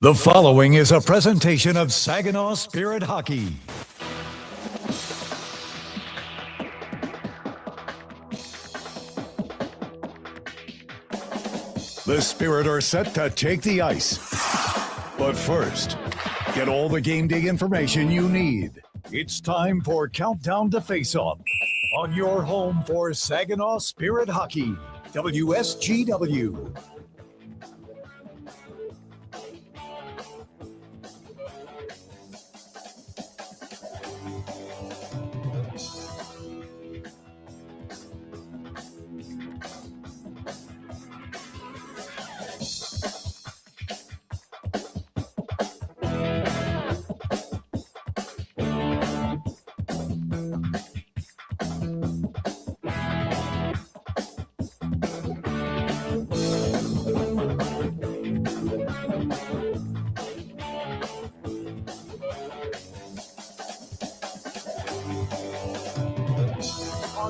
The following is a presentation of Saginaw Spirit Hockey. The Spirit are set to take the ice. But first, get all the game day information you need. It's time for Countdown to Face-Off on your home for Saginaw Spirit Hockey, WSGW.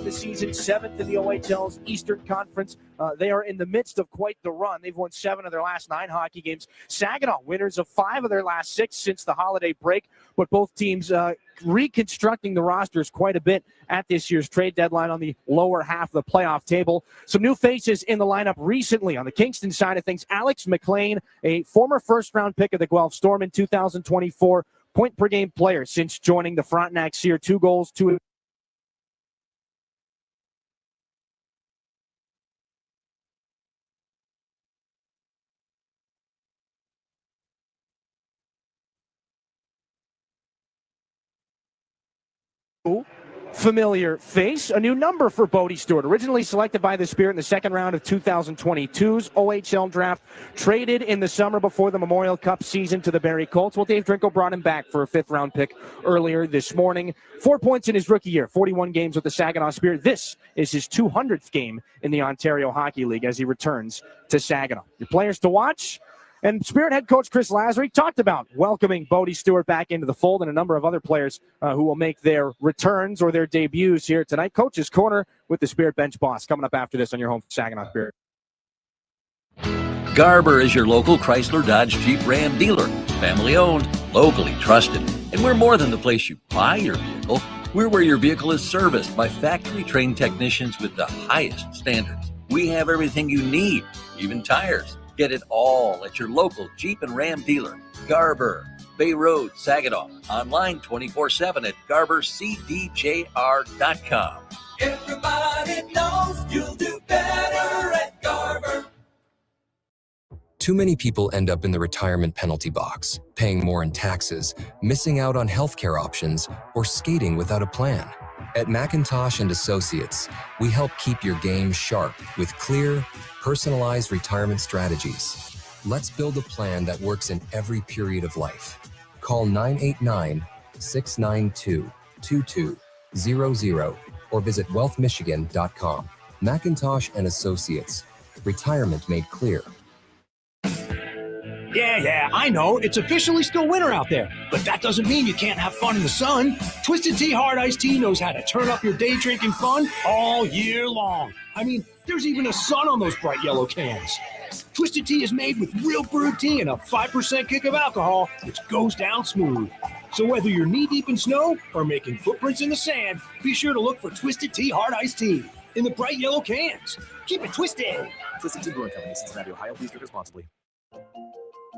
The season, 7th in the OHL's Eastern Conference. They are in the midst of quite the run. They've won 7 of their last 9 hockey games. Saginaw, winners of 5 of their last 6 since the holiday break, but both teams reconstructing the rosters quite a bit at this year's trade deadline on the lower half of the playoff table. Some new faces in the lineup recently. On the Kingston side of things, Alex McLean, a former first-round pick of the Guelph Storm in 2024, point-per-game player since joining the Frontenacs here. 2 goals, 2 familiar face, a new number for Bodie Stewart, originally selected by the Spirit in the second round of 2022's OHL draft, traded in the summer before the Memorial Cup season to the Barrie Colts. Well, Dave Drinko brought him back for a 5th round pick earlier this morning. 4 points in his rookie year, 41 games with the Saginaw Spirit. This is his 200th game in the Ontario Hockey League as he returns to Saginaw. Your players to watch. And Spirit head coach Chris Lazary talked about welcoming Bodie Stewart back into the fold and a number of other players who will make their returns or their debuts here tonight. Coach's Corner with the Spirit bench boss coming up after this on your home for Saginaw Spirit. Garber is your local Chrysler Dodge Jeep Ram dealer. Family owned, locally trusted. And we're more than the place you buy your vehicle. We're where your vehicle is serviced by factory trained technicians with the highest standards. We have everything you need, even tires. Get it all at your local Jeep and Ram dealer. Garber, Bay Road, Saginaw. Online 24/7 at GarberCDJR.com. Everybody knows you'll do better at Garber. Too many people end up in the retirement penalty box, paying more in taxes, missing out on healthcare options, or skating without a plan. At McIntosh & Associates, we help keep your game sharp with clear, personalized retirement strategies. Let's build a plan that works in every period of life. Call 989-692-2200 or visit wealthmichigan.com. McIntosh & Associates. Retirement made clear. Yeah, I know. It's officially still winter out there. But that doesn't mean you can't have fun in the sun. Twisted Tea Hard Iced Tea knows how to turn up your day drinking fun all year long. I mean, there's even a sun on those bright yellow cans. Twisted Tea is made with real brewed tea and a 5% kick of alcohol, which goes down smooth. So whether you're knee-deep in snow or making footprints in the sand, be sure to look for Twisted Tea Hard Iced Tea in the bright yellow cans. Keep it twisted. Twisted Tea Brewing Company, Cincinnati, Ohio. Please drink responsibly.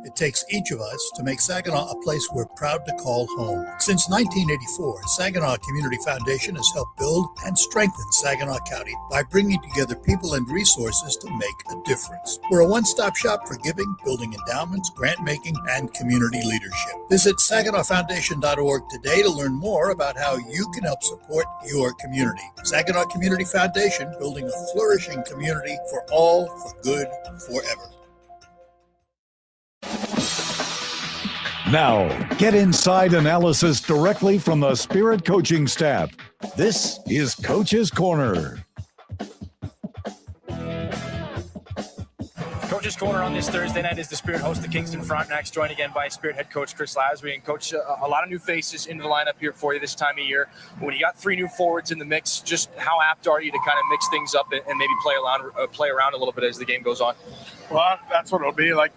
It takes each of us to make Saginaw a place we're proud to call home. Since 1984, Saginaw Community Foundation has helped build and strengthen Saginaw County by bringing together people and resources to make a difference. We're a one-stop shop for giving, building endowments, grant-making, and community leadership. Visit SaginawFoundation.org today to learn more about how you can help support your community. Saginaw Community Foundation, building a flourishing community for all, for good, forever. Now, get inside analysis directly from the Spirit coaching staff. This is Coach's Corner. Coach's Corner on this Thursday night is the Spirit host, the Kingston Frontenacs, joined again by Spirit head coach Chris Lazary. And Coach, a lot of new faces into the lineup here for you this time of year. When you got 3 new forwards in the mix, just how apt are you to kind of mix things up and maybe play around a little bit as the game goes on? Well, that's what it'll be like.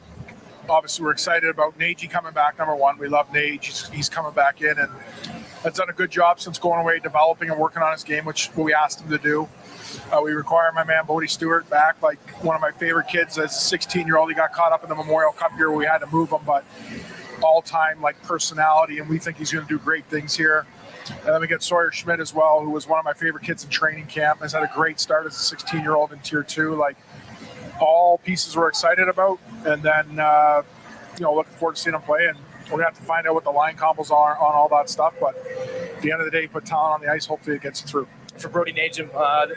obviously we're excited about Nagy coming back, number one. We love Nagy. He's coming back in and has done a good job since going away, developing and working on his game, which we asked him to do. We require my man Bodie Stewart back, like one of my favorite kids as a 16-year-old. He got caught up in the Memorial Cup year where we had to move him, but all-time like personality, and we think he's going to do great things here. And then we get Sawyer Schmidt as well, who was one of my favorite kids in training camp, has had a great start as a 16-year-old in Tier 2. Like, all pieces we're excited about. And then, looking forward to seeing him play. And we're going to have to find out what the line combos are on all that stuff. But at the end of the day, you put talent on the ice, hopefully it gets through. For Brody Najim,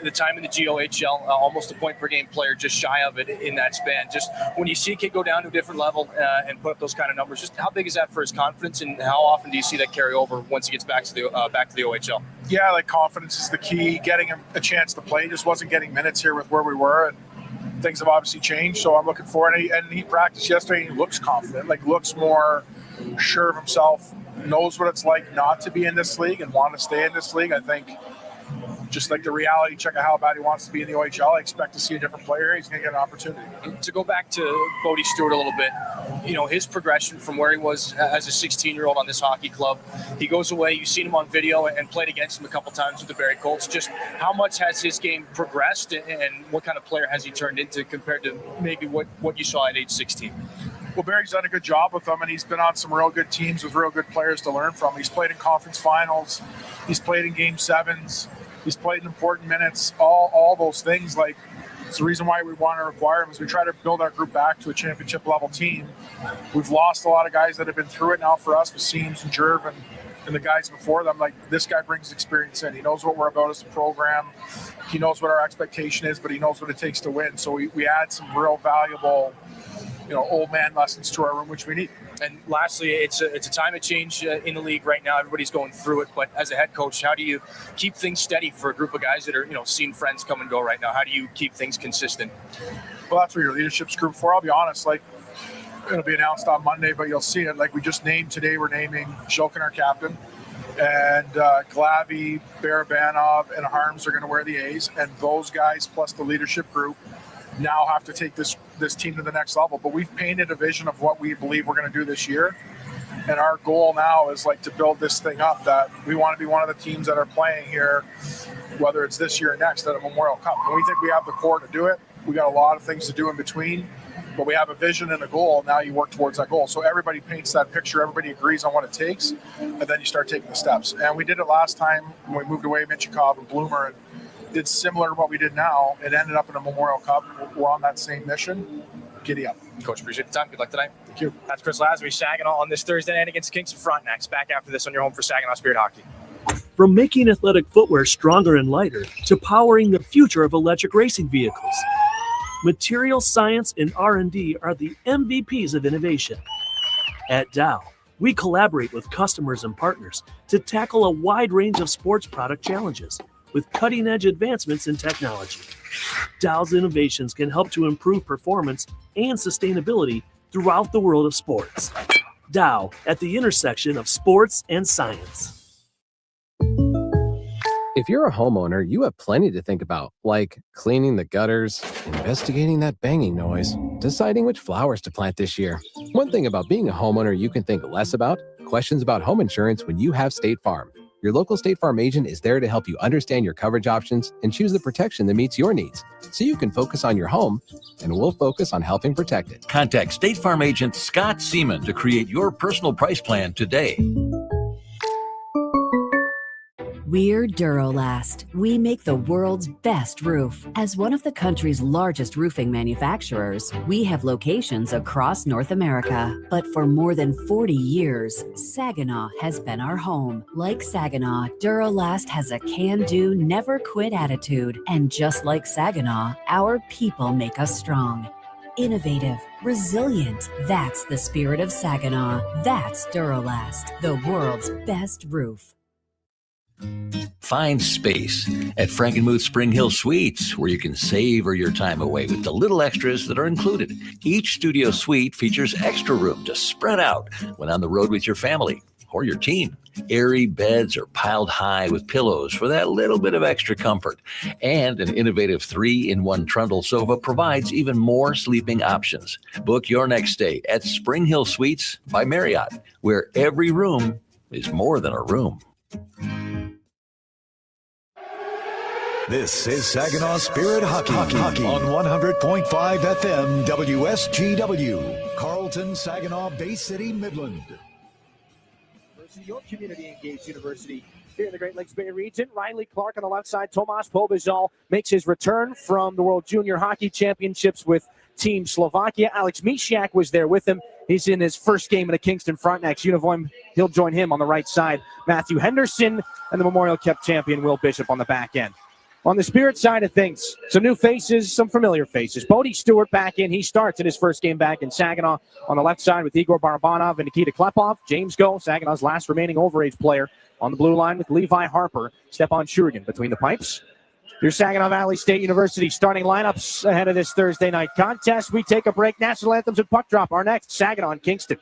the time in the GOHL, almost a point per game player, just shy of it in that span. Just when you see a kid go down to a different level and put up those kind of numbers, just how big is that for his confidence, and how often do you see that carry over once he gets back to the OHL? Yeah, like confidence is the key. Getting him a chance to play, just wasn't getting minutes here with where we were, and things have obviously changed. So I'm looking forward. And he practiced yesterday. And he looks confident, like looks more sure of himself, knows what it's like not to be in this league and want to stay in this league. I think. Just like the reality check of how bad he wants to be in the OHL, I expect to see a different player. He's going to get an opportunity. To go back to Bodie Stewart a little bit, his progression from where he was as a 16-year-old on this hockey club, he goes away. You've seen him on video and played against him a couple times with the Barrie Colts. Just how much has his game progressed, and what kind of player has he turned into compared to maybe what you saw at age 16? Well, Barry's done a good job with him, and he's been on some real good teams with real good players to learn from. He's played in conference finals. He's played in game sevens. He's played in important minutes, all those things. Like, it's the reason why we want to require him is we try to build our group back to a championship level team. We've lost a lot of guys that have been through it now for us with Seams and Jerv and the guys before them. Like, this guy brings experience in. He knows what we're about as a program. He knows what our expectation is, but he knows what it takes to win. So we add some real valuable, old man lessons to our room, which we need. And lastly, it's a time of change in the league right now. Everybody's going through it. But as a head coach, how do you keep things steady for a group of guys that are, seeing friends come and go right now? How do you keep things consistent? Well, that's what your leadership's group for. I'll be honest, like, it'll be announced on Monday, but you'll see it. Like, we just named today, we're naming Shulkin our captain. And Glavy, Barabanov, and Harms are going to wear the A's. And those guys, plus the leadership group, now have to take this team to the next level. But we've painted a vision of what we believe we're going to do this year. And our goal now is like to build this thing up, that we want to be one of the teams that are playing here, whether it's this year or next, at a Memorial Cup. And we think we have the core to do it. We got a lot of things to do in between, but we have a vision and a goal. Now you work towards that goal. So everybody paints that picture. Everybody agrees on what it takes. And then you start taking the steps. And we did it last time when we moved away Michikov and Bloomer and did similar to what we did now. It ended up in a Memorial Cup. We're on that same mission. Giddy up. Coach, appreciate the time. Good luck tonight. Thank you. That's Chris Lasby, Saginaw on this Thursday night against Kingston Frontenacs. Back after this on your home for Saginaw Spirit Hockey. From making athletic footwear stronger and lighter to powering the future of electric racing vehicles, material science and R&D are the MVPs of innovation. At Dow, we collaborate with customers and partners to tackle a wide range of sports product challenges with cutting-edge advancements in technology. Dow's innovations can help to improve performance and sustainability throughout the world of sports. Dow, at the intersection of sports and science. If you're a homeowner, you have plenty to think about, like cleaning the gutters, investigating that banging noise, deciding which flowers to plant this year. One thing about being a homeowner you can think less about: questions about home insurance when you have State Farm. Your local State Farm agent is there to help you understand your coverage options and choose the protection that meets your needs, so you can focus on your home, and we'll focus on helping protect it. Contact State Farm agent Scott Seaman to create your personal price plan today. We're Duralast. We make the world's best roof. As one of the country's largest roofing manufacturers, we have locations across North America. But for more than 40 years, Saginaw has been our home. Like Saginaw, Duralast has a can-do, never-quit attitude. And just like Saginaw, our people make us strong. Innovative, resilient. That's the spirit of Saginaw. That's Duralast, the world's best roof. Find space at Frankenmuth Spring Hill Suites, where you can savor your time away with the little extras that are included. Each studio suite features extra room to spread out when on the road with your family or your team. Airy beds are piled high with pillows for that little bit of extra comfort. And an innovative 3-in-1 trundle sofa provides even more sleeping options. Book your next stay at Spring Hill Suites by Marriott, where every room is more than a room. This is Saginaw Spirit Hockey on 100.5 FM WSGW, Carlton, Saginaw, Bay City, Midland. Your community engaged university here in the Great Lakes Bay region. Riley Clark on the left side. Tomas Pobizal makes his return from the World Junior Hockey Championships with Team Slovakia. Alex Misiak was there with him. He's in his first game in the Kingston Frontenacs uniform. He'll join him on the right side. Matthew Henderson and the Memorial Cup champion Will Bishop on the back end. On the Spirit side of things, some new faces, some familiar faces. Bodie Stewart back in. He starts in his first game back in Saginaw. On the left side with Igor Barabanov and Nikita Klepov. James Go, Saginaw's last remaining overage player. On the blue line with Levi Harper. Stepan Shurigan between the pipes. Your Saginaw Valley State University starting lineups ahead of this Thursday night contest. We take a break. National anthems and puck drop are next. Saginaw and Kingston.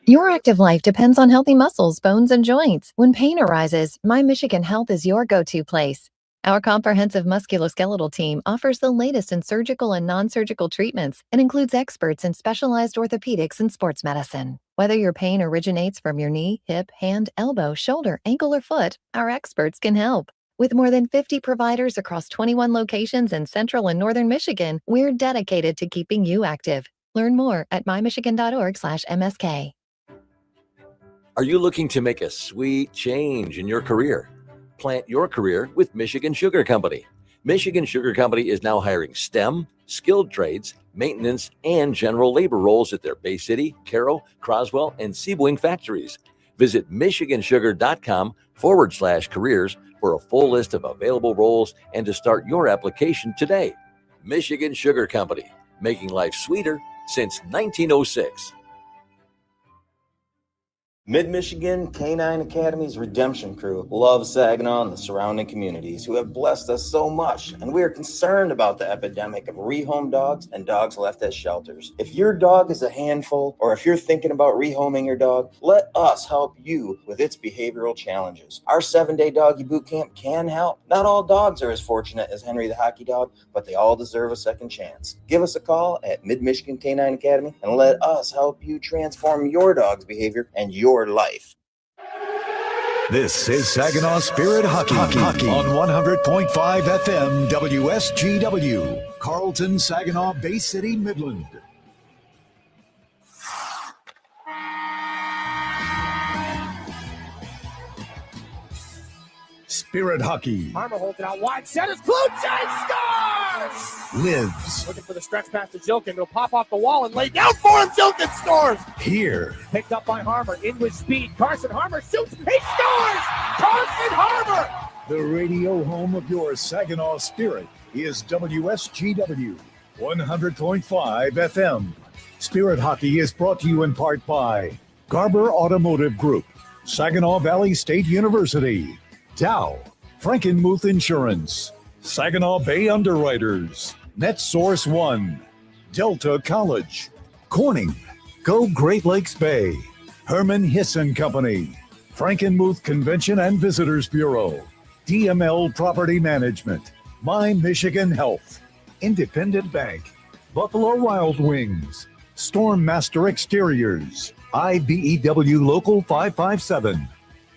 Your active life depends on healthy muscles, bones, and joints. When pain arises, My Michigan Health is your go-to place. Our comprehensive musculoskeletal team offers the latest in surgical and non-surgical treatments and includes experts in specialized orthopedics and sports medicine. Whether your pain originates from your knee, hip, hand, elbow, shoulder, ankle, or foot, our experts can help. With more than 50 providers across 21 locations in central and northern Michigan, we're dedicated to keeping you active. Learn more at mymichigan.org/MSK. Are you looking to make a sweet change in your career? Plant your career with Michigan Sugar Company. Michigan Sugar Company is now hiring STEM, skilled trades, maintenance, and general labor roles at their Bay City, Caro, Croswell, and Seaboing factories. Visit michigansugar.com/careers for a full list of available roles and to start your application today. Michigan Sugar Company, making life sweeter since 1906. Mid-Michigan Canine Academy's Redemption Crew loves Saginaw and the surrounding communities who have blessed us so much, and we are concerned about the epidemic of rehome dogs and dogs left at shelters. If your dog is a handful, or if you're thinking about rehoming your dog, let us help you with its behavioral challenges. Our 7-day doggy boot camp can help. Not all dogs are as fortunate as Henry the Hockey Dog, but they all deserve a second chance. Give us a call at Mid-Michigan Canine Academy and let us help you transform your dog's behavior and your life. This is Saginaw Spirit Hockey on 100.5 FM WSGW, Carlton, Saginaw, Bay City, Midland. Spirit Hockey Harmer holds it out wide. Centers. Blue Jays scores! lives Looking for the stretch pass to Zilkin. It'll pop off the wall and lay down for him. Zilkin scores! here. Picked up by Harmer. In with speed. Carson Harmer shoots. He scores! Carson Harmer! The radio home of your Saginaw Spirit is WSGW 100.5 FM. Spirit Hockey is brought to you in part by Garber Automotive Group, Saginaw Valley State University, Dow, Frankenmuth Insurance, Saginaw Bay Underwriters, NetSource One, Delta College, Corning, Go Great Lakes Bay, Herman Hisson Company, Frankenmuth Convention and Visitors Bureau, DML Property Management, My Michigan Health, Independent Bank, Buffalo Wild Wings, Stormmaster Exteriors, IBEW Local 557,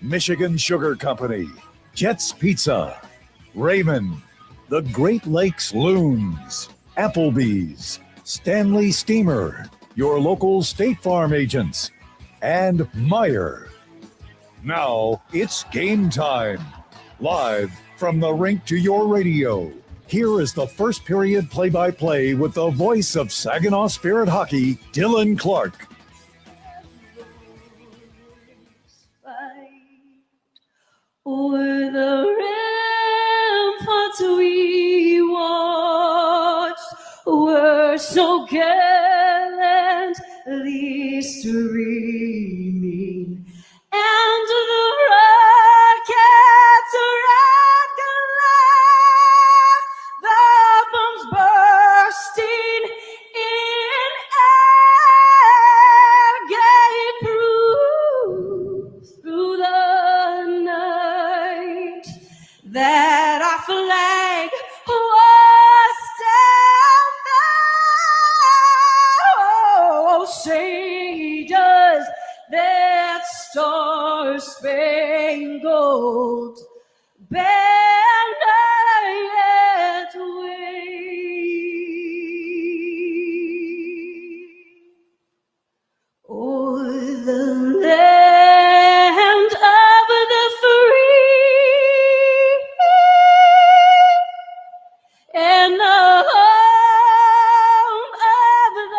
Michigan Sugar Company, Jets Pizza, Raymond, the Great Lakes Loons, Applebee's, Stanley Steamer, your local State Farm agents, and Meyer. Now it's game time. Live from the rink to your radio. Here is the first period play-by-play with the voice of Saginaw Spirit Hockey, Dylan Clark. O'er the ramparts we watched were so gallantly streaming, and the rockets rattling, the bombs bursting in air gave proof through star-spangled banner yet wave o'er the land of the free and the home of the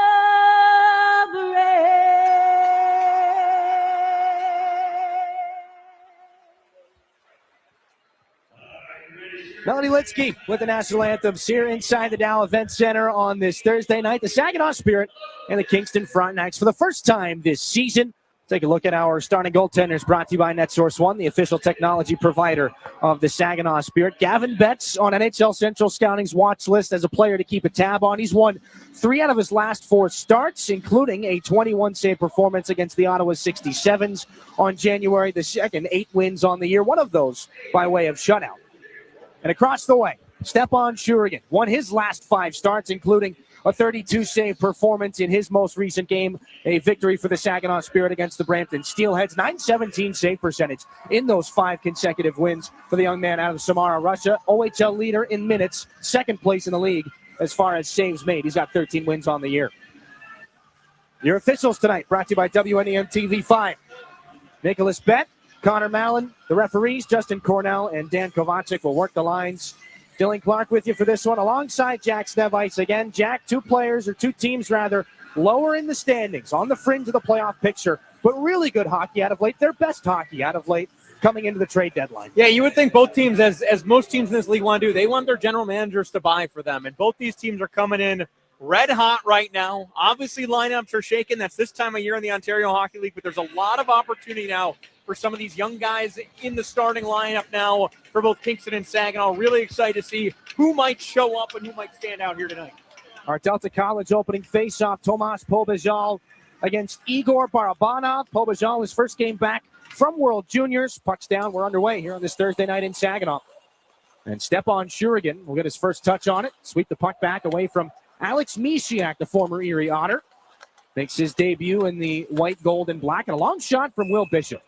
Melanie Litsky with the national anthems here inside the Dow Event Center on this Thursday night. The Saginaw Spirit and the Kingston Frontenacs for the first time this season. Take a look at our starting goaltenders, brought to you by NetSource One, the official technology provider of the Saginaw Spirit. Gavin Betts on NHL Central Scouting's watch list as a player to keep a tab on. He's won 3 out of his last 4 starts, including a 21-save performance against the Ottawa 67s on January the 2nd. 8 wins on the year, one of those by way of shutout. And across the way, Stepan Shurigan won his last 5 starts, including a 32-save performance in his most recent game, a victory for the Saginaw Spirit against the Brampton Steelheads. .917 save percentage in those 5 consecutive wins for the young man out of Samara, Russia. OHL leader in minutes, 2nd place in the league as far as saves made. He's got 13 wins on the year. Your officials tonight, brought to you by WNEM TV5. Nicholas Bett, Connor Mallon, the referees, Justin Cornell and Dan Kovacic will work the lines. Dylan Clark with you for this one, alongside Jack Snevice. Again, Jack, 2 teams lower in the standings, on the fringe of the playoff picture, but really good hockey out of late. Their best hockey out of late coming into the trade deadline. Yeah, you would think both teams, as most teams in this league want to do, they want their general managers to buy for them. And both these teams are coming in red hot right now. Obviously, lineups are shaking. That's this time of year in the Ontario Hockey League, but there's a lot of opportunity now for some of these young guys in the starting lineup now for both Kingston and Saginaw. Really excited to see who might show up and who might stand out here tonight. Our Delta College opening face-off, Tomas Pobejal against Igor Barabanov. Pobejal, his first game back from World Juniors. Puck's down. We're underway here on this Thursday night in Saginaw. And Stepan Shurigan will get his first touch on it. Sweep the puck back away from Alex Misiak, the former Erie Otter. Makes his debut in the white, gold, and black. And a long shot from Will Bishop.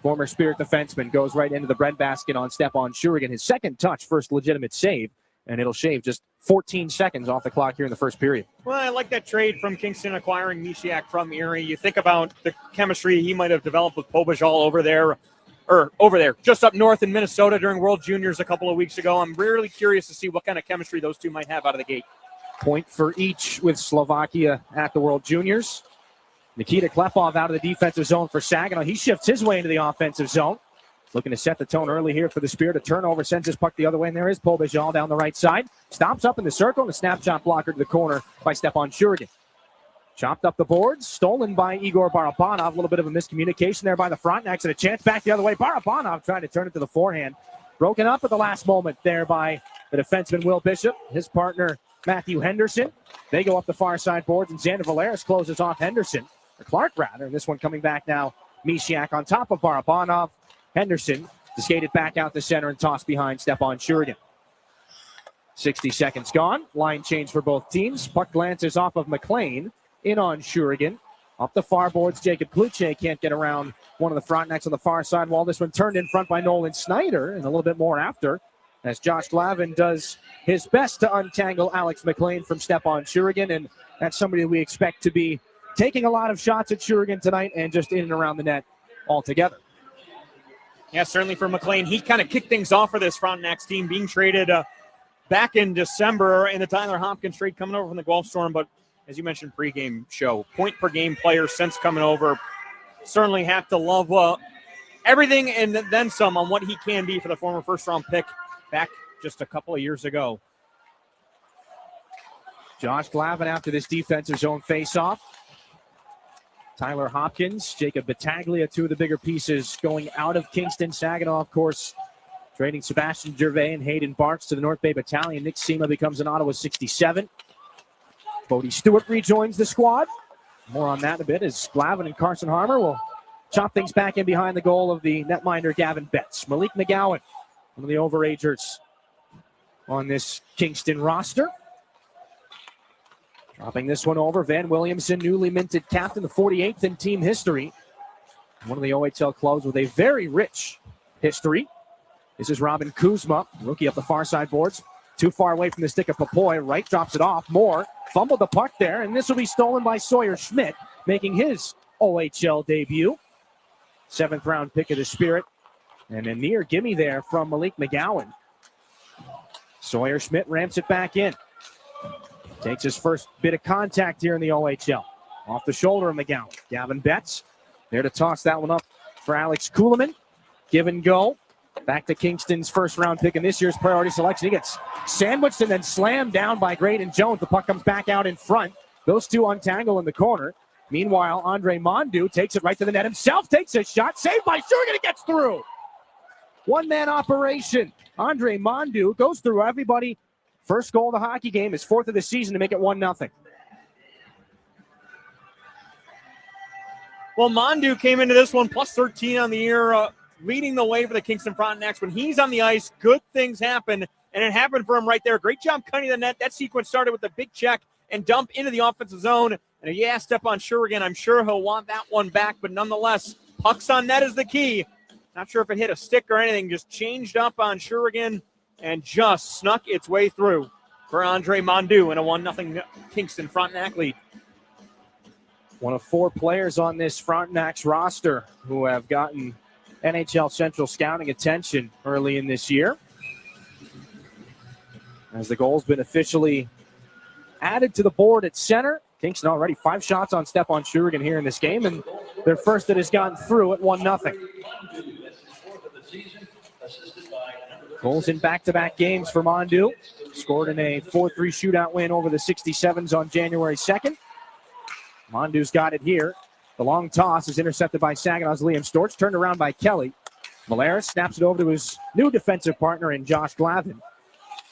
Former Spirit defenseman goes right into the breadbasket on Stepan Shurigan. His second touch, first legitimate save, and it'll shave just 14 seconds off the clock here in the first period. Well, I like that trade from Kingston acquiring Misiak from Erie. You think about the chemistry he might have developed with Pobejal over there, just up north in Minnesota during World Juniors a couple of weeks ago. I'm really curious to see what kind of chemistry those two might have out of the gate. Point for each with Slovakia at the World Juniors. Nikita Klepov out of the defensive zone for Saginaw. He shifts his way into the offensive zone. Looking to set the tone early here for the Spirit. A turnover sends his puck the other way, and there is Pobejal down the right side. Stops up in the circle, and a snapshot blocker to the corner by Stepan Shurigan. Chopped up the boards, stolen by Igor Barabanov. A little bit of a miscommunication there by the Frontenacs, and a chance back the other way. Barabanov trying to turn it to the forehand. Broken up at the last moment there by the defenseman Will Bishop. His partner, Matthew Henderson. They go up the far side boards, and Xander Valeris closes off Henderson. Or Clark, rather. And this one coming back now. Misiak on top of Barabanov. Henderson skated back out the center and tossed behind Stepan Shurigan. 60 seconds gone. Line change for both teams. Puck glances off of McLean. In on Shurigan. Up the far boards, Jacob Kluche can't get around one of the Frontenacs on the far side wall. This one turned in front by Nolan Snyder, and a little bit more after, as Josh Glavin does his best to untangle Alex McLean from Stepan Shurigan, and that's somebody that we expect to be taking a lot of shots at Shurigan tonight and just in and around the net altogether. Yeah, certainly for McLean. He kind of kicked things off for this Frontenacs team, being traded back in December in the Tyler Hopkins trade coming over from the Gulf Storm. But as you mentioned, pregame show, point-per-game player since coming over. Certainly have to love everything and then some on what he can be for the former first-round pick back just a couple of years ago. Josh Glavin after this defensive zone face-off. Tyler Hopkins, Jacob Battaglia, 2 of the bigger pieces going out of Kingston. Saginaw, of course, trading Sebastian Gervais and Hayden Bartz to the North Bay Battalion. Nick Sema becomes an Ottawa 67. Bodie Stewart rejoins the squad. More on that in a bit as Glavin and Carson Harmer will chop things back in behind the goal of the netminder Gavin Betts. Malik McGowan, one of the overagers on this Kingston roster. Dropping this one over, Van Williamson, newly minted captain, the 48th in team history. One of the OHL clubs with a very rich history. This is Robin Kuzma, rookie up the far side boards. Too far away from the stick of Popoy. Right drops it off. Moore fumbled the puck there, and this will be stolen by Sawyer Schmidt, making his OHL debut. 7th round pick of the Spirit. And a near gimme there from Malik McGowan. Sawyer Schmidt ramps it back in. Takes his first bit of contact here in the OHL. Off the shoulder of McGowan. Gavin Betts there to toss that one up for Alex Kuhlman. Give and go. Back to Kingston's first round pick in this year's priority selection. He gets sandwiched and then slammed down by Graydon Jones. The puck comes back out in front. Those two untangle in the corner. Meanwhile, Andre Mondu takes it right to the net himself. Takes a shot. Saved by Shurigan. It gets through. One-man operation. Andre Mondu goes through everybody. First goal of the hockey game, his 4th of the season to make it 1-0. Well, Mondu came into this one plus 13 on the year, leading the way for the Kingston Frontenacs. When he's on the ice, good things happen, and it happened for him right there. Great job cutting the net. That sequence started with a big check and dump into the offensive zone. And yeah, step on Shurigan. I'm sure he'll want that one back, but nonetheless, pucks on net is the key. Not sure if it hit a stick or anything, just changed up on Shurigan and just snuck its way through for Andre Mondu in a 1-0 Kingston Frontenac lead. One of 4 players on this Frontenacs roster who have gotten NHL Central scouting attention early in this year. As the goal's been officially added to the board at center. Kingston already 5 shots on Stepan Shurigan here in this game, and their first that has gotten through at 1-0. Goals in back-to-back games for Mondu. Scored in a 4-3 shootout win over the 67s on January 2nd. Mondu's got it here. The long toss is intercepted by Saginaw's Liam Storch, turned around by Kelly. Malaris snaps it over to his new defensive partner in Josh Glavin.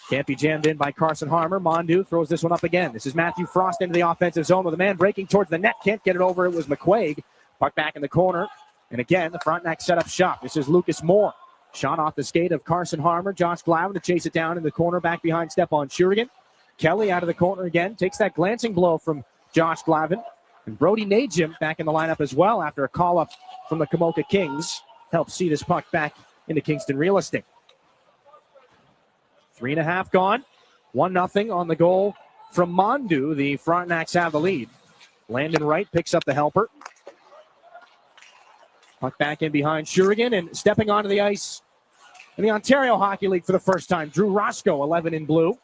Can't be jammed in by Carson Harmer. Mondu throws this one up again. This is Matthew Frost into the offensive zone with a man breaking towards the net. Can't get it over. It was McQuaig. Puck back in the corner. And again, the Frontenac set up shop. This is Lucas Moore. Shot off the skate of Carson Harmer. Josh Glavin to chase it down in the corner, back behind Stepan Shurigan. Kelly out of the corner again. Takes that glancing blow from Josh Glavin. And Brody Najim back in the lineup as well after a call-up from the Kamoka Kings. Helps see this puck back into Kingston real estate. 3.5 gone. 1-0 on the goal from Mondu. The Frontenacs have the lead. Landon Wright picks up the helper. Puck back in behind Shurigan, and stepping onto the ice in the Ontario Hockey League for the first time, Drew Roscoe, 11 in blue.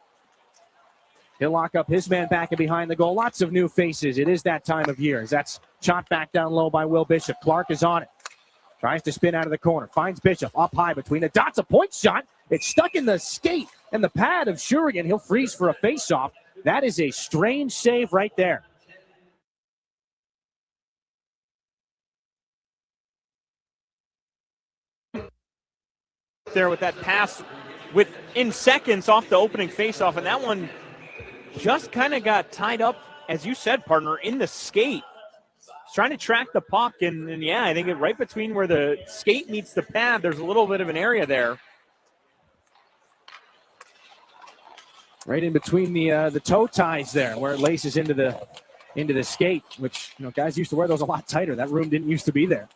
He'll lock up his man back and behind the goal. Lots of new faces. It is that time of year. That's shot back down low by Will Bishop. Clark is on it. Tries to spin out of the corner. Finds Bishop up high between the dots. A point shot. It's stuck in the skate and the pad of Shurigan. He'll freeze for a face-off. That is a strange save right there. There with that pass within seconds off the opening face-off, and that one just kind of got tied up, as you said, partner, in the skate. He's trying to track the puck, and yeah, I think right between where the skate meets the pad, there's a little bit of an area there. Right in between the toe ties there, where it laces into the skate, which, you know, guys used to wear those a lot tighter. That room didn't used to be there.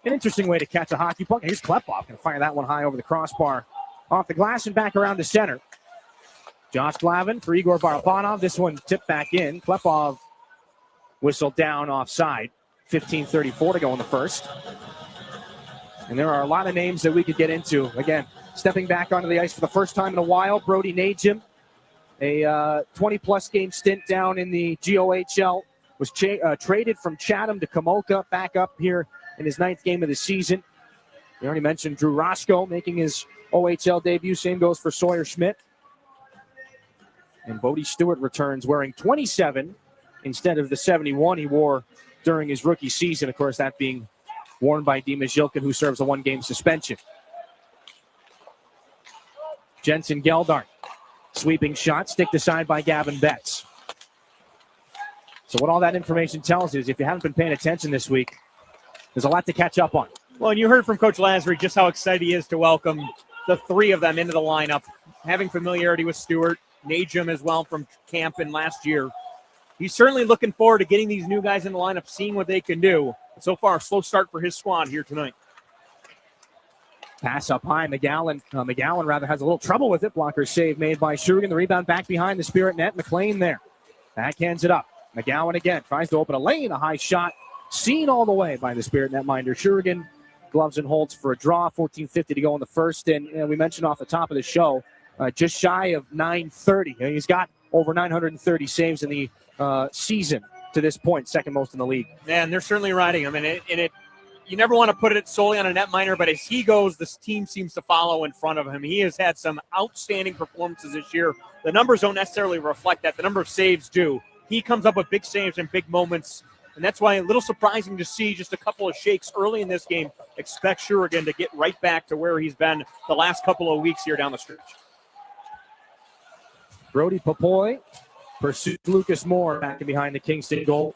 An interesting way to catch a hockey puck. Here's Klepov going to fire that one high over the crossbar, off the glass and back around the center. Josh Glavin for Igor Barabanov. This one tipped back in. Klepov whistled down offside. 15:34 to go in the first. And there are a lot of names that we could get into. Again, stepping back onto the ice for the first time in a while, Brody Najim, a 20-plus game stint down in the GOHL, was traded from Chatham to Kamoka, back up here in his 9th game of the season. We already mentioned Drew Roscoe making his OHL debut. Same goes for Sawyer Schmidt. And Bodie Stewart returns wearing 27 instead of the 71 he wore during his rookie season. Of course, that being worn by Dima Zhilkin, who serves a 1-game suspension. Jensen Geldart, sweeping shot, sticked aside by Gavin Betts. So what all that information tells you is if you haven't been paying attention this week, there's a lot to catch up on. Well, and you heard from Coach Lasry just how excited he is to welcome the 3 of them into the lineup, having familiarity with Stewart, Najim as well from camp and last year. he's certainly looking forward to getting these new guys in the lineup, seeing what they can do. So far, a slow start for his squad here tonight. Pass up high. McGowan has a little trouble with it. Blocker save made by Shurigan. The rebound back behind the Spirit net. McLean there. Backhands it up. McGowan again. Tries to open a lane. A high shot. Seen all the way by the Spirit netminder. Shurigan gloves and holds for a draw. 14:50 to go in the first. And we mentioned off the top of the show, just shy of 930. He's got over 930 saves in the season to this point. Second most in the league. Man, they're certainly riding him. And you never want to put it solely on a netminder, but as he goes, this team seems to follow in front of him. He has had some outstanding performances this year. The numbers don't necessarily reflect that. The number of saves do. He comes up with big saves and big moments, and that's why a little surprising to see just a couple of shakes early in this game. Expect Shurigan to get right back to where he's been the last couple of weeks here down the stretch. Brody Papoy pursues Lucas Moore back and behind the Kingston goal.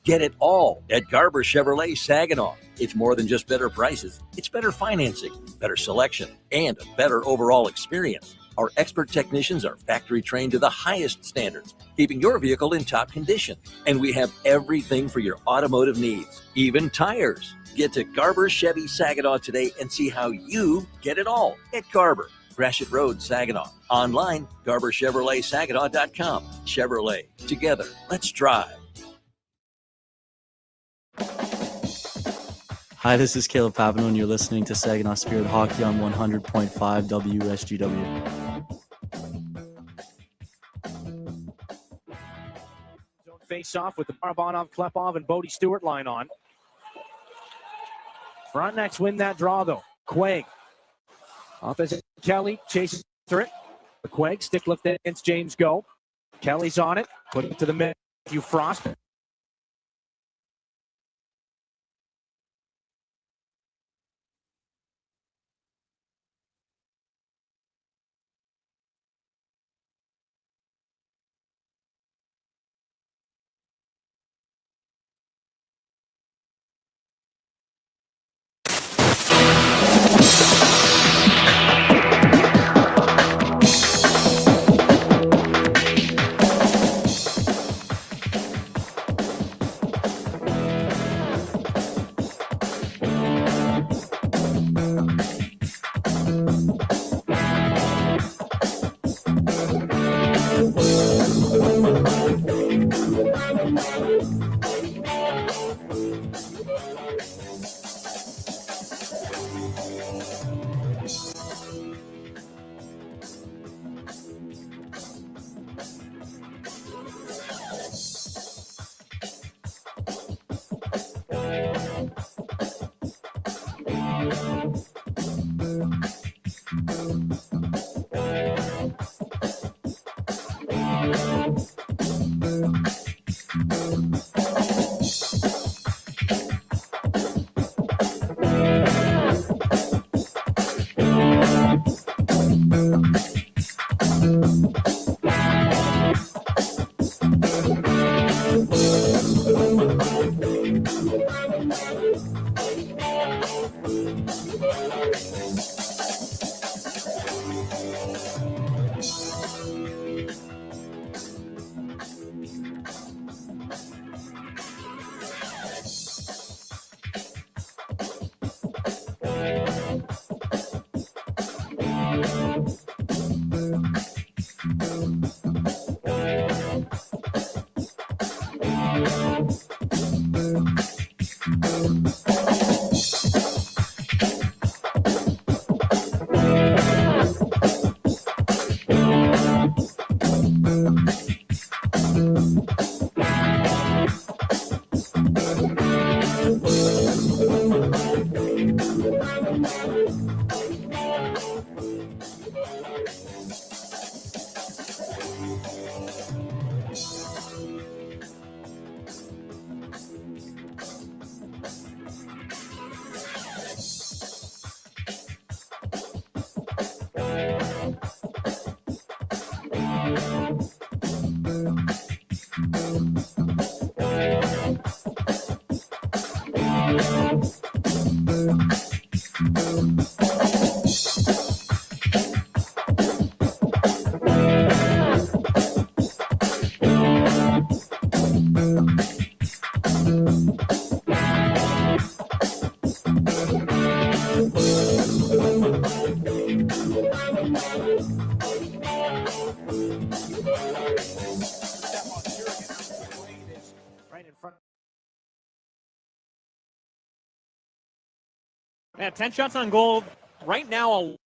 Get it all at Garber Chevrolet Saginaw. It's more than just better prices. It's better financing, better selection, and a better overall experience. Our expert technicians are factory trained to the highest standards, keeping your vehicle in top condition. And we have everything for your automotive needs, even tires. Get to Garber Chevy Saginaw today and see how you get it all at Garber. Gratiot Road, Saginaw. Online, GarberChevroletSaginaw.com. Chevrolet. Together, let's drive. Hi, this is Caleb Papineau, and you're listening to Saginaw Spirit Hockey on 100.5 WSGW. Face off with the Barabanov, Klepov, and Bodie Stewart line on. Frontenacs win that draw, though. Quaig. Opposite Kelly chases through it. The Quaig stick lift against James Go. Kelly's on it. Put it to the Matthew Frost. Yeah, 10 shots on goal. Right now,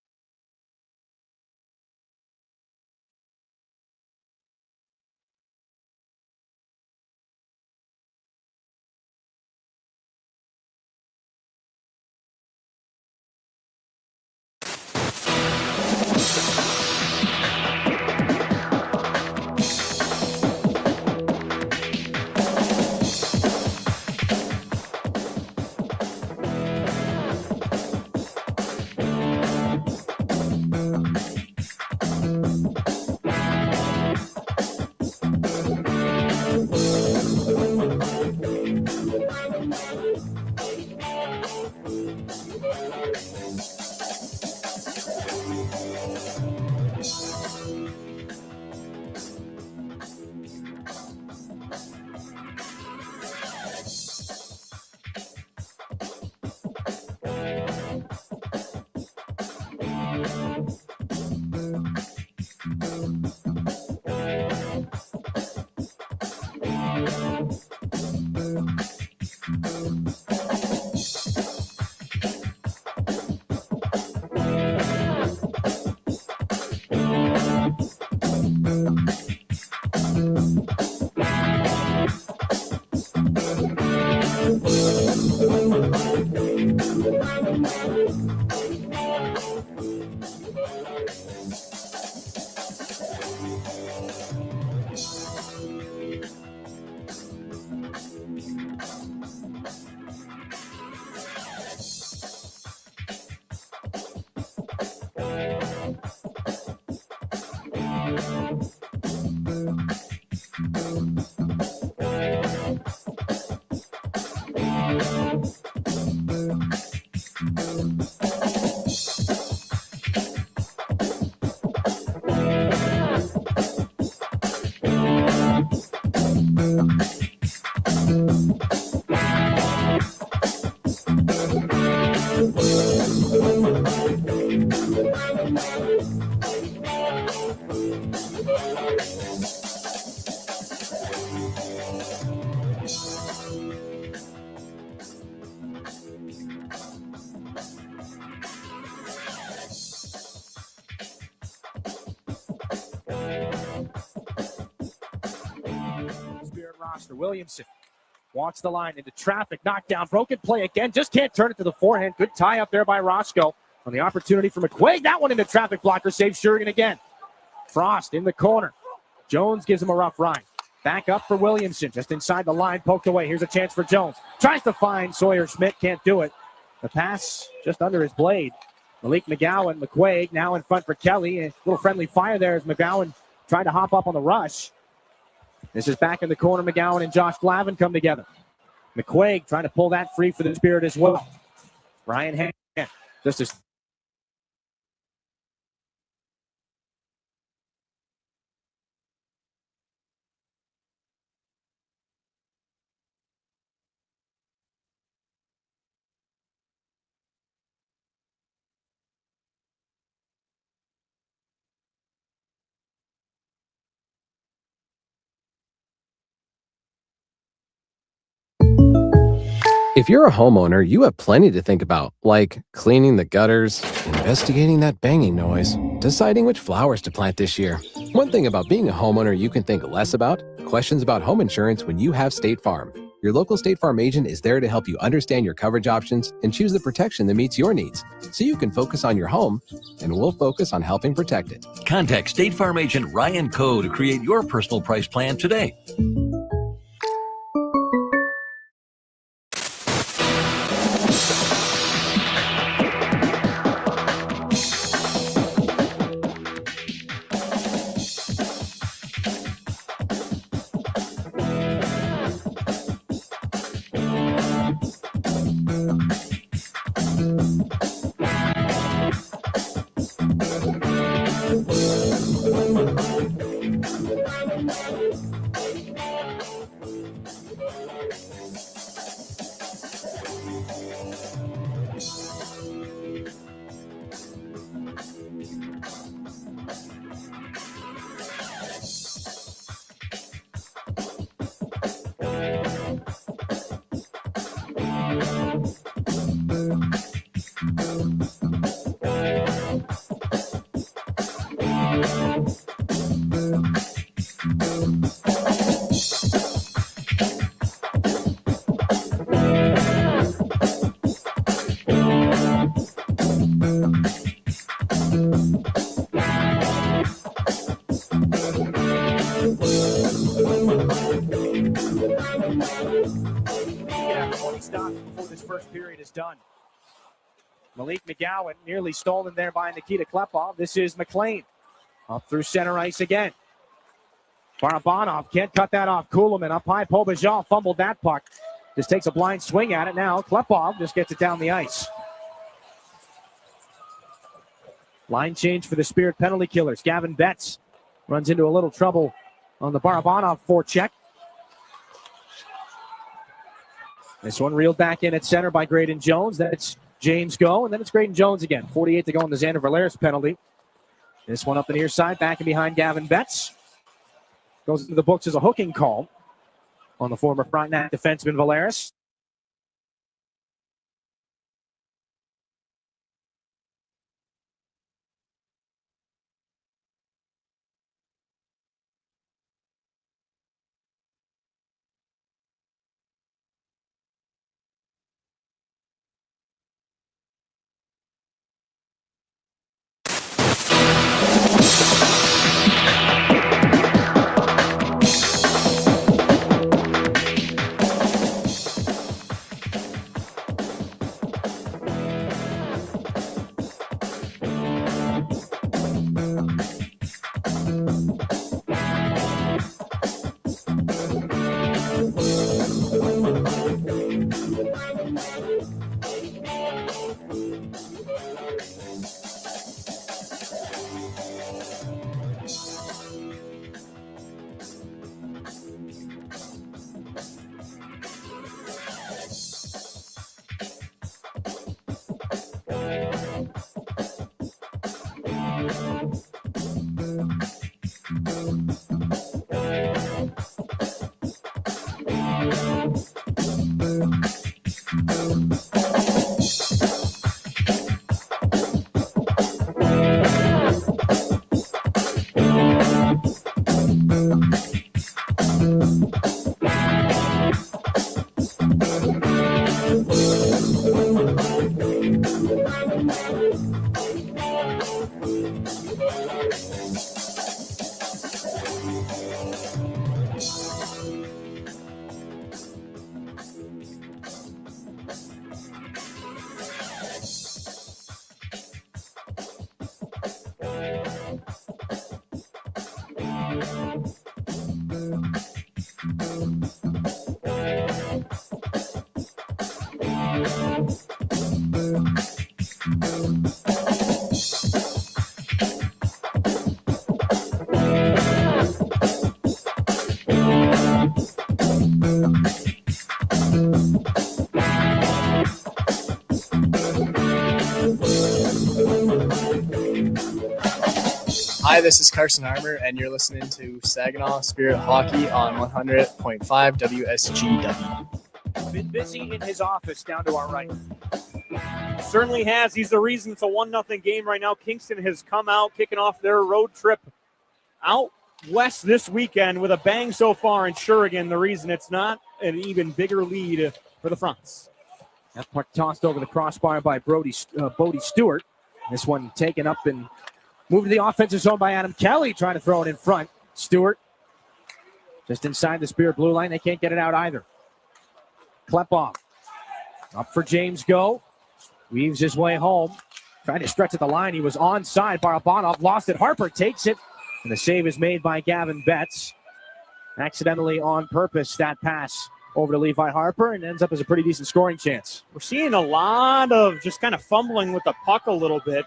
Spirit roster. Williamson walks the line into traffic. Knockdown. Broken play again. Just can't turn it to the forehand. Good tie up there by Roscoe on the opportunity for McQuaig. That one into traffic blocker. Saves Shurigan again. Frost in the corner. Jones gives him a rough ride. Back up for Williamson, just inside the line, poked away. Here's a chance for Jones. Tries to find Sawyer Schmidt, can't do it. The pass just under his blade. Malik McGowan, McQuaig now in front for Kelly. A little friendly fire there as McGowan tried to hop up on the rush. This is back in the corner. McGowan and Josh Glavin come together. McQuaig trying to pull that free for the Spirit as well. Ryan Hand just as If you're a homeowner, you have plenty to think about, like cleaning the gutters, investigating that banging noise, deciding which flowers to plant this year. One thing about being a homeowner you can think less about, questions about home insurance when you have State Farm. Your local State Farm agent is there to help you understand your coverage options and choose the protection that meets your needs, so you can focus on your home, and we'll focus on helping protect it. Contact State Farm agent Ryan Coe to create your personal price plan today. Done. Malik McGowan nearly stolen there by Nikita Klepov. This is McLean. Up through center ice again. Barabanov can't cut that off. Kuhlman up high. Pobajal fumbled that puck. Just takes a blind swing at it now. Klepov just gets it down the ice. Line change for the Spirit penalty killers. Gavin Betts runs into a little trouble on the Barabanov forecheck. This one reeled back in at center by Graydon Jones. That's James Go, and then it's Graydon Jones again. 48 to go on the Xander Valeris penalty. This one up the near side, back and behind Gavin Betts. Goes into the books as a hooking call on the former Frontenac defenseman Valeris. Hi, this is Carson Harmer, and you're listening to Saginaw Spirit Hockey on 100.5 WSGW. Been busy in his office down to our right. Certainly has. He's the reason it's a 1-0 game right now. Kingston has come out kicking off their road trip out west this weekend with a bang so far, and Shurigan, the reason it's not an even bigger lead for the Fronts. That puck tossed over the crossbar by Bodie Stewart. This one taken up and moved to the offensive zone by Adam Kelly, trying to throw it in front. Stewart just inside the Spirit blue line. They can't get it out either. Klepov up for James Go. Weaves his way home. Trying to stretch at the line. He was onside. Barabanov lost it. Harper takes it. And the save is made by Gavin Betts. Accidentally on purpose, that pass over to Levi Harper, and ends up as a pretty decent scoring chance. We're seeing a lot of just kind of fumbling with the puck a little bit.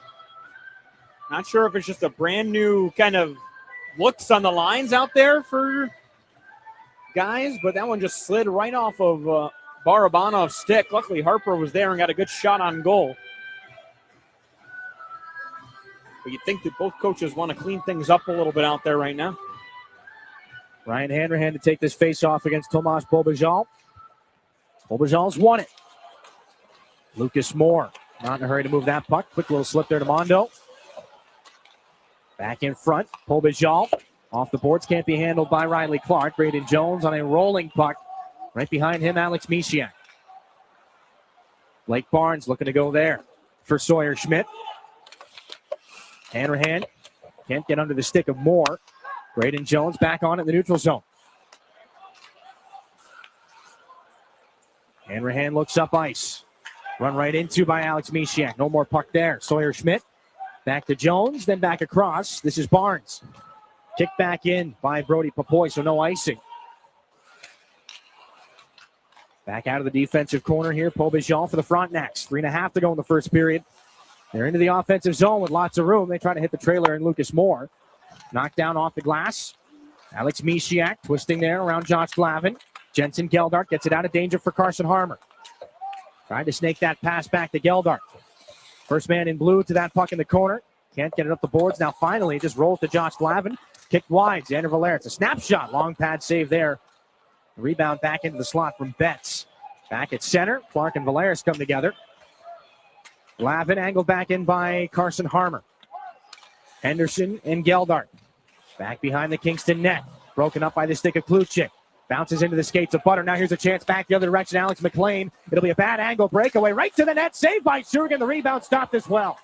Not sure if it's just a brand new kind of looks on the lines out there for guys, but that one just slid right off of Barabanov's stick. Luckily, Harper was there and got a good shot on goal. But you'd think that both coaches want to clean things up a little bit out there right now. Ryan Hanrahan to take this face-off against Tomas Beaubajal. Beaubajal's won it. Lucas Moore not in a hurry to move that puck. Quick little slip there to Mondo. Back in front, Beaubajal off the boards, can't be handled by Riley Clark. Braden Jones on a rolling puck. Right behind him, Alex Misiak. Blake Barnes looking to go there for Sawyer Schmidt. Hanrahan can't get under the stick of Moore. Braden Jones back on it in the neutral zone. Hanrahan looks up ice. Run right into by Alex Misiak. No more puck there. Sawyer Schmidt back to Jones, then back across. This is Barnes. Kicked back in by Brody Papoy, so no icing. Back out of the defensive corner here, Beaubajal for the Frontenacs. 3.5 to go in the first period. They're into the offensive zone with lots of room. They try to hit the trailer and Lucas Moore. Knocked down off the glass. Alex Misiak twisting there around Josh Glavin. Jensen Geldart gets it out of danger for Carson Harmer. Trying to snake that pass back to Geldart. First man in blue to that puck in the corner. Can't get it up the boards. Now finally it just rolls to Josh Glavin. Kicked wide. Xander Valera. It's a snapshot. Long pad save there. Rebound back into the slot from Betts. Back at center. Clark and Valeris come together. Glavin angled back in by Carson Harmer. Henderson and Geldart. Back behind the Kingston net. Broken up by the stick of Kluchik. Bounces into the skates of Butter. Now here's a chance back the other direction. Alex McLean. It'll be a bad angle breakaway right to the net. Saved by Shurigan. The rebound stopped as well.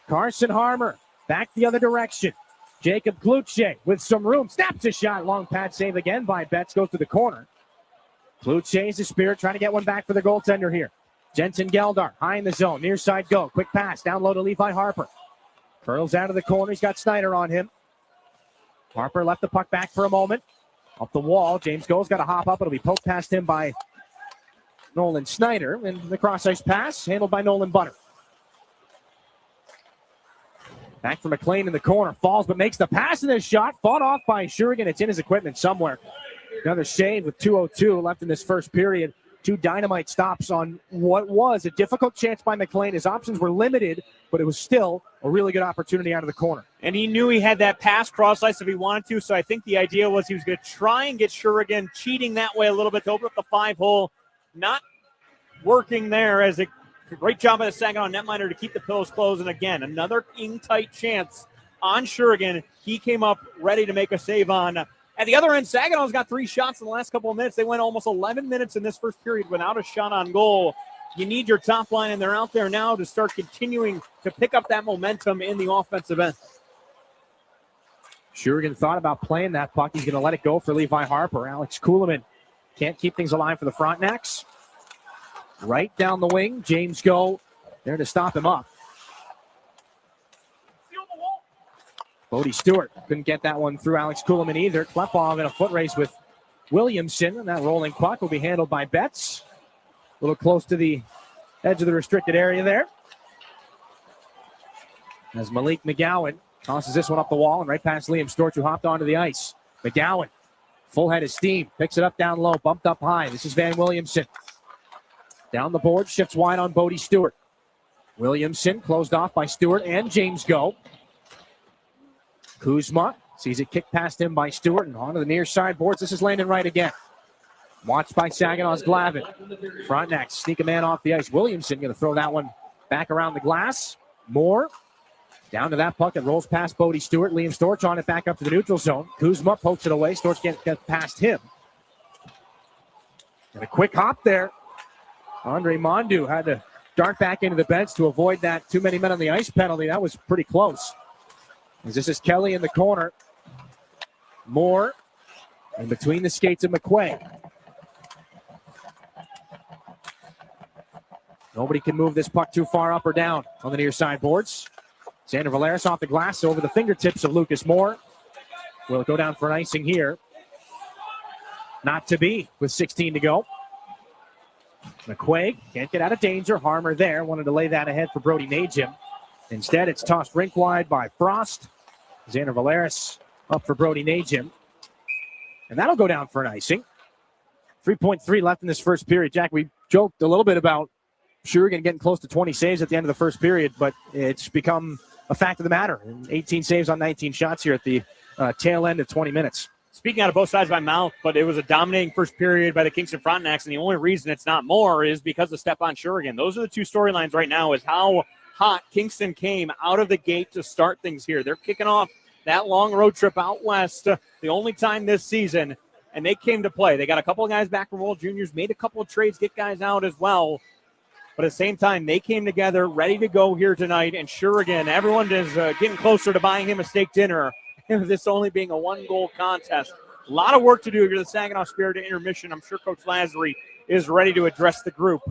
Carson Harmer back the other direction. Jacob Kluchik with some room. Snaps a shot. Long pad save again by Betts. Goes to the corner. Kluchik is the Spirit trying to get one back for the goaltender here. Jensen Geldart, high in the zone, near side go. Quick pass, down low to Levi Harper. Curls out of the corner, he's got Snyder on him. Harper left the puck back for a moment. Up the wall, James Go's got to hop up. It'll be poked past him by Nolan Snyder. And the cross-ice pass, handled by Nolan Butter. Back for McLean in the corner, falls but makes the pass in this shot. Fought off by Shurigan, it's in his equipment somewhere. Another save with 2:02 left in this first period. Two dynamite stops on what was a difficult chance by McLean. His options were limited, but it was still a really good opportunity out of the corner. And he knew he had that pass cross ice if he wanted to, so I think the idea was he was going to try and get Shurigan cheating that way a little bit to open up the 5-hole. Not working there as a great job by the Saginaw netminder to keep the pillows closed. And again, another in-tight chance on Shurigan. He came up ready to make a save on. At the other end, Saginaw's got 3 shots in the last couple of minutes. They went almost 11 minutes in this first period without a shot on goal. You need your top line, and they're out there now to start continuing to pick up that momentum in the offensive end. Shurigan thought about playing that puck. He's going to let it go for Levi Harper. Alex Kuhlman can't keep things alive for the Frontenacs. Right down the wing, James Go there to stop him up. Bodie Stewart couldn't get that one through Alex Kuhlman either. Klepov in a foot race with Williamson, and that rolling puck will be handled by Betts. A little close to the edge of the restricted area there. As Malik McGowan tosses this one up the wall and right past Liam Storch, who hopped onto the ice. McGowan, full head of steam, picks it up down low, bumped up high. This is Van Williamson. Down the board, shifts wide on Bodie Stewart. Williamson closed off by Stewart and James Go. Kuzma sees it kicked past him by Stewart and onto the near side boards. This is Landon Wright again. Watched by Saginaw's Glavin. Frontenacs sneak a man off the ice. Williamson going to throw that one back around the glass. Moore down to that puck and rolls past Bodie Stewart. Liam Storch on it back up to the neutral zone. Kuzma pokes it away. Storch can't get past him. And a quick hop there. Andre Mondu had to dart back into the bench to avoid that too many men on the ice penalty. That was pretty close. As this is Kelly in the corner. Moore in between the skates of McQuaig. Nobody can move this puck too far up or down on the near side boards. Xander Valeris off the glass over the fingertips of Lucas Moore. Will it go down for an icing here? Not to be with 16 to go. McQuaig can't get out of danger. Harmer there. Wanted to lay that ahead for Brody Najim. Instead, it's tossed rink wide by Frost. Xander Valeris up for Brody Najim. And that'll go down for an icing. 3.3 left in this first period. Jack, we joked a little bit about Shurigan getting close to 20 saves at the end of the first period, but it's become a fact of the matter. 18 saves on 19 shots here at the tail end of 20 minutes. Speaking out of both sides of my mouth, but it was a dominating first period by the Kingston Frontenacs, and the only reason it's not more is because of Stepan Shurigan. Those are the two storylines right now, is how hot Kingston came out of the gate to start things here. They're kicking off that long road trip out west, the only time this season, and they came to play. They got a couple of guys back from World Juniors, made a couple of trades, get guys out as well. But at the same time, they came together, ready to go here tonight. And Shurigan, everyone is getting closer to buying him a steak dinner. This only being a one-goal contest. A lot of work to do here. The Saginaw Spirit at intermission. I'm sure Coach Lazary is ready to address the group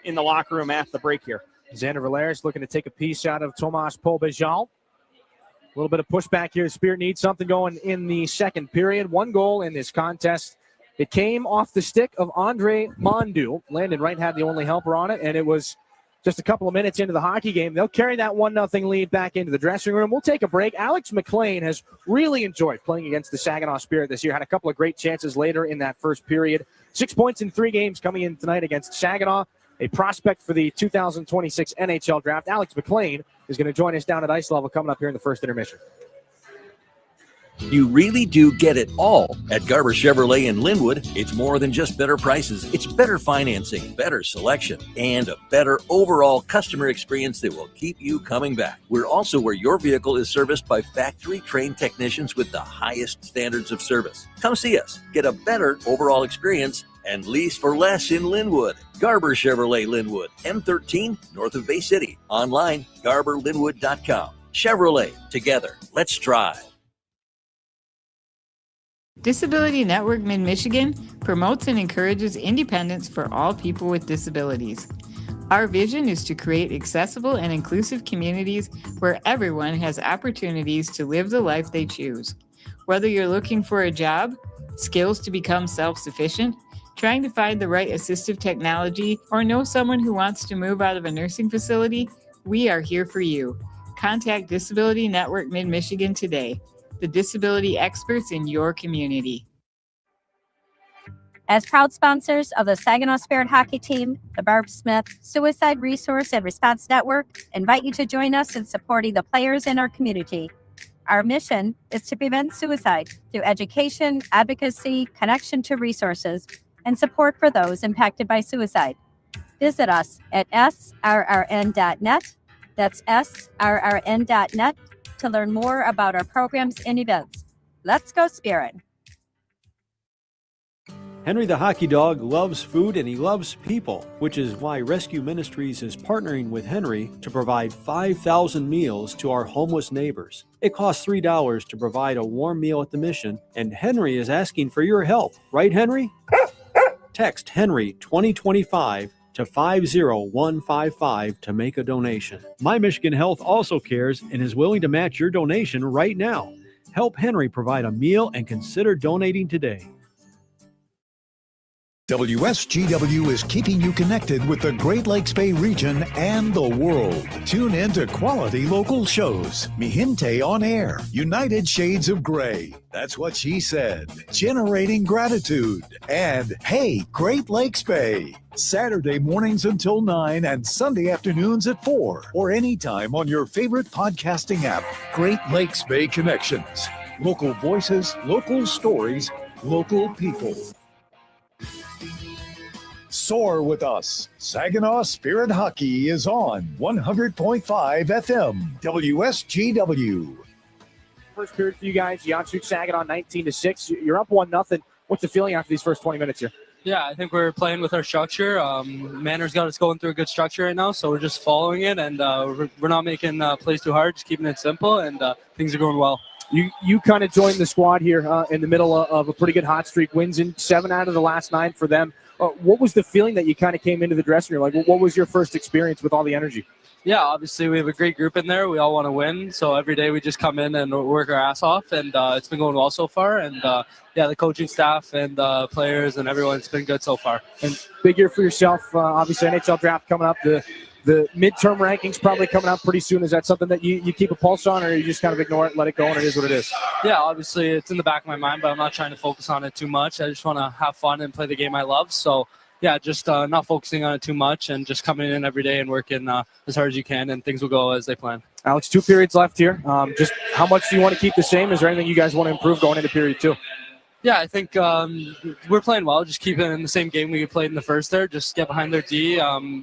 in the locker room after the break here. Xander Valeris looking to take a piece out of Tomas Pobejal. A little bit of pushback here. The Spirit needs something going in the second period. One goal in this contest. It came off the stick of Andre Mondu. Landon Wright had the only helper on it, and it was just a couple of minutes into the hockey game. They'll carry that 1-0 lead back into the dressing room. We'll take a break. Alex McLean has really enjoyed playing against the Saginaw Spirit this year. Had a couple of great chances later in that first period. 6 points in 3 games coming in tonight against Saginaw, a prospect for the 2026 NHL draft. Alex McLean is going to join us down at ice level coming up here in the first intermission. You really do get it all at Garber Chevrolet in Linwood. It's more than just better prices. It's better financing, better selection, and a better overall customer experience that will keep you coming back. We're also where your vehicle is serviced by factory-trained technicians with the highest standards of service. Come see us. Get a better overall experience and lease for less in Linwood. Garber Chevrolet Linwood, M13, north of Bay City. Online, garberlinwood.com. Chevrolet, together. Let's drive. Disability Network Mid-Michigan promotes and encourages independence for all people with disabilities. Our vision is to create accessible and inclusive communities where everyone has opportunities to live the life they choose. Whether you're looking for a job, skills to become self-sufficient, trying to find the right assistive technology, or know someone who wants to move out of a nursing facility, we are here for you. Contact Disability Network Mid-Michigan today. The disability experts in your community. As proud sponsors of the Saginaw Spirit Hockey Team, the Barb Smith Suicide Resource and Response Network invite you to join us in supporting the players in our community. Our mission is to prevent suicide through education, advocacy, connection to resources, and support for those impacted by suicide. Visit us at srrn.net. That's srrn.net. to learn more about our programs and events. Let's go Spirit. Henry the Hockey Dog loves food and he loves people, which is why Rescue Ministries is partnering with Henry to provide 5,000 meals to our homeless neighbors. It costs $3 to provide a warm meal at the mission, and Henry is asking for your help. Right, Henry? Text Henry 2025 to 50155 to make a donation. My Michigan Health also cares and is willing to match your donation right now. Help Henry provide a meal and consider donating today. WSGW is keeping you connected with the Great Lakes Bay region and the world. Tune in to quality local shows. Mihinte on Air, United Shades of Gray, That's What She Said, Generating Gratitude, and Hey, Great Lakes Bay. Saturday mornings until 9 and Sunday afternoons at 4, or anytime on your favorite podcasting app. Great Lakes Bay Connections. Local voices, local stories, local people. Soar with us. Saginaw Spirit Hockey is on 100.5 FM WSGW. First period for you guys. Yansuk Saginaw 19-6. You're up 1-0. What's the feeling after these first 20 minutes here? Yeah, I think we're playing with our structure. Manor's got us going through a good structure right now, so we're just following it, and we're not making plays too hard, just keeping it simple, and things are going well. You kind of joined the squad here in the middle of a pretty good hot streak. Wins in 7 out of the last 9 for them. What was the feeling that you kind of came into the dressing room? Like, what was your first experience with all the energy? Yeah, obviously we have a great group in there. We all want to win, so every day we just come in and work our ass off, and it's been going well so far. And yeah, the coaching staff and the players and everyone's been good so far. And big year for yourself. Obviously, NHL draft coming up. The midterm rankings probably coming up pretty soon. Is that something that you keep a pulse on, or you just kind of ignore it, let it go, and it is what it is? Yeah, obviously it's in the back of my mind, but I'm not trying to focus on it too much. I just want to have fun and play the game I love. So yeah, just not focusing on it too much and just coming in every day and working as hard as you can, and things will go as they plan. Alex, 2 periods left here. Just how much do you want to keep the same? Is there anything you guys want to improve going into period 2? Yeah, I think we're playing well. Just keep it in the same game we played in the first there. Just get behind their D,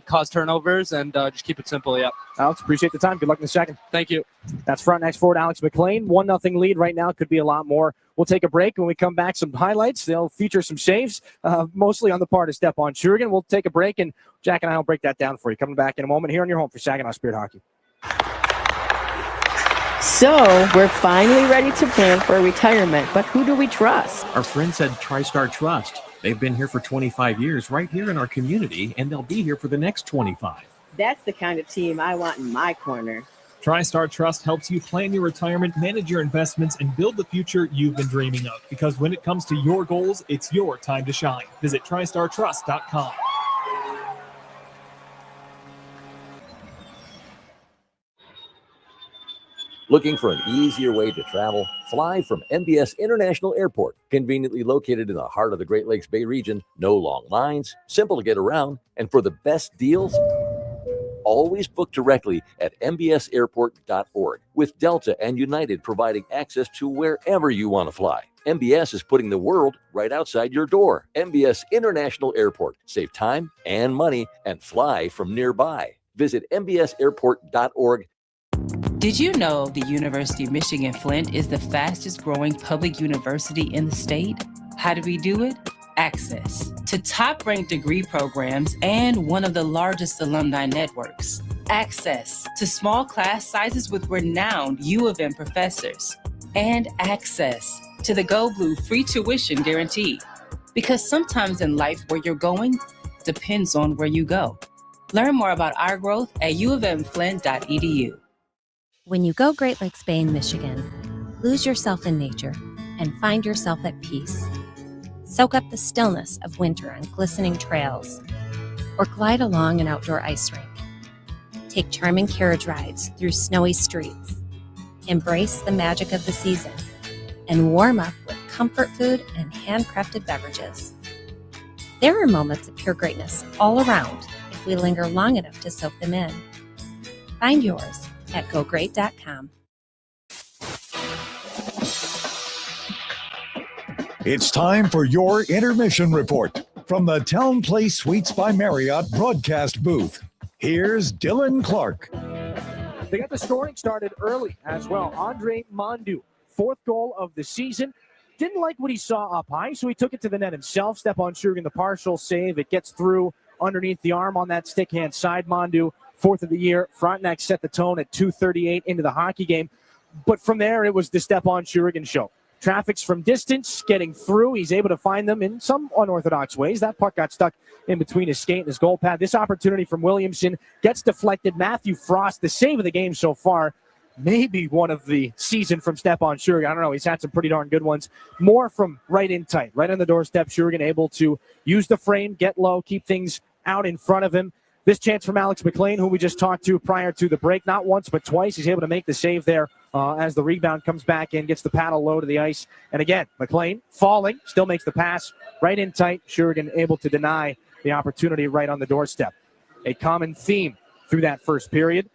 cause turnovers, and just keep it simple, yeah. Alex, appreciate the time. Good luck in the second. Thank you. That's Frontenacs forward Alex McLean. 1-0 lead right now. Could be a lot more. We'll take a break. When we come back, some highlights. They'll feature some saves, mostly on the part of Stepan Shurigan. We'll take a break, and Jack and I will break that down for you. Coming back in a moment here on your home for Saginaw Spirit Hockey. So, we're finally ready to plan for a retirement, but who do we trust? Our friends at TriStar Trust. They've been here for 25 years right here in our community, and they'll be here for the next 25. That's the kind of team I want in my corner. TriStar Trust helps you plan your retirement, manage your investments, and build the future you've been dreaming of. Because when it comes to your goals, it's your time to shine. Visit TriStarTrust.com. Looking for an easier way to travel? Fly from MBS International Airport. Conveniently located in the heart of the Great Lakes Bay region, no long lines, simple to get around, and for the best deals, always book directly at mbsairport.org, with Delta and United providing access to wherever you want to fly. MBS is putting the world right outside your door. MBS International Airport. Save time and money and fly from nearby. Visit mbsairport.org. Did you know the University of Michigan Flint is the fastest growing public university in the state? How do we do it? Access to top-ranked degree programs and one of the largest alumni networks. Access to small class sizes with renowned U of M professors. And access to the Go Blue free tuition guarantee. Because sometimes in life where you're going depends on where you go. Learn more about our growth at uofmflint.edu. When you go Great Lakes Bay in Michigan, lose yourself in nature and find yourself at peace. Soak up the stillness of winter on glistening trails, or glide along an outdoor ice rink. Take charming carriage rides through snowy streets. Embrace the magic of the season and warm up with comfort food and handcrafted beverages. There are moments of pure greatness all around if we linger long enough to soak them in. Find yours at gogreat.com. It's time for your intermission report from the Town Place Suites by Marriott broadcast booth. Here's Dylan Clark. They got the scoring started early as well. Andre Mondu, 4th goal of the season. Didn't like what he saw up high, so he took it to the net himself. Stepan Shurigan, the partial save. It gets through underneath the arm on that stick hand side. Mondu, 4th of the year. Frontenac set the tone at 2:38 into the hockey game. But from there, it was the Stepan Shurigan show. Traffic's from distance, getting through. He's able to find them in some unorthodox ways. That puck got stuck in between his skate and his goal pad. This opportunity from Williamson gets deflected. Matthew Frost, the save of the game so far, maybe one of the season from Stepan Shurigan. I don't know. He's had some pretty darn good ones. More from right in tight, right on the doorstep. Shurigan able to use the frame, get low, keep things out in front of him. This chance from Alex McLean, who we just talked to prior to the break, not once but twice. He's able to make the save there as the rebound comes back in, gets the paddle low to the ice. And again, McLean falling, still makes the pass right in tight. Shurigan able to deny the opportunity right on the doorstep. A common theme through that first period.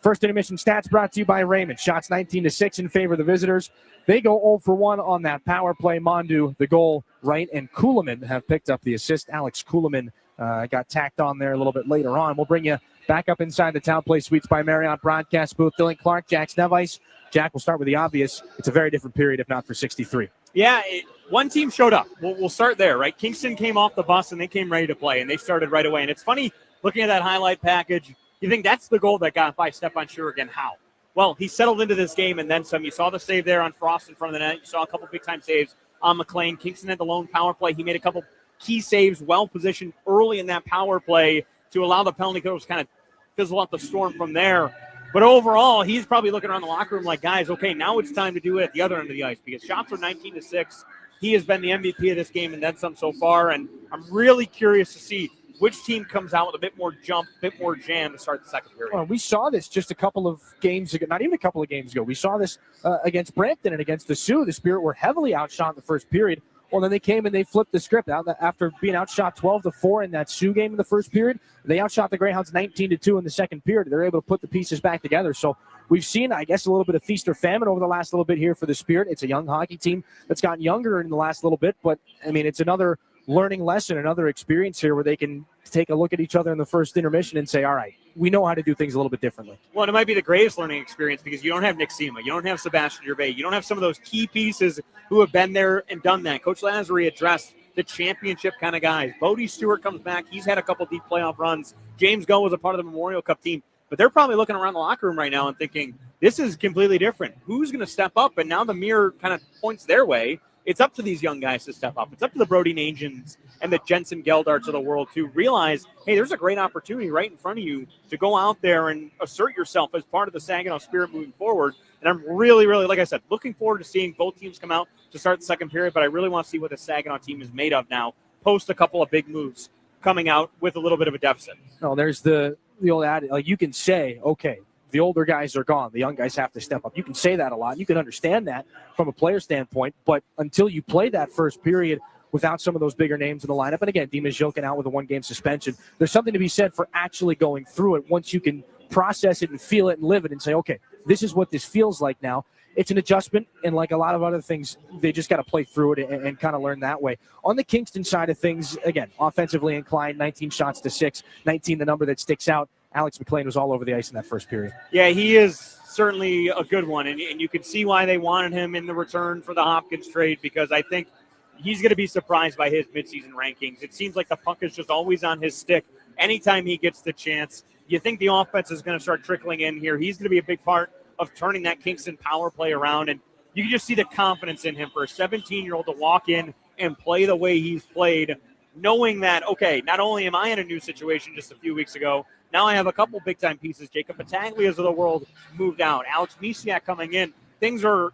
First intermission stats brought to you by Raymond. Shots 19-6 in favor of the visitors. They go 0 for 1 on that power play. Mondu, the goal, right, and Kuhlman have picked up the assist. Alex Kuhlman got tacked on there a little bit later on. We'll bring you back up inside the Town Place Suites by Marriott broadcast booth. Dylan Clark, Jack Snevice. Jack, we'll start with the obvious. It's a very different period, if not for 63. Yeah, one team showed up. We'll start there, right? Kingston came off the bus, and they came ready to play, and they started right away. And it's funny, looking at that highlight package, you think that's the goal that got by Stepan Shurigan. How? Well, he settled into this game and then some. You saw the save there on Frost in front of the net. You saw a couple big-time saves on McLean. Kingston had the lone power play. He made a couple key saves, well-positioned early in that power play to allow the penalty killers kind of fizzle out the storm from there. But overall, he's probably looking around the locker room like, guys, okay, now it's time to do it at the other end of the ice because shots are 19-6. He has been the MVP of this game and then some so far, and I'm really curious to see which team comes out with a bit more jump, a bit more jam to start the second period. Well, we saw this just a couple of games ago, not even a couple of games ago. We saw this against Brampton and against the Sioux. The Spirit were heavily outshot in the first period. Well, then they came and they flipped the script. After being outshot 12-4 in that Sioux game in the first period, they outshot the Greyhounds 19-2 in the second period. They're able to put the pieces back together. So we've seen, I guess, a little bit of feast or famine over the last little bit here for the Spirit. It's a young hockey team that's gotten younger in the last little bit, but, I mean, it's another learning lesson, another experience here where they can take a look at each other in the first intermission and say, all right, we know how to do things a little bit differently. Well, it might be the greatest learning experience because you don't have Nick Sema, you don't have Sebastian Gervais, you don't have some of those key pieces who have been there and done that. Coach Lazary addressed the championship kind of guys. Bodie Stewart comes back. He's had a couple deep playoff runs. James Go was a part of the Memorial Cup team. But they're probably looking around the locker room right now and thinking, this is completely different. Who's going to step up? And now the mirror kind of points their way. It's up to these young guys to step up. It's up to the Brody Nangens and the Jensen Geldarts of the world to realize, hey, there's a great opportunity right in front of you to go out there and assert yourself as part of the Saginaw Spirit moving forward. And I'm really, really, like I said, looking forward to seeing both teams come out to start the second period, but I really want to see what the Saginaw team is made of now, post a couple of big moves coming out with a little bit of a deficit. No, there's the old adage, like you can say, okay, the older guys are gone. The young guys have to step up. You can say that a lot. You can understand that from a player standpoint, but until you play that first period without some of those bigger names in the lineup, and again, Dimas Jokin out with a one-game suspension, there's something to be said for actually going through it once you can process it and feel it and live it and say, okay, this is what this feels like now. It's an adjustment, and like a lot of other things, they just got to play through it and kind of learn that way. On the Kingston side of things, again, offensively inclined, 19 shots to 6, 19 the number that sticks out. Alex McLean was all over the ice in that first period. Yeah, he is certainly a good one, and you can see why they wanted him in the return for the Hopkins trade because I think he's going to be surprised by his midseason rankings. It seems like the puck is just always on his stick anytime he gets the chance. You think the offense is going to start trickling in here. He's going to be a big part of turning that Kingston power play around, and you can just see the confidence in him for a 17-year-old to walk in and play the way he's played, knowing that, okay, not only am I in a new situation just a few weeks ago, now I have a couple big-time pieces. Jacob Battaglias of the world moved out. Alex Misiak coming in. Things are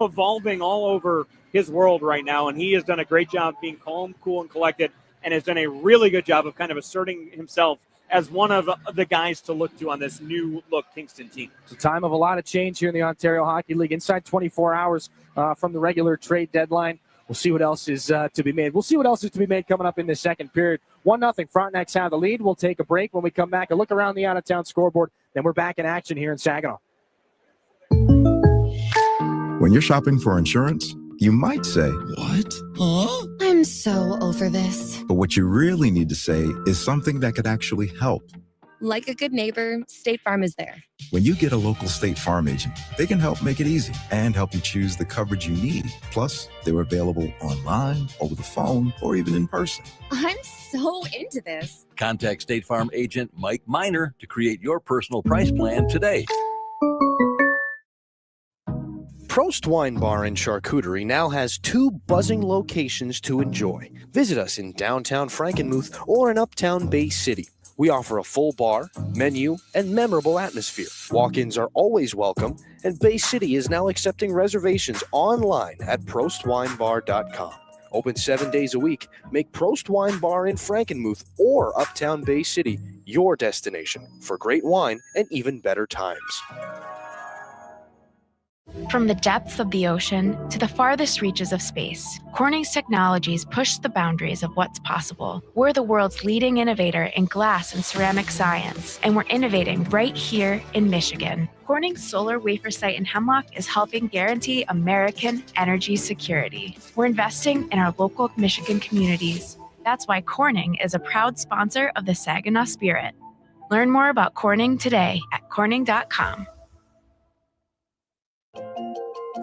evolving all over his world right now, and he has done a great job being calm, cool, and collected, and has done a really good job of kind of asserting himself as one of the guys to look to on this new-look Kingston team. It's a time of a lot of change here in the Ontario Hockey League. Inside 24 hours from the regular trade deadline. We'll see what else is to be made. We'll see what else is to be made coming up in the second period. 1-0. Frontenacs have the lead. We'll take a break. When we come back, a look around the out-of-town scoreboard. Then we're back in action here in Saginaw. When you're shopping for insurance, you might say, "What? Huh?" I'm so over this. But what you really need to say is something that could actually help. Like a good neighbor, State Farm is there. When you get a local State Farm agent, they can help make it easy and help you choose the coverage you need. Plus, they're available online, over the phone, or even in person. I'm so into this. Contact State Farm agent Mike Miner to create your personal price plan today. Prost Wine Bar and Charcuterie now has 2 buzzing locations to enjoy. Visit us in downtown Frankenmuth or in uptown Bay City. We offer a full bar, menu, and memorable atmosphere. Walk-ins are always welcome, and Bay City is now accepting reservations online at prostwinebar.com. Open 7 days a week. Make Prost Wine Bar in Frankenmuth or Uptown Bay City your destination for great wine and even better times. From the depths of the ocean to the farthest reaches of space, Corning's technologies push the boundaries of what's possible. We're the world's leading innovator in glass and ceramic science, and we're innovating right here in Michigan. Corning's solar wafer site in Hemlock is helping guarantee American energy security. We're investing in our local Michigan communities. That's why Corning is a proud sponsor of the Saginaw Spirit. Learn more about Corning today at corning.com.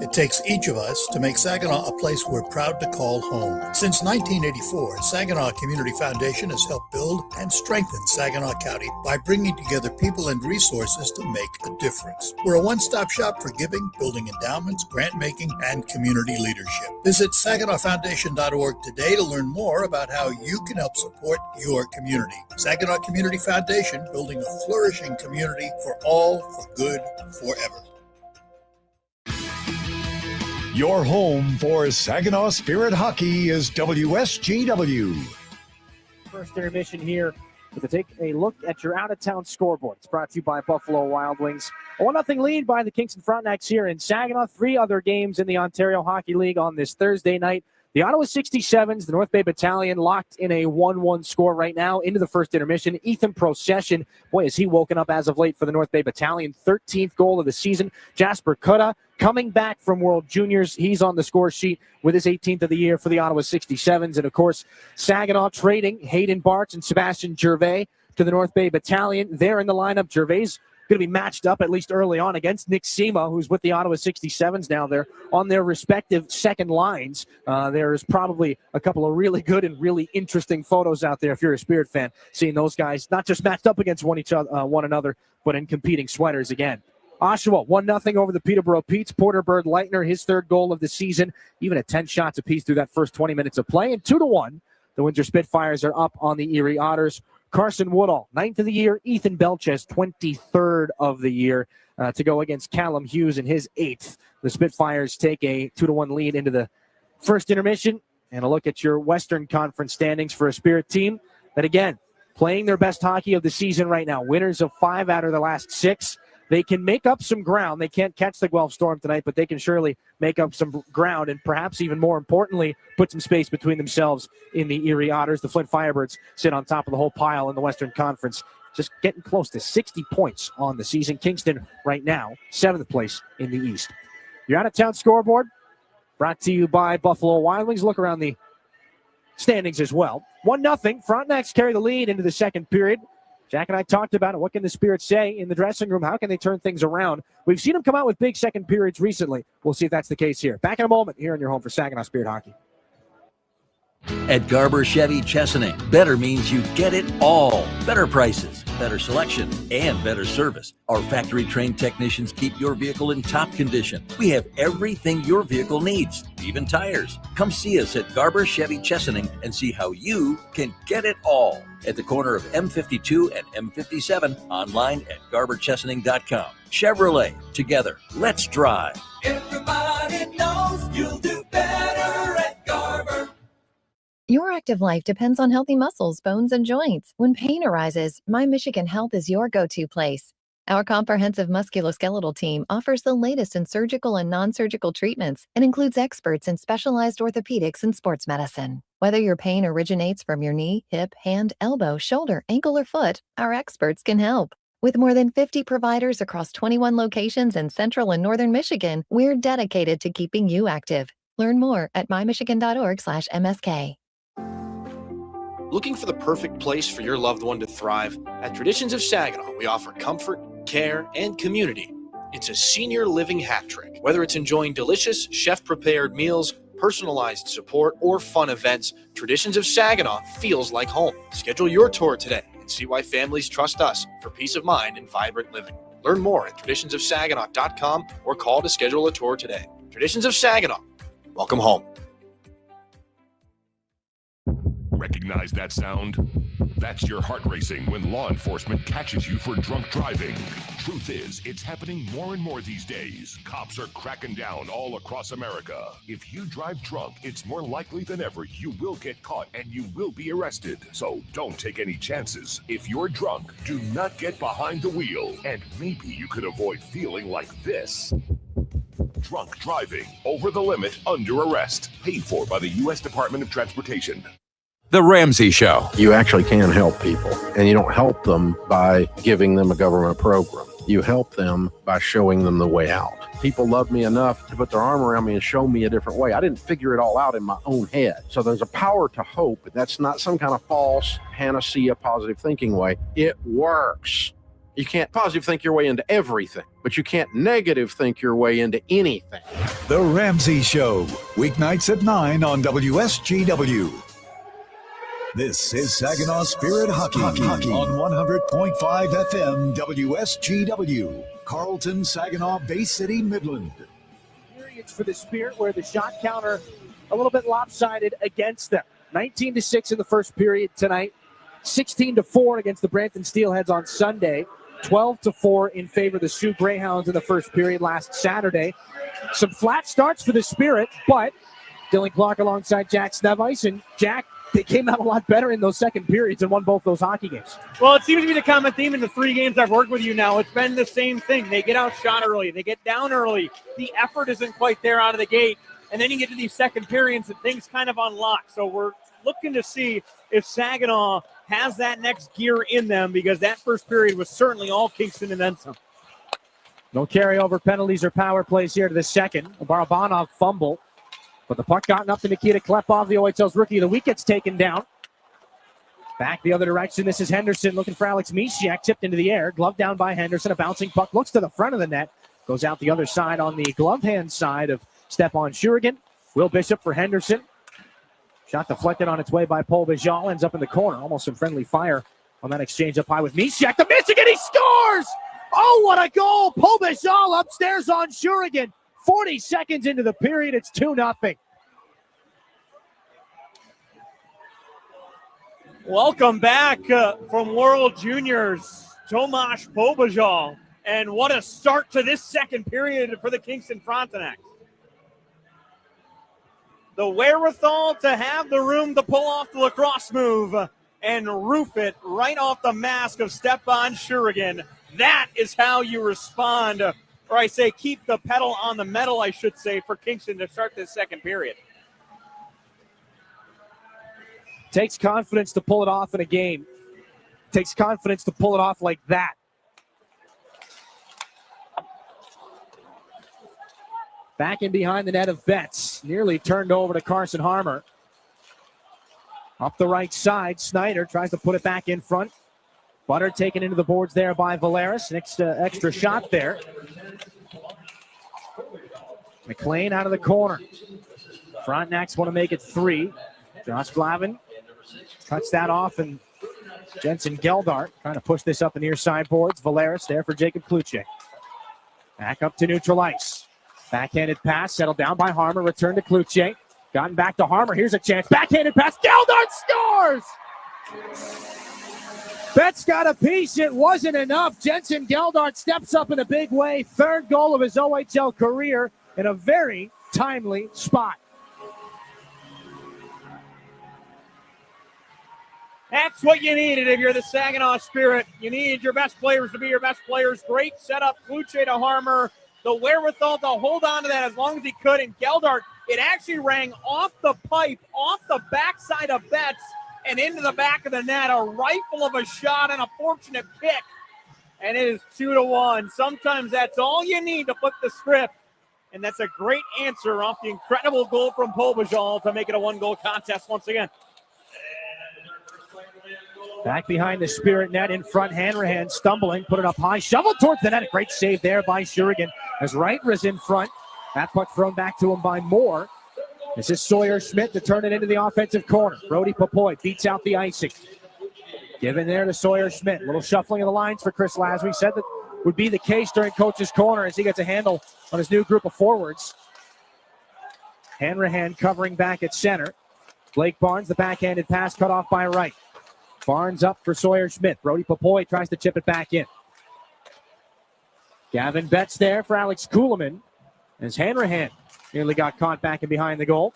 It takes each of us to make Saginaw a place we're proud to call home. Since 1984, Saginaw Community Foundation has helped build and strengthen Saginaw County by bringing together people and resources to make a difference. We're a one-stop shop for giving, building endowments, grant-making, and community leadership. Visit SaginawFoundation.org today to learn more about how you can help support your community. Saginaw Community Foundation, building a flourishing community for all, for good, forever. Your home for Saginaw Spirit Hockey is WSGW. First intermission here to take a look at your out-of-town scoreboard. It's brought to you by Buffalo Wild Wings. A 1-0 lead by the Kingston Frontenacs here in Saginaw. 3 other games in the Ontario Hockey League on this Thursday night. The Ottawa 67s, the North Bay Battalion, locked in a 1-1 score right now into the first intermission. Ethan Procession, boy, has he woken up as of late for the North Bay Battalion. 13th goal of the season. Jasper Kutta, coming back from World Juniors. He's on the score sheet with his 18th of the year for the Ottawa 67s. And, of course, Saginaw trading Hayden Bartz and Sebastian Gervais to the North Bay Battalion. They're in the lineup. Gervais going to be matched up, at least early on, against Nick Sema, who's with the Ottawa 67s now. They're on their respective second lines. There's probably a couple of really good and really interesting photos out there if you're a Spirit fan, seeing those guys not just matched up against one another, but in competing sweaters again. Oshawa, 1-0 over the Peterborough Petes. Porter Bird Leitner, his 3rd goal of the season, even at 10 shots apiece through that first 20 minutes of play. And 2-1, the Windsor Spitfires are up on the Erie Otters. Carson Woodall, 9th of the year. Ethan Belches, 23rd of the year, to go against Callum Hughes in his 8th. The Spitfires take a 2-1 lead into the first intermission. And a look at your Western Conference standings for a Spirit team that, again, playing their best hockey of the season right now. Winners of 5 out of the last 6. They can make up some ground. They can't catch the Guelph Storm tonight, but they can surely make up some ground and perhaps even more importantly, put some space between themselves in the Erie Otters. The Flint Firebirds sit on top of the whole pile in the Western Conference, just getting close to 60 points on the season. Kingston right now, 7th place in the East. Your out-of-town scoreboard brought to you by Buffalo Wild Wings. Look around the standings as well. 1-0. Frontenacs carry the lead into the second period. Jack and I talked about it. What can the Spirit say in the dressing room? How can they turn things around? We've seen them come out with big second periods recently. We'll see if that's the case here. Back in a moment here in your home for Saginaw Spirit Hockey. At Garber Chevy Chesaning, better means you get it all. Better prices, better selection, and better service. Our factory-trained technicians keep your vehicle in top condition. We have everything your vehicle needs, even tires. Come see us at Garber Chevy Chesaning and see how you can get it all. At the corner of M52 and M57, online at garberchesaning.com. Chevrolet, together, let's drive. Everybody knows you'll do better at Garber. Your active life depends on healthy muscles, bones, and joints. When pain arises, My Michigan Health is your go-to place. Our comprehensive musculoskeletal team offers the latest in surgical and non-surgical treatments and includes experts in specialized orthopedics and sports medicine. Whether your pain originates from your knee, hip, hand, elbow, shoulder, ankle, or foot, our experts can help. With more than 50 providers across 21 locations in central and northern Michigan, we're dedicated to keeping you active. Learn more at mymichigan.org/MSK. Looking for the perfect place for your loved one to thrive? At Traditions of Saginaw, we offer comfort, care, and community. It's a senior living hat trick. Whether it's enjoying delicious, chef-prepared meals, personalized support, or fun events, Traditions of Saginaw feels like home. Schedule your tour today and see why families trust us for peace of mind and vibrant living. Learn more at traditionsofsaginaw.com or call to schedule a tour today. Traditions of Saginaw. Welcome home. Recognize that sound? That's your heart racing when law enforcement catches you for drunk driving. Truth is, it's happening more and more these days. Cops are cracking down all across America. If you drive drunk, it's more likely than ever you will get caught and you will be arrested. So don't take any chances. If you're drunk, do not get behind the wheel. And maybe you could avoid feeling like this. Drunk driving, over the limit, under arrest. Paid for by the U.S. Department of Transportation. The Ramsey Show. You actually can help people, and you don't help them by giving them a government program. You help them by showing them the way out. People love me enough to put their arm around me and show me a different way. I didn't figure it all out in my own head. So there's a power to hope. That's not some kind of false panacea positive thinking way. It works. You can't positive think your way into everything, but you can't negative think your way into anything. The Ramsey Show, weeknights at 9 on WSGW. This is Saginaw Spirit Hockey on 100.5 FM WSGW. Carlton, Saginaw, Bay City, Midland. Periods for the Spirit where the shot counter a little bit lopsided against them. 19-6 in the first period tonight. 16-4 against the Brampton Steelheads on Sunday. 12-4 in favor of the Sioux Greyhounds in the first period last Saturday. Some flat starts for the Spirit, but Dylan Clark alongside Jack Snevice, and Jack, they came out a lot better in those second periods and won both those hockey games. Well, it seems to be the common theme in the 3 games I've worked with you now. It's been the same thing. They get outshot early. They get down early. The effort isn't quite there out of the gate. And then you get to these second periods and things kind of unlock. So we're looking to see if Saginaw has that next gear in them, because that first period was certainly all Kingston and then some. No carryover penalties or power plays here to the second. A Barabanov fumble. But the puck gotten up to Nikita Klepov, the OHL's Rookie of the Week, gets taken down. Back the other direction. This is Henderson looking for Alex Misiak. Tipped into the air. Glove down by Henderson. A bouncing puck looks to the front of the net. Goes out the other side on the glove hand side of Stepan Shurigan. Will Bishop for Henderson. Shot deflected on its way by Paul Bajal. Ends up in the corner. Almost some friendly fire on that exchange up high with Misiak. The Michigan, he scores! Oh, what a goal! Paul Bajal upstairs on Shurigan. 40 seconds into the period, it's 2-0. Welcome back from World Juniors, Tomasz Pobajal. And what a start to this second period for the Kingston Frontenacs. The wherewithal to have the room to pull off the lacrosse move and roof it right off the mask of Stepan Shurigan. That is how you respond, or I say keep the pedal on the metal, I should say, for Kingston to start this second period. Takes confidence to pull it off in a game. Takes confidence to pull it off like that. Back in behind the net of Betts. Nearly turned over to Carson Harmer. Up the right side, Snyder tries to put it back in front. Butter taken into the boards there by Valeris. Next extra shot there. McLean out of the corner. Frontenacs want to make it 3. Josh Glavin cuts that off, and Jensen Geldart trying to push this up the near side boards. Valeris there for Jacob Kluche. Back up to neutral ice. Backhanded pass settled down by Harmer. Return to Kluche. Gotten back to Harmer. Here's a chance. Backhanded pass. Geldart scores! Betts got a piece. It wasn't enough. Jensen Geldart steps up in a big way. 3rd goal of his OHL career in a very timely spot. That's what you needed if you're the Saginaw Spirit. You need your best players to be your best players. Great setup. Kluche to Harmer. The wherewithal to hold on to that as long as he could. And Geldart, it actually rang off the pipe, off the backside of Betts, and into the back of the net. A rifle of a shot and a fortunate kick. And it is 2-1. Sometimes that's all you need to flip the script. And that's a great answer off the incredible goal from Pobajal to make it a 1-goal contest once again. Back behind the Spirit net in front. Hanrahan stumbling, put it up high, shoveled towards the net. A great save there by Shurigan as Reiters in front. That puck thrown back to him by Moore. This is Sawyer Schmidt to turn it into the offensive corner. Brody Popoy beats out the icing. Given there to Sawyer Schmidt. A little shuffling of the lines for Chris Lasry. Said that would be the case during Coach's corner as he gets a handle on his new group of forwards. Hanrahan covering back at center. Blake Barnes, the backhanded pass cut off by Wright. Barnes up for Sawyer Schmidt. Brody Popoy tries to chip it back in. Gavin Betts there for Alex Kuhlman as Hanrahan nearly got caught back and behind the goal.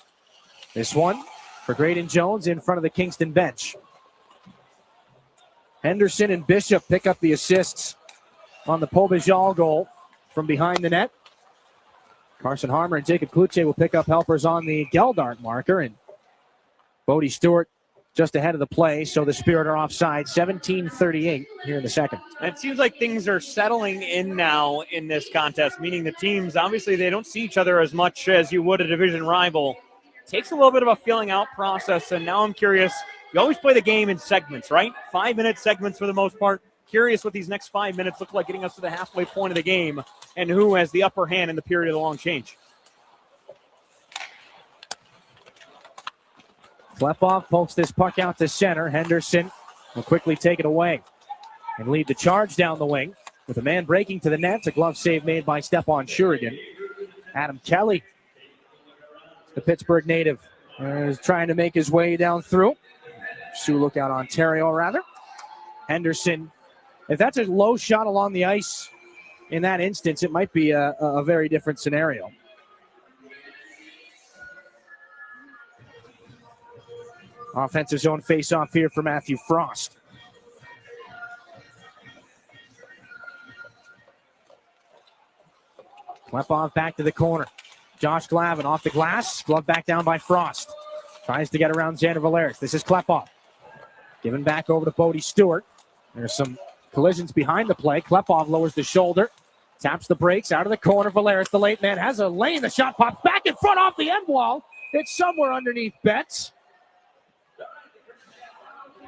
This one for Graydon Jones in front of the Kingston bench. Henderson and Bishop pick up the assists on the Pobijal goal from behind the net. Carson Harmer and Jacob Kluche will pick up helpers on the Geldart marker, and Bodie Stewart just ahead of the play, so the Spirit are offside. 17:38 here in the second. And it seems like things are settling in now in this contest, meaning the teams, obviously they don't see each other as much as you would a division rival. It takes a little bit of a feeling out process, and now I'm curious. You always play the game in segments, right? 5-minute segments for the most part. Curious what these next 5 minutes look like getting us to the halfway point of the game and who has the upper hand in the period of the long change. Klepov pokes this puck out to center. Henderson will quickly take it away and lead the charge down the wing with a man breaking to the net. A glove save made by Stepan Shurigan. Adam Kelly, the Pittsburgh native, is trying to make his way down through. Sioux Lookout, Ontario, rather. Henderson, if that's a low shot along the ice in that instance, it might be a very different scenario. Offensive zone face-off here for Matthew Frost. Klepov back to the corner. Josh Glavin off the glass. Glove back down by Frost. Tries to get around Xander Valeris. This is Klepov. Given back over to Bodie Stewart. There's some collisions behind the play. Klepov lowers the shoulder. Taps the brakes out of the corner. Valeris, the late man, has a lane. The shot pops back in front off the end wall. It's somewhere underneath Betts.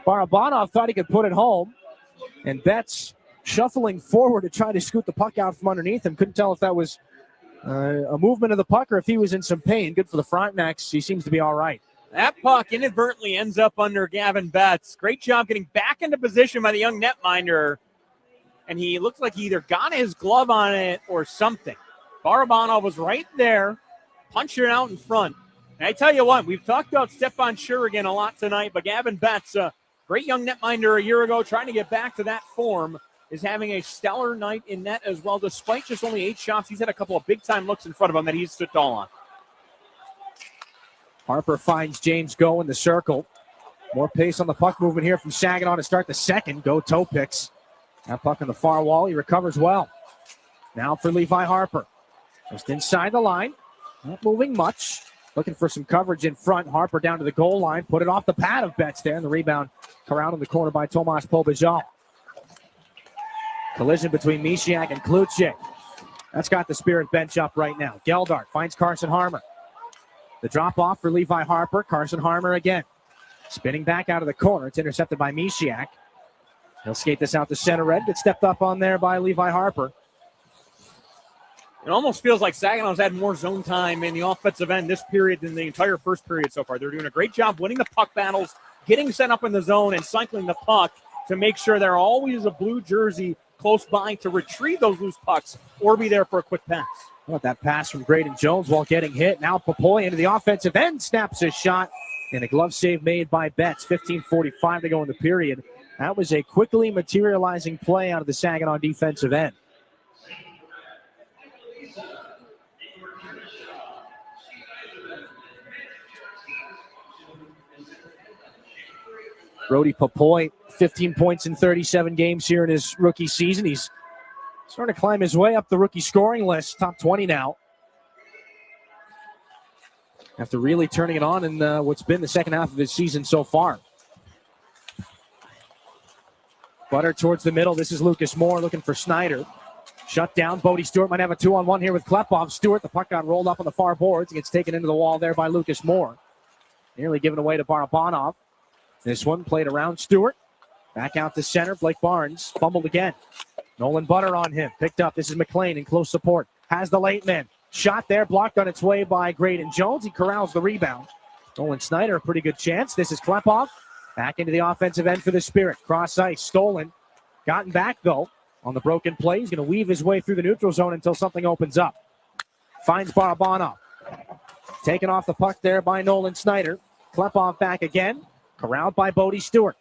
Barabanov thought he could put it home. And Betts shuffling forward to try to scoot the puck out from underneath him. Couldn't tell if that was a movement of the puck or if he was in some pain. Good for the Frontenacs. He seems to be all right. That puck inadvertently ends up under Gavin Betts. Great job getting back into position by the young netminder. And he looked like he either got his glove on it or something. Barabanov was right there, punched it out in front. And I tell you what, we've talked about Stepan Shurigan a lot tonight, but Gavin Betts, great young netminder a year ago, trying to get back to that form, is having a stellar night in net as well. Despite just only 8 shots, he's had a couple of big-time looks in front of him that he's stood tall on. Harper finds James Go in the circle. More pace on the puck movement here from Saginaw to start the second. Go toe picks. That puck on the far wall. He recovers well. Now for Levi Harper. Just inside the line. Not moving much. Looking for some coverage in front. Harper down to the goal line. Put it off the pad of Betts there. And the rebound around in the corner by Tomas Pobijal. Collision between Mishiak and Kluche. That's got the Spirit bench up right now. Geldart finds Carson Harmer. The drop off for Levi Harper. Carson Harmer again. Spinning back out of the corner. It's intercepted by Mishiak. He'll skate this out to center red. Gets stepped up on there by Levi Harper. It almost feels like Saginaw's had more zone time in the offensive end this period than the entire first period so far. They're doing a great job winning the puck battles, getting set up in the zone, and cycling the puck to make sure there always a blue jersey close by to retrieve those loose pucks or be there for a quick pass. How about that pass from Graydon Jones while getting hit? Now Popoy into the offensive end, snaps his shot, and a glove save made by Betts. 15:45 to go in the period. That was a quickly materializing play out of the Saginaw defensive end. Brody Popoy, 15 points in 37 games here in his rookie season. He's starting to climb his way up the rookie scoring list, top 20 now. After really turning it on in what's been the second half of his season so far. Butter towards the middle. This is Lucas Moore looking for Snyder. Shut down. Bodie Stewart might have a 2-on-1 here with Klepov. Stewart, the puck got rolled up on the far boards. It gets taken into the wall there by Lucas Moore. Nearly given away to Barabanov. This one played around Stewart. Back out to center. Blake Barnes fumbled again. Nolan Butter on him. Picked up. This is McLean in close support. Has the late man. Shot there. Blocked on its way by Graydon Jones. He corrals the rebound. Nolan Snyder, a pretty good chance. This is Klepov. Back into the offensive end for the Spirit. Cross ice. Stolen. Gotten back, though, on the broken play. He's going to weave his way through the neutral zone until something opens up. Finds Barabanov. Taken off the puck there by Nolan Snyder. Klepov back again. Corralled by Bodie Stewart.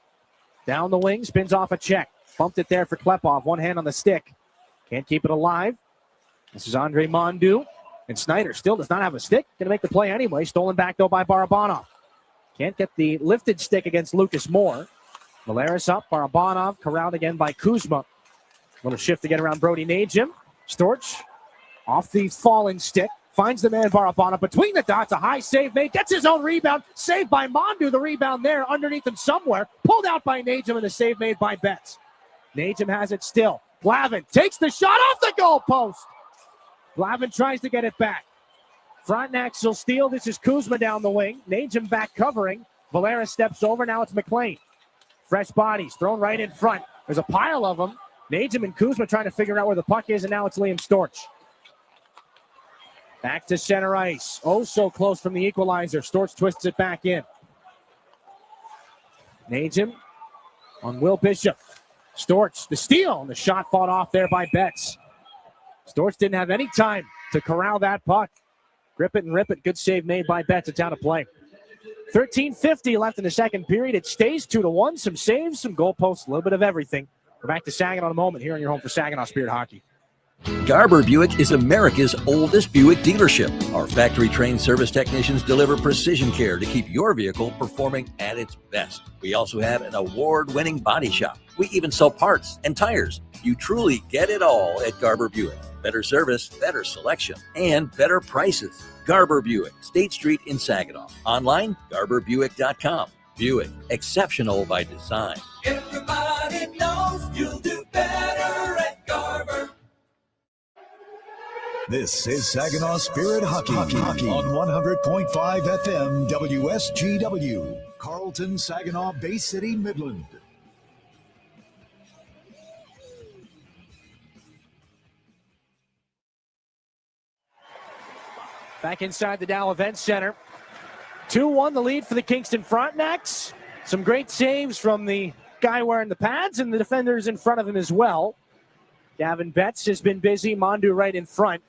Down the wing, spins off a check. Bumped it there for Klepov. One hand on the stick. Can't keep it alive. This is Andre Mondu. And Snyder still does not have a stick. Going to make the play anyway. Stolen back, though, by Barabanov. Can't get the lifted stick against Lucas Moore. Valeris up. Barabanov corralled again by Kuzma. Little shift to get around Brody Najim. Storch off the falling stick. Finds the man Barabanov between the dots. A high save made. Gets his own rebound. Saved by Mondu. The rebound there underneath him somewhere. Pulled out by Najim and the save made by Betts. Najim has it still. Glavin takes the shot off the goalpost. Glavin tries to get it back. Frontenacs will steal. This is Kuzma down the wing. Najim back covering. Valeris steps over. Now it's McLean. Fresh bodies thrown right in front. There's a pile of them. Najim and Kuzma trying to figure out where the puck is, and now it's Liam Storch. Back to center ice. Oh, so close from the equalizer. Storch twists it back in. Najim on Will Bishop. Storch, the steal, and the shot fought off there by Betts. Storch didn't have any time to corral that puck. Grip it and rip it. Good save made by Betts. It's out of play. 13:50 left in the second period. It stays 2-1. Some saves, some goalposts, a little bit of everything. We're back to Saginaw in a moment here on your home for Saginaw Spirit Hockey. Garber Buick is America's oldest Buick dealership. Our factory-trained service technicians deliver precision care to keep your vehicle performing at its best. We also have an award-winning body shop. We even sell parts and tires. You truly get it all at Garber Buick. Better service, better selection, and better prices. Garber Buick, State Street in Saginaw. Online, garberbuick.com. Buick, exceptional by design. Everybody knows you'll do better at Garber. This is Saginaw Spirit Hockey on 100.5 FM WSGW. Carlton, Saginaw, Bay City, Midland. Back inside the Dow Event Center. 2-1 the lead for the Kingston Frontenacs. Some great saves from the guy wearing the pads and the defenders in front of him as well. Gavin Betts has been busy. Mondu right in front.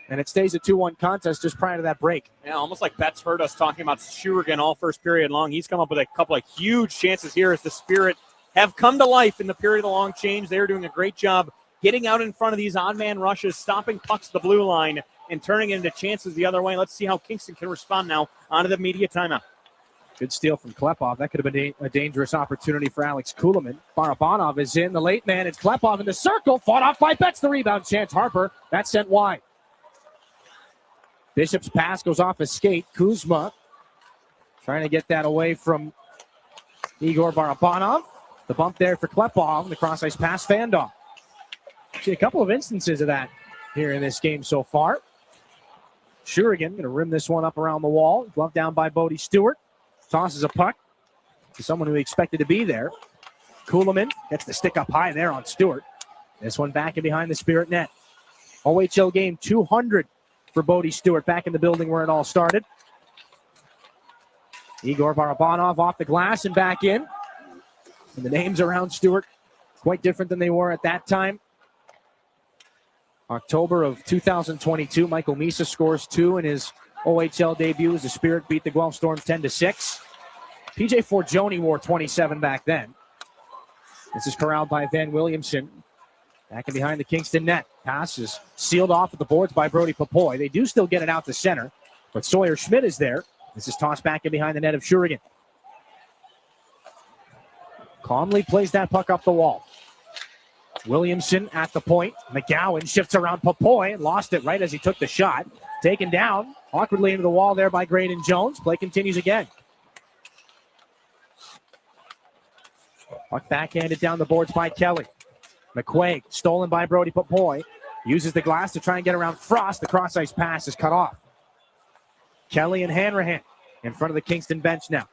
And it stays a 2-1 contest just prior to that break. Yeah, almost like Betts heard us talking about Shurigan all first period long. He's come up with a couple of huge chances here as the Spirit have come to life in the period of the long change. They're doing a great job getting out in front of these odd-man rushes, stopping pucks to the blue line, and turning it into chances the other way. Let's see how Kingston can respond now onto the media timeout. Good steal from Klepov. That could have been a dangerous opportunity for Alex Kuhlman. Barabanov is in. The late man. It's Klepov in the circle. Fought off by Betts. The rebound chance. Harper. That's sent wide. Bishop's pass goes off his skate. Kuzma trying to get that away from Igor Barabanov. The bump there for Klepov. The cross-ice pass. Fandom. See a couple of instances of that here in this game so far. Shurigan going to rim this one up around the wall. Glove down by Bodie Stewart. Tosses a puck to someone who he expected to be there. Kuhlman gets the stick up high there on Stewart. This one back in behind the Spirit net. OHL game 200 for Bodie Stewart back in the building where it all started. Igor Barabanov off the glass and back in. And the names around Stewart quite different than they were at that time. October of 2022, Michael Misa scores 2 in his OHL debut as the Spirit beat the Guelph Storms 10-6. PJ Forgione wore 27 back then. This is corralled by Van Williamson. Back in behind the Kingston net. Pass is sealed off at the boards by Brody Papoy. They do still get it out to center, but Sawyer Schmidt is there. This is tossed back in behind the net of Shurigan. Calmly plays that puck up the wall. Williamson at the point. McGowan shifts around Papoy and lost it right as he took the shot. Taken down awkwardly into the wall there by Graydon Jones. Play continues again. Puck backhanded down the boards by Kelly. McQuaig stolen by Brody Papoy. Uses the glass to try and get around Frost. The cross-ice pass is cut off. Kelly and Hanrahan in front of the Kingston bench now.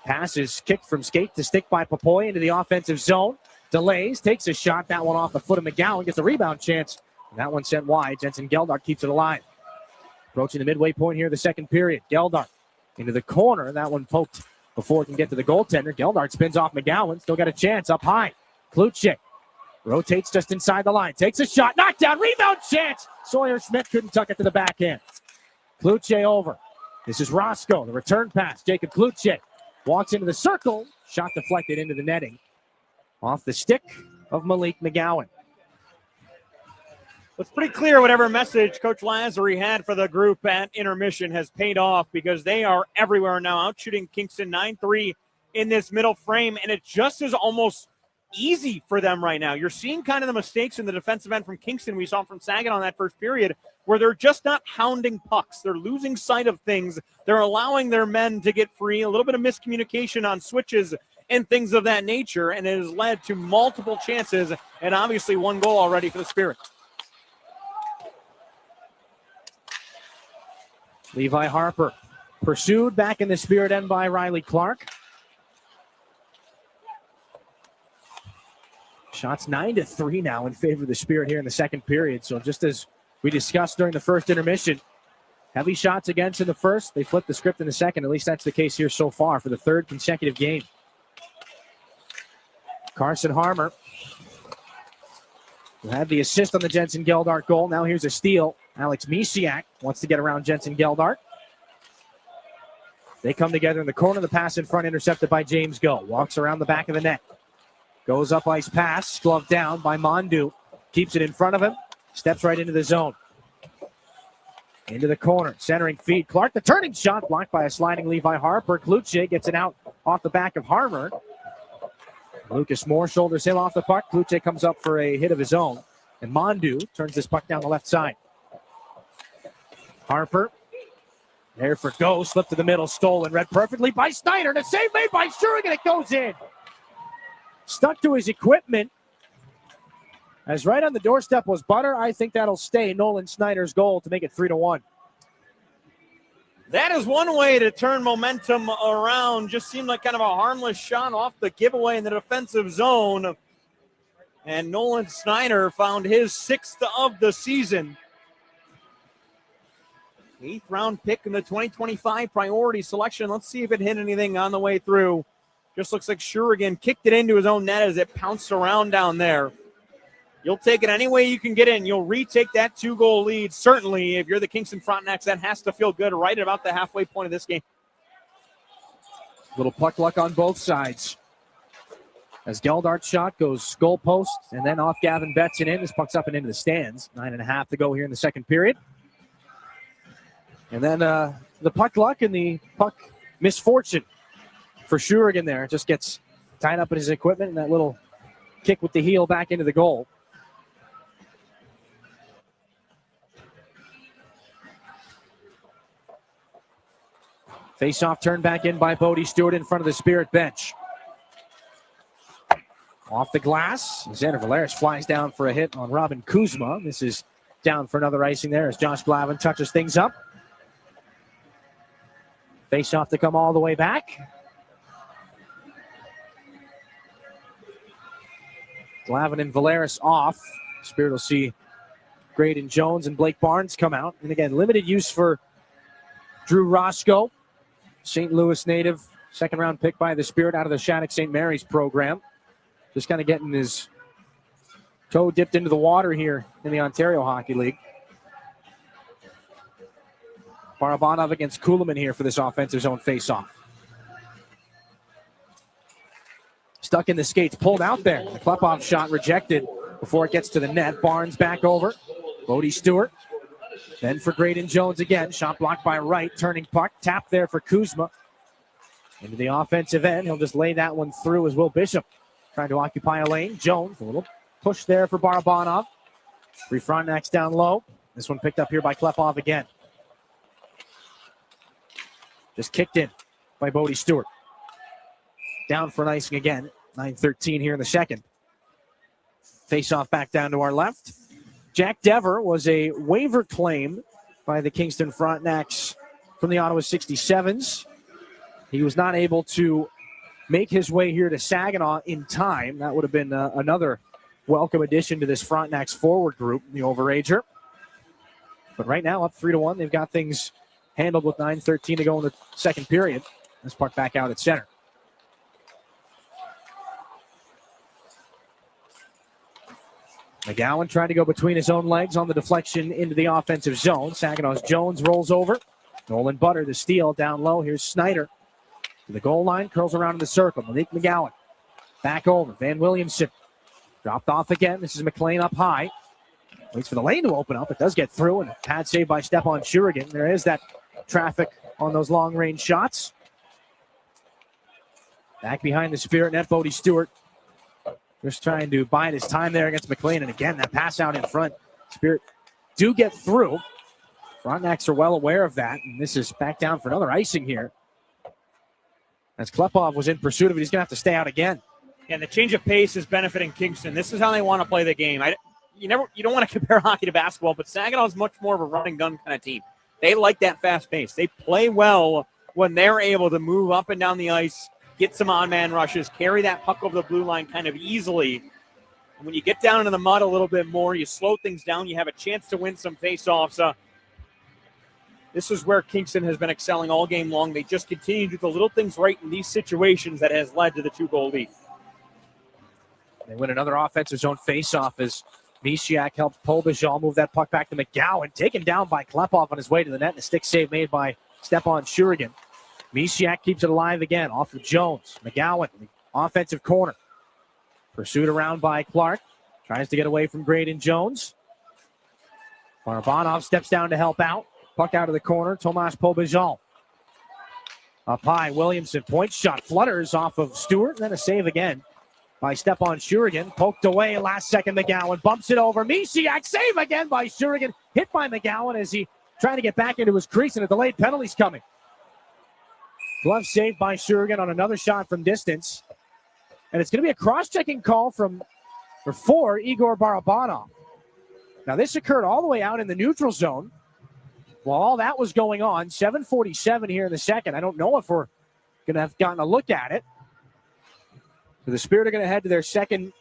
Pass is kicked from skate to stick by Papoy into the offensive zone. Delays, takes a shot. That one off the foot of McGowan. Gets a rebound chance. And that one sent wide. Jensen Geldart keeps it alive. Approaching the midway point here of the second period. Geldart into the corner. That one poked before it can get to the goaltender. Geldart spins off McGowan. Still got a chance up high. Kluchik rotates just inside the line. Takes a shot. Knockdown. Rebound chance. Sawyer Schmidt couldn't tuck it to the backhand. Kluchik over. This is Roscoe, the return pass. Jacob Kluche walks into the circle. Shot deflected into the netting. Off the stick of Malik McGowan. It's pretty clear whatever message Coach Lazary had for the group at intermission has paid off, because they are everywhere now, out shooting Kingston 9-3 in this middle frame, and it just is almost easy for them right now. You're seeing kind of the mistakes in the defensive end from Kingston we saw from Saginaw in that first period, where they're just not hounding pucks. They're losing sight of things. They're allowing their men to get free, a little bit of miscommunication on switches and things of that nature, and it has led to multiple chances and obviously one goal already for the Spirit. Levi Harper pursued back in the Spirit end by Riley Clark. Shots 9-3 now in favor of the Spirit here in the second period. So just as we discussed during the first intermission, heavy shots against in the first. They flipped the script in the second. At least that's the case here so far for the third consecutive game. Carson Harmer, who had the assist on the Jensen Geldart goal. Now here's a steal. Alex Misiak wants to get around Jensen Geldart. They come together in the corner. The pass in front intercepted by James Go. Walks around the back of the net. Goes up ice pass. Gloved down by Mondu. Keeps it in front of him. Steps right into the zone. Into the corner. Centering feed. Clark, the turning shot. Blocked by a sliding Levi Harper. Kluche gets it out off the back of Harmer. Lucas Moore shoulders him off the puck. Kluche comes up for a hit of his own. And Mondu turns this puck down the left side. Harper. There for Go. Slipped to the middle. Stolen. Read perfectly by Snyder. And a save made by Schurig, and it goes in. Stuck to his equipment. As right on the doorstep was Butter. I think that'll stay Nolan Snyder's goal to make it 3-1. That is one way to turn momentum around. Just seemed like kind of a harmless shot off the giveaway in the defensive zone. And Nolan Snyder found his 6th of the season. 8th round pick in the 2025 priority selection. Let's see if it hit anything on the way through. Just looks like Shurigan kicked it into his own net as it pounced around down there. You'll take it any way you can get in. You'll retake that 2-goal lead. Certainly, if you're the Kingston Frontenacs, that has to feel good right about the halfway point of this game. Little puck luck on both sides. As Geldart's shot goes goal post and then off Gavin Betts and in. This puck's up and into the stands. 9.5 to go here in the second period. And then the puck luck and the puck misfortune for Shurigan there. Just gets tied up in his equipment, and that little kick with the heel back into the goal. Face-off turned back in by Bodie Stewart in front of the Spirit bench. Off the glass. Xander Valeris flies down for a hit on Robin Kuzma. This is down for another icing there as Josh Glavin touches things up. Face-off to come all the way back. Glavin and Valeris off. Spirit will see Graydon Jones and Blake Barnes come out. And again, limited use for Drew Roscoe, St. Louis native, second-round pick by the Spirit out of the Shattuck St. Mary's program. Just kind of getting his toe dipped into the water here in the Ontario Hockey League. Barabanov against Kuhlman here for this offensive zone face-off. Stuck in the skates, pulled out there. The Klepov shot rejected before it gets to the net. Barnes back over. Bodie Stewart. Then for Graydon Jones again. Shot blocked by Wright. Turning puck. Tap there for Kuzma. Into the offensive end. He'll just lay that one through as Will Bishop trying to occupy a lane. Jones, a little push there for Barabanov. Three Frontenacs down low. This one picked up here by Klepov again. Just kicked in by Bodie Stewart. Down for an icing again. 9:13 here in the second. Face-off back down to our left. Jack Dever was a waiver claim by the Kingston Frontenacs from the Ottawa 67s. He was not able to make his way here to Saginaw in time. That would have been another welcome addition to this Frontenacs forward group, the overager. But right now, up 3-1. They've got things handled with 9:13 to go in the second period. This puck back out at center. McGowan trying to go between his own legs on the deflection into the offensive zone. Saginaw's Jones rolls over. Nolan Butter, the steal, down low. Here's Snyder to the goal line, curls around in the circle. Malik McGowan back over. Van Williamson dropped off again. This is McLean up high. Waits for the lane to open up. It does get through, and a pad save by Stepan Shurigan. There is that traffic on those long-range shots. Back behind the Spirit net, Bodie Stewart just trying to bide his time there against McLean. And again, that pass out in front. Spirit do get through. Frontenacs are well aware of that, and this is back down for another icing here. As Klepov was in pursuit of it, he's going to have to stay out again. And the change of pace is benefiting Kingston. This is how they want to play the game. You don't want to compare hockey to basketball, but Saginaw is much more of a run and gun kind of team. They like that fast pace. They play well when they're able to move up and down the ice, get some on-man rushes, carry that puck over the blue line kind of easily. And when you get down into the mud a little bit more, you slow things down, you have a chance to win some face-offs. This is where Kingston has been excelling all game long. They just continue to do the little things right in these situations that has led to the 2-goal lead. They win another offensive zone face-off as Misiak helps Paul Bajal move that puck back to McGowan. Taken down by Klepov on his way to the net. And a stick save made by Stepan Shurigan. Misiak keeps it alive again. Off of Jones. McGowan, the offensive corner. Pursued around by Clark. Tries to get away from Graydon Jones. Barabanov steps down to help out. Puck out of the corner. Tomas Pobajal. Up high, Williamson. Point shot. Flutters off of Stewart. And then a save again by Stepan Shurigan. Poked away. Last second, McGowan bumps it over. Misiak. Save again by Shurigan. Hit by McGowan as he trying to get back into his crease, and a delayed penalty's coming. Glove saved by Shurigan on another shot from distance. And it's going to be a cross-checking call for Igor Barabanov. Now, this occurred all the way out in the neutral zone. While all that was going on, 7:47 here in the second. I don't know if we're going to have gotten a look at it. So the Spirit are going to head to their second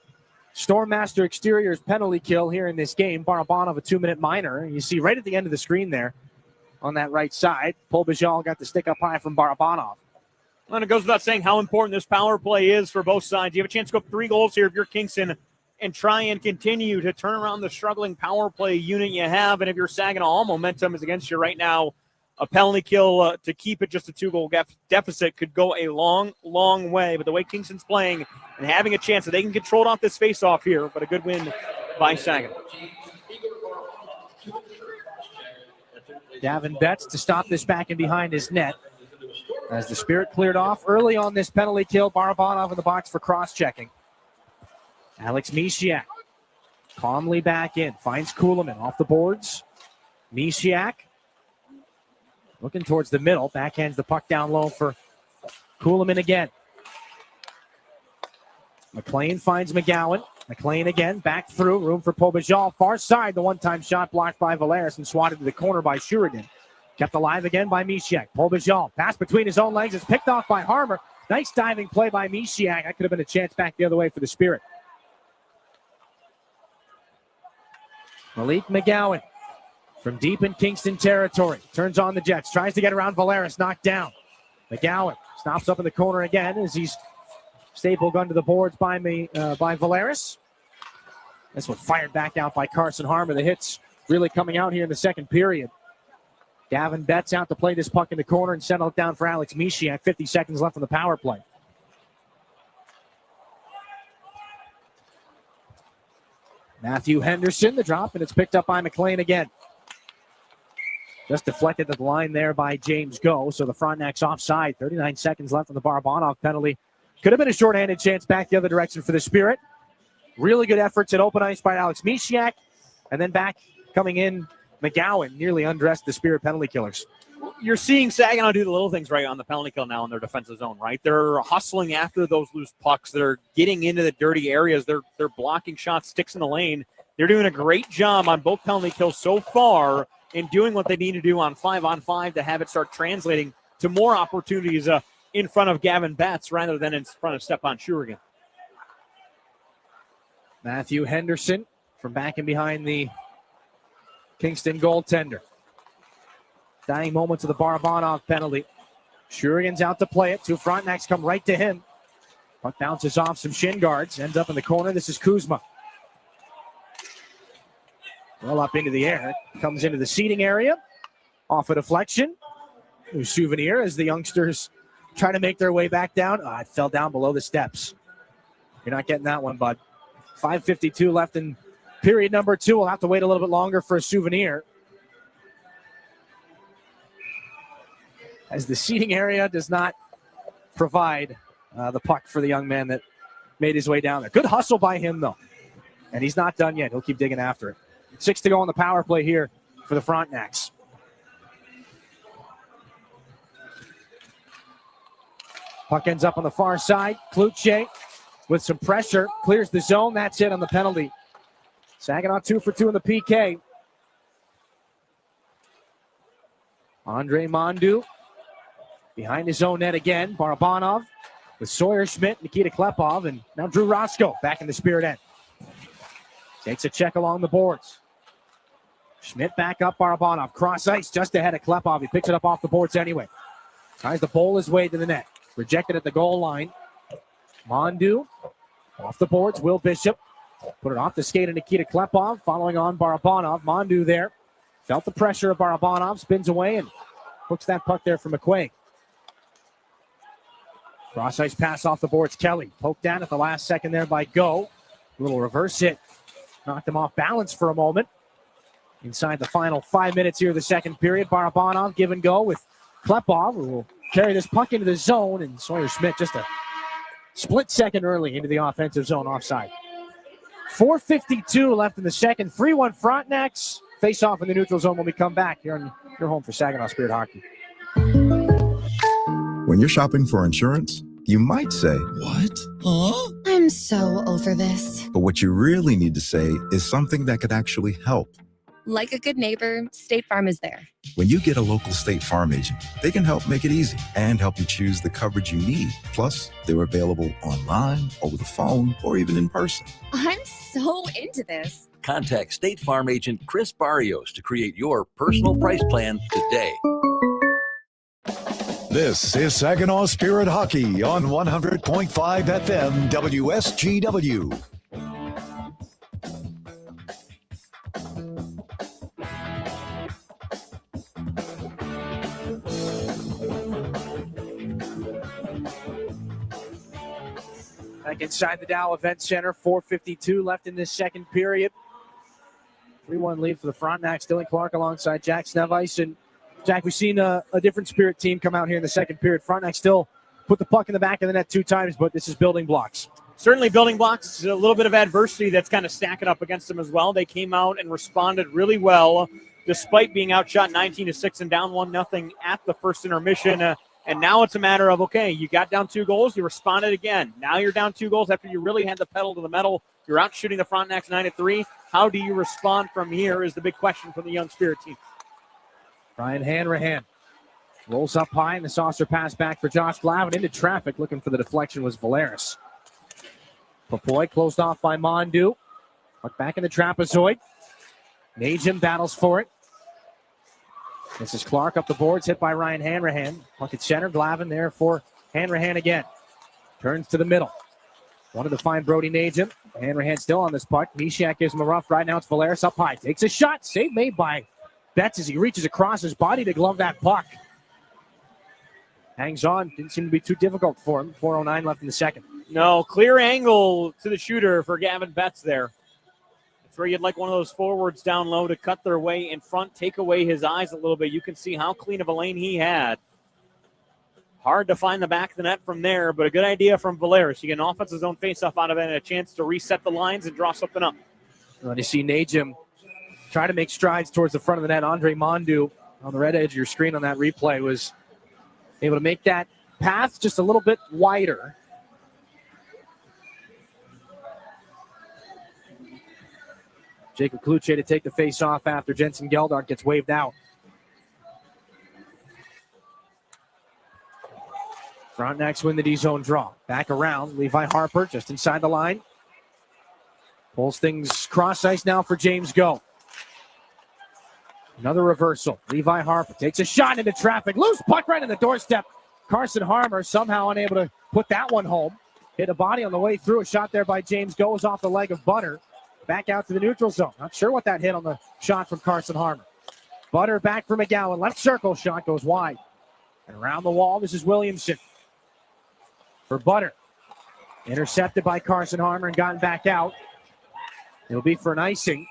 Stormmaster Exteriors penalty kill here in this game. Barabanov, a 2-minute minor. You see right at the end of the screen there on that right side. Paul Bajal got the stick up high from Barabanov. And it goes without saying how important this power play is for both sides. You have a chance to go up 3 goals here if you're Kingston and try and continue to turn around the struggling power play unit you have. And if you're Saginaw, all momentum is against you right now. A penalty kill to keep it just a 2-goal deficit could go a long, long way. But the way Kingston's playing and having a chance that they can control it off this face-off here, but a good win by Saginaw. Gavin Betts to stop this back and behind his net. As the Spirit cleared off early on this penalty kill, Barabanov in the box for cross-checking. Alex Misiak calmly back in, finds Kuhlman off the boards. Misiak looking towards the middle, backhands the puck down low for Kuhlman again. McLean finds McGowan. McLean again, back through, room for Pobajal. Far side, the one-time shot blocked by Valeris and swatted to the corner by Shurigan. Kept alive again by Misiak. Pobajal, pass between his own legs, is picked off by Harmer. Nice diving play by Misiak. That could have been a chance back the other way for the Spirit. Malik McGowan from deep in Kingston territory. Turns on the Jets, tries to get around Valeris, knocked down. McGowan stops up in the corner again as he's staple gun to the boards by Valeris. This one fired back out by Carson Harmer. The hits really coming out here in the second period. Gavin Betts out to play this puck in the corner and settle it down for Alex Misiak. 50 seconds left on the power play. Matthew Henderson, the drop, and it's picked up by McLean again. Just deflected at the line there by James Go, so the Frontenacs offside. 39 seconds left on the Barabanov penalty. Could have been a shorthanded chance back the other direction for the Spirit. Really good efforts at open ice by Alex Misiak. And then back coming in, McGowan nearly undressed the Spirit penalty killers. You're seeing Saginaw do the little things right on the penalty kill now in their defensive zone, right? They're hustling after those loose pucks. They're getting into the dirty areas. They're blocking shots, sticks in the lane. They're doing a great job on both penalty kills so far in doing what they need to do on 5-on-5 to have it start translating to more opportunities in front of Gavin Betts rather than in front of Stepan Shurigan. Matthew Henderson from back and behind the Kingston goaltender. Dying moments of the Barabanov penalty. Shurigan's out to play it. 2 Frontenacs come right to him. Puck bounces off some shin guards. Ends up in the corner. This is Kuzma. Well up into the air. Comes into the seating area. Off a deflection. New souvenir as the youngsters try to make their way back down. It fell down below the steps. You're not getting that one, bud. 5:52 left in period number 2. We'll have to wait a little bit longer for a souvenir, as the seating area does not provide the puck for the young man that made his way down there. Good hustle by him, though. And he's not done yet. He'll keep digging after it. 6 to go on the power play here for the Frontenacs. Puck ends up on the far side. Kluche with some pressure clears the zone. That's it on the penalty. Saginaw 2 for 2 in the PK. Andre Mondu behind his own net again. Barabanov with Sawyer Schmidt, Nikita Klepov, and now Drew Roscoe back in the Spirit end. Takes a check along the boards. Schmidt back up, Barabanov. Cross ice just ahead of Klepov. He picks it up off the boards anyway. Tries to bowl his way to the net. Rejected at the goal line. Mondu off the boards. Will Bishop put it off the skate of Nikita Klepov. Following on Barabanov. Mondu there. Felt the pressure of Barabanov. Spins away and hooks that puck there for McQuaig. Cross ice pass off the boards. Kelly poked down at the last second there by Go. A little reverse hit. Knocked him off balance for a moment. Inside the final 5 minutes here of the second period. Barabanov give and go with Klepov, who will carry this puck into the zone, and Sawyer Schmidt just a split second early into the offensive zone offside. 4:52 left in the second. 3-1 Frontenacs. Face off in the neutral zone when we come back here on your home for Saginaw Spirit Hockey. When you're shopping for insurance, you might say, "What? Huh?" I'm so over this. But what you really need to say is something that could actually help. Like a good neighbor, State Farm is there. When you get a local State Farm agent, they can help make it easy and help you choose the coverage you need. Plus, they're available online, over the phone, or even in person. I'm so into this. Contact State Farm agent Chris Barrios to create your personal price plan today. This is Saginaw Spirit Hockey on 100.5 FM WSGW. Back inside the Dow Event Center, 4:52 left in this second period. 3-1 lead for the Frontenacs. Dylan Clark alongside Jack Snevice. And Jack, we've seen a different Spirit team come out here in the second period. Frontenacs still put the puck in the back of the net 2 times, but this is building blocks. Certainly building blocks. A little bit of adversity that's kind of stacking up against them as well. They came out and responded really well, despite being outshot 19-6 and down 1-0 at the first intermission. And now it's a matter of, okay, you got down 2 goals, you responded again. Now you're down 2 goals after you really had the pedal to the metal. You're out shooting the Frontenacs 9-3. How do you respond from here is the big question for the young Spirit team. Ryan Hanrahan rolls up high, and the saucer pass back for Josh Glavin into traffic. Looking for the deflection was Valeris. Papoy closed off by Mondu. Puck back in the trapezoid. Najim battles for it. This is Clark up the boards, hit by Ryan Hanrahan. Puck at center, Glavin there for Hanrahan again. Turns to the middle. Wanted to find Brody Najim. Hanrahan still on this puck. Mishak gives him a rough right now. It's Valeris up high. Takes a shot. Save made by Betts as he reaches across his body to glove that puck. Hangs on. Didn't seem to be too difficult for him. 4:09 left in the second. No, clear angle to the shooter for Gavin Betts there. That's where you'd like one of those forwards down low to cut their way in front, take away his eyes a little bit. You can see how clean of a lane he had. Hard to find the back of the net from there, but a good idea from Valeris. You get an offensive zone faceoff out of it and a chance to reset the lines and draw something up. Well, you see Najim try to make strides towards the front of the net. Andre Mondu on the red edge of your screen on that replay was able to make that path just a little bit wider. Jacob Kluche to take the face off after Jensen Geldart gets waved out. Frontenacs win the D-zone draw. Back around, Levi Harper just inside the line. Pulls things cross ice now for James Go. Another reversal. Levi Harper takes a shot into traffic. Loose puck right in the doorstep. Carson Harmer somehow unable to put that one home. Hit a body on the way through. A shot there by James Goes off the leg of Butter. Back out to the neutral zone. Not sure what that hit on the shot from Carson Harmer. Butter back for McGowan. Left circle shot goes wide. And around the wall, this is Williamson. For Butter. Intercepted by Carson Harmer and gotten back out. It'll be for an icing.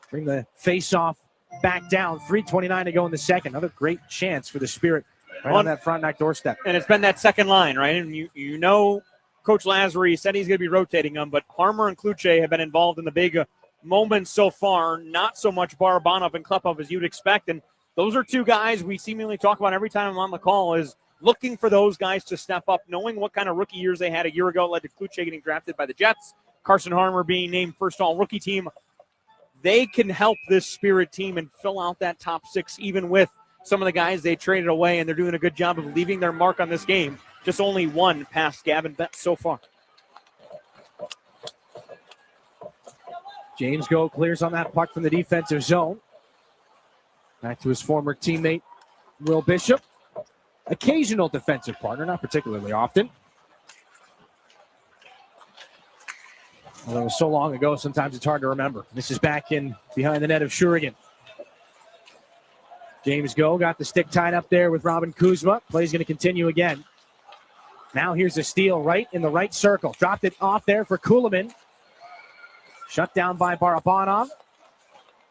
Bring the face-off back down. 3:29 to go in the second. Another great chance for the Spirit right on that Frontenac doorstep. And it's been that second line, right? And you know Coach Lazary said he's going to be rotating them, but Harmer and Kluche have been involved in the big moments so far. Not so much Barabanov and Klepov as you'd expect. And those are two guys we seemingly talk about every time I'm on the call, is looking for those guys to step up, knowing what kind of rookie years they had a year ago led to Kluche getting drafted by the Jets, Carson Harmer being named first all-rookie team. They can help this Spirit team and fill out that top six, even with some of the guys they traded away, and they're doing a good job of leaving their mark on this game. Just only one past Gavin Betts so far. James Go clears on that puck from the defensive zone. Back to his former teammate, Will Bishop. Occasional defensive partner, not particularly often. Although it was so long ago, sometimes it's hard to remember. This is back in behind the net of Shurigan. James Go got the stick tied up there with Robin Kuzma. Play's going to continue again. Now here's a steal right in the right circle. Dropped it off there for Kuhlman. Shut down by Barabanov.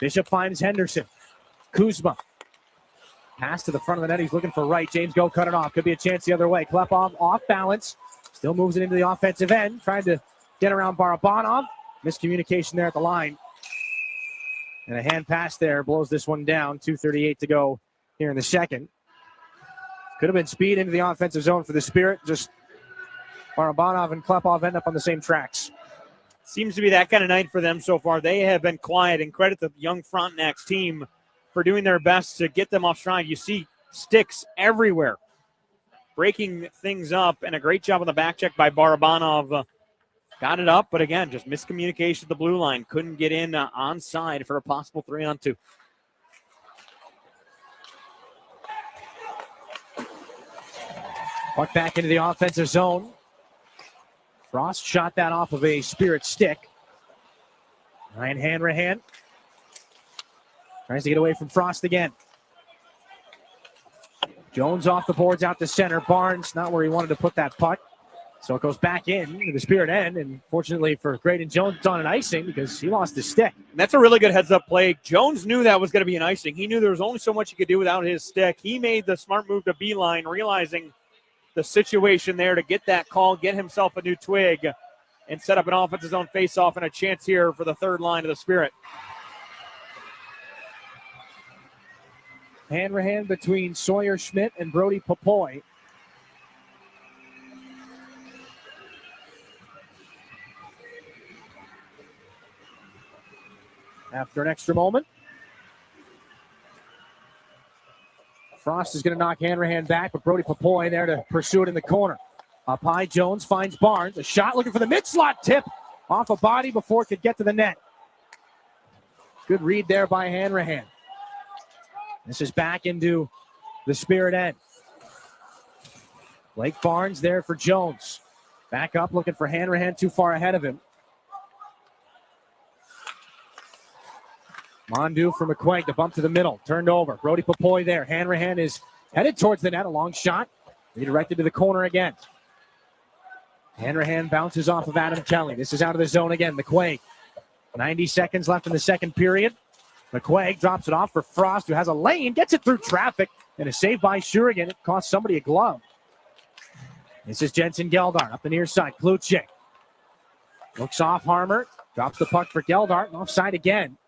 Bishop finds Henderson. Kuzma. Pass to the front of the net. He's looking for right. James Go cut it off. Could be a chance the other way. Klepov off balance. Still moves it into the offensive end. Trying to get around Barabanov. Miscommunication there at the line. And a hand pass there blows this one down. 2:38 to go here in the second. Could have been speed into the offensive zone for the Spirit. Just Barabanov and Klepov end up on the same tracks. Seems to be that kind of night for them so far. They have been quiet, and credit the young Frontenacs team for doing their best to get them off stride. You see sticks everywhere, breaking things up, and a great job on the back check by Barabanov. Got it up, but again, just miscommunication at the blue line. Couldn't get in onside for a possible 3-on-2. Puck back into the offensive zone. Frost shot that off of a Spirit stick. Ryan Hanrahan tries to get away from Frost again. Jones off the boards out to center. Barnes not where he wanted to put that puck. So it goes back in to the Spirit end. And fortunately for Graydon Jones, it's on an icing because he lost his stick. And that's a really good heads-up play. Jones knew that was going to be an icing. He knew there was only so much he could do without his stick. He made the smart move to beeline, realizing the situation there to get that call, get himself a new twig, and set up an offensive zone face-off and a chance here for the third line of the Spirit. Hanrahan between Sawyer Schmidt and Brody Popoy. After an extra moment, Frost is going to knock Hanrahan back, but Brody Popoy there to pursue it in the corner. Up high, Jones finds Barnes. A shot looking for the mid-slot tip off a body before it could get to the net. Good read there by Hanrahan. This is back into the Spirit end. Blake Barnes there for Jones. Back up looking for Hanrahan, too far ahead of him. Mondu for McQuaig, the bump to the middle, turned over. Brody Popoy there. Hanrahan is headed towards the net, a long shot. Redirected to the corner again. Hanrahan bounces off of Adam Kelly. This is out of the zone again. McQuaig. 90 seconds left in the second period. McQuaig drops it off for Frost, who has a lane, gets it through traffic, and a save by Shurigan. It cost somebody a glove. This is Jensen Geldart up the near side. Kluche looks off Harmer, drops the puck for Geldart, and offside again.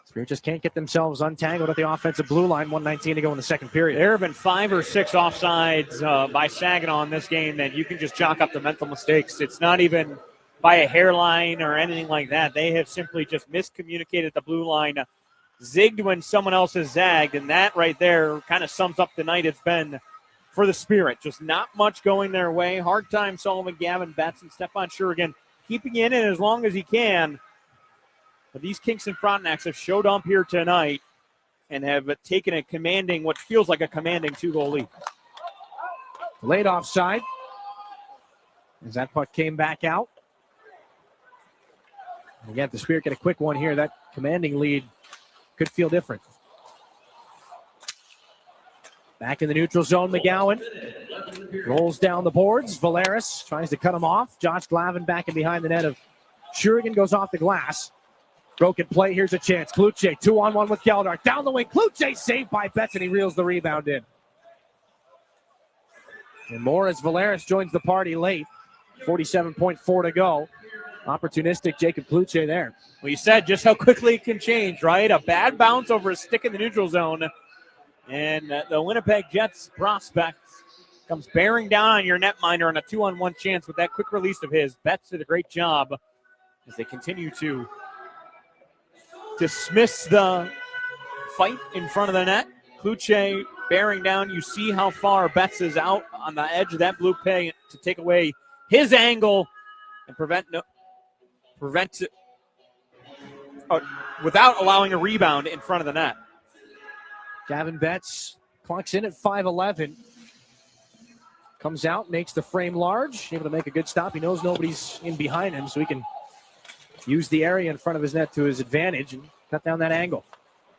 Spirit just can't get themselves untangled at the offensive blue line. 1:19 to go in the second period. There have been 5 or 6 offsides by Saginaw in this game that you can just chalk up the mental mistakes. It's not even by a hairline or anything like that. They have simply just miscommunicated the blue line, zigged when someone else has zagged, and that right there kind of sums up the night it's been for the Spirit. Just not much going their way. Hard time Sullivan, Gavin Betts, and Stephon Shurigan keeping it in as long as he can. But these Kingston Frontenacs have showed up here tonight and have taken a commanding, what feels like a commanding 2-goal lead. Late offside as that puck came back out. Again, if the Spirit get a quick one here, that commanding lead could feel different. Back in the neutral zone, McGowan rolls down the boards. Valeris tries to cut him off. Josh Glavin back in behind the net of Shurigan, goes off the glass. Broken play, here's a chance. Kluche, 2-on-1 with Geldart. Down the wing, Kluche saved by Betts, and he reels the rebound in. And more as Valeris joins the party late. 47.4 to go. Opportunistic Jacob Kluche there. Well, you said just how quickly it can change, right? A bad bounce over a stick in the neutral zone. And the Winnipeg Jets prospect comes bearing down on your netminder on a 2-on-1 chance with that quick release of his. Betts did a great job as they continue to dismiss the fight in front of the net. Kluche bearing down. You see how far Betts is out on the edge of that blue peg to take away his angle and prevent it without allowing a rebound in front of the net. Gavin Betts clocks in at 5'11". Comes out, makes the frame large, able to make a good stop. He knows nobody's in behind him, so he can use the area in front of his net to his advantage and cut down that angle.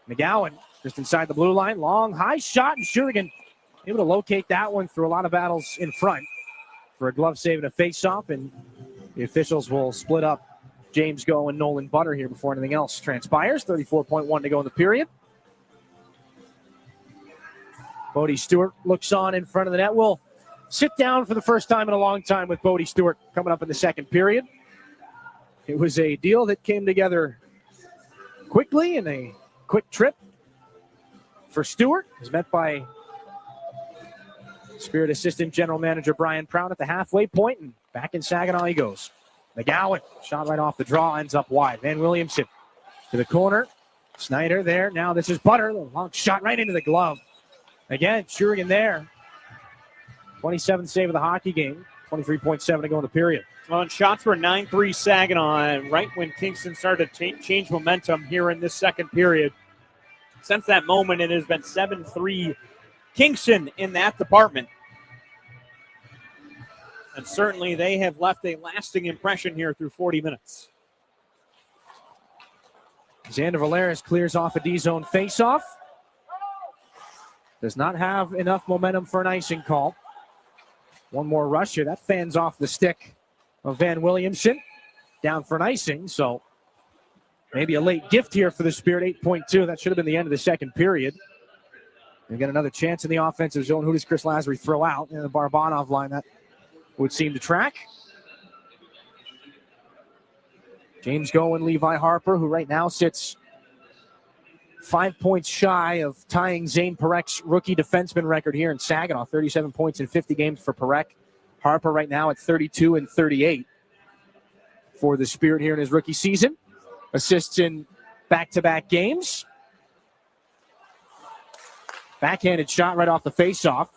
McGowan just inside the blue line. Long, high shot, and Shurigan able to locate that one through a lot of battles in front for a glove save and a face-off, and the officials will split up James Go and Nolan Butter here before anything else transpires. 34.1 to go in the period. Bodie Stewart looks on in front of the net. We'll sit down for the first time in a long time with Bodie Stewart coming up in the second period. It was a deal that came together quickly in a quick trip for Stewart. He was met by Spirit Assistant General Manager Brian Proud at the halfway point, and back in Saginaw he goes. McGowan, shot right off the draw, ends up wide. Van Williamson to the corner. Snyder there. Now this is Butter. The long shot right into the glove. Again, Shurigan there. 27th save of the hockey game. 23.7 to go in the period. Well, and shots were 9-3 Saginaw, and right when Kingston started to change momentum here in this second period. Since that moment, it has been 7-3 Kingston in that department. And certainly they have left a lasting impression here through 40 minutes. Xander Valeris clears off a D-zone faceoff. Does not have enough momentum for an icing call. One more rush here. That fans off the stick of Van Williamson. Down for an icing, so maybe a late gift here for the Spirit. 8.2. That should have been the end of the second period. They get another chance in the offensive zone. Who does Chris Lazary throw out? In the Barbanov line, that would seem to track. James Go and Levi Harper, who right now sits 5 points shy of tying Zane Parek's rookie defenseman record here in Saginaw. 37 points in 50 games for Parek. Harper right now at 32 and 38 for the Spirit here in his rookie season. Assists in back-to-back games. Backhanded shot right off the faceoff.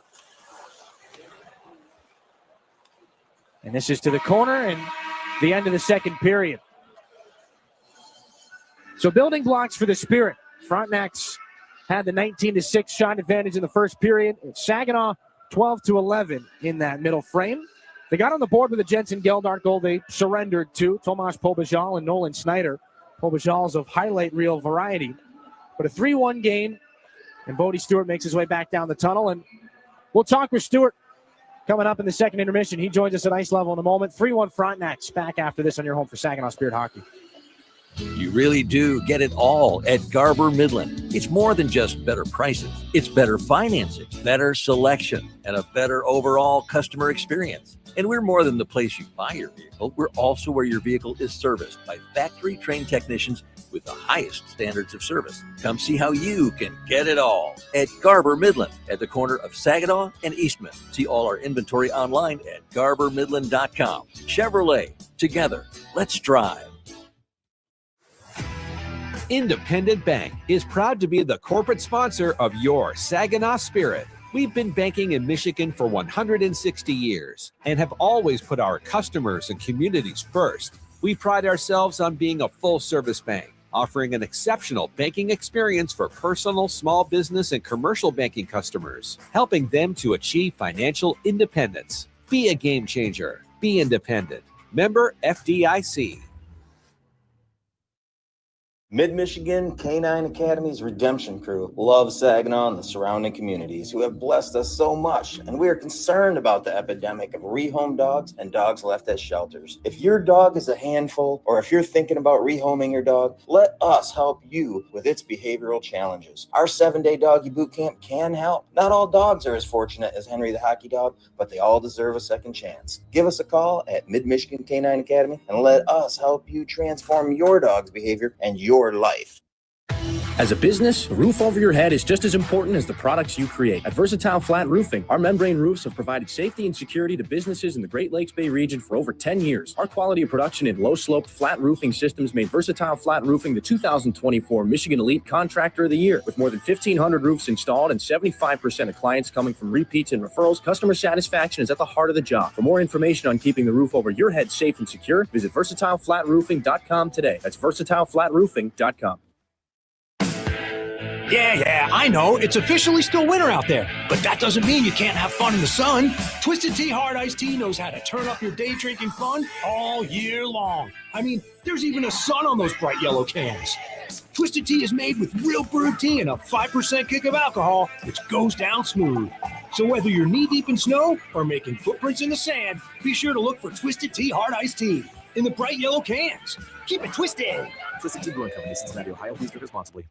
And this is to the corner and the end of the second period. So building blocks for the Spirit. Frontenacs had the 19-6 shot advantage in the first period. It's Saginaw 12-11 in that middle frame. They got on the board with a Jensen Geldart goal. They surrendered to Tomas Pobajal and Nolan Snyder. Pobajal's of highlight reel variety. But a 3-1 game, and Bodie Stewart makes his way back down the tunnel. And we'll talk with Stewart coming up in the second intermission. He joins us at ice level in a moment. 3-1 Frontenacs back after this on your home for Saginaw Spirit Hockey. You really do get it all at Garber Midland. It's more than just better prices. It's better financing, better selection, and a better overall customer experience. And we're more than the place you buy your vehicle. We're also where your vehicle is serviced by factory-trained technicians with the highest standards of service. Come see how you can get it all at Garber Midland at the corner of Saginaw and Eastman. See all our inventory online at garbermidland.com. Chevrolet, together, let's drive. Independent Bank is proud to be the corporate sponsor of your Saginaw Spirit. We've been banking in Michigan for 160 years and have always put our customers and communities first. We pride ourselves on being a full-service bank, offering an exceptional banking experience for personal, small business, and commercial banking customers, helping them to achieve financial independence. Be a game changer. Be independent. Member FDIC. Mid-Michigan Canine Academy's Redemption Crew loves Saginaw and the surrounding communities who have blessed us so much, and we are concerned about the epidemic of rehome dogs and dogs left at shelters. If your dog is a handful, or if you're thinking about rehoming your dog, let us help you with its behavioral challenges. Our 7-day doggy boot camp can help. Not all dogs are as fortunate as Henry the Hockey Dog, but they all deserve a second chance. Give us a call at Mid-Michigan Canine Academy and let us help you transform your dog's behavior and your life. As a business, a roof over your head is just as important as the products you create. At Versatile Flat Roofing, our membrane roofs have provided safety and security to businesses in the Great Lakes Bay region for over 10 years. Our quality of production in low-sloped flat roofing systems made Versatile Flat Roofing the 2024 Michigan Elite Contractor of the Year. With more than 1,500 roofs installed and 75% of clients coming from repeats and referrals, customer satisfaction is at the heart of the job. For more information on keeping the roof over your head safe and secure, visit VersatileFlatRoofing.com today. That's VersatileFlatRoofing.com. Yeah, I know. It's officially still winter out there, but that doesn't mean you can't have fun in the sun. Twisted Tea Hard Iced Tea knows how to turn up your day drinking fun all year long. I mean, there's even a sun on those bright yellow cans. Twisted Tea is made with real brewed tea and a 5% kick of alcohol, which goes down smooth. So whether you're knee-deep in snow or making footprints in the sand, be sure to look for Twisted Tea Hard Iced Tea in the bright yellow cans. Keep it twisted. Twisted Tea Brewing Company, Cincinnati, Ohio. Please drink responsibly.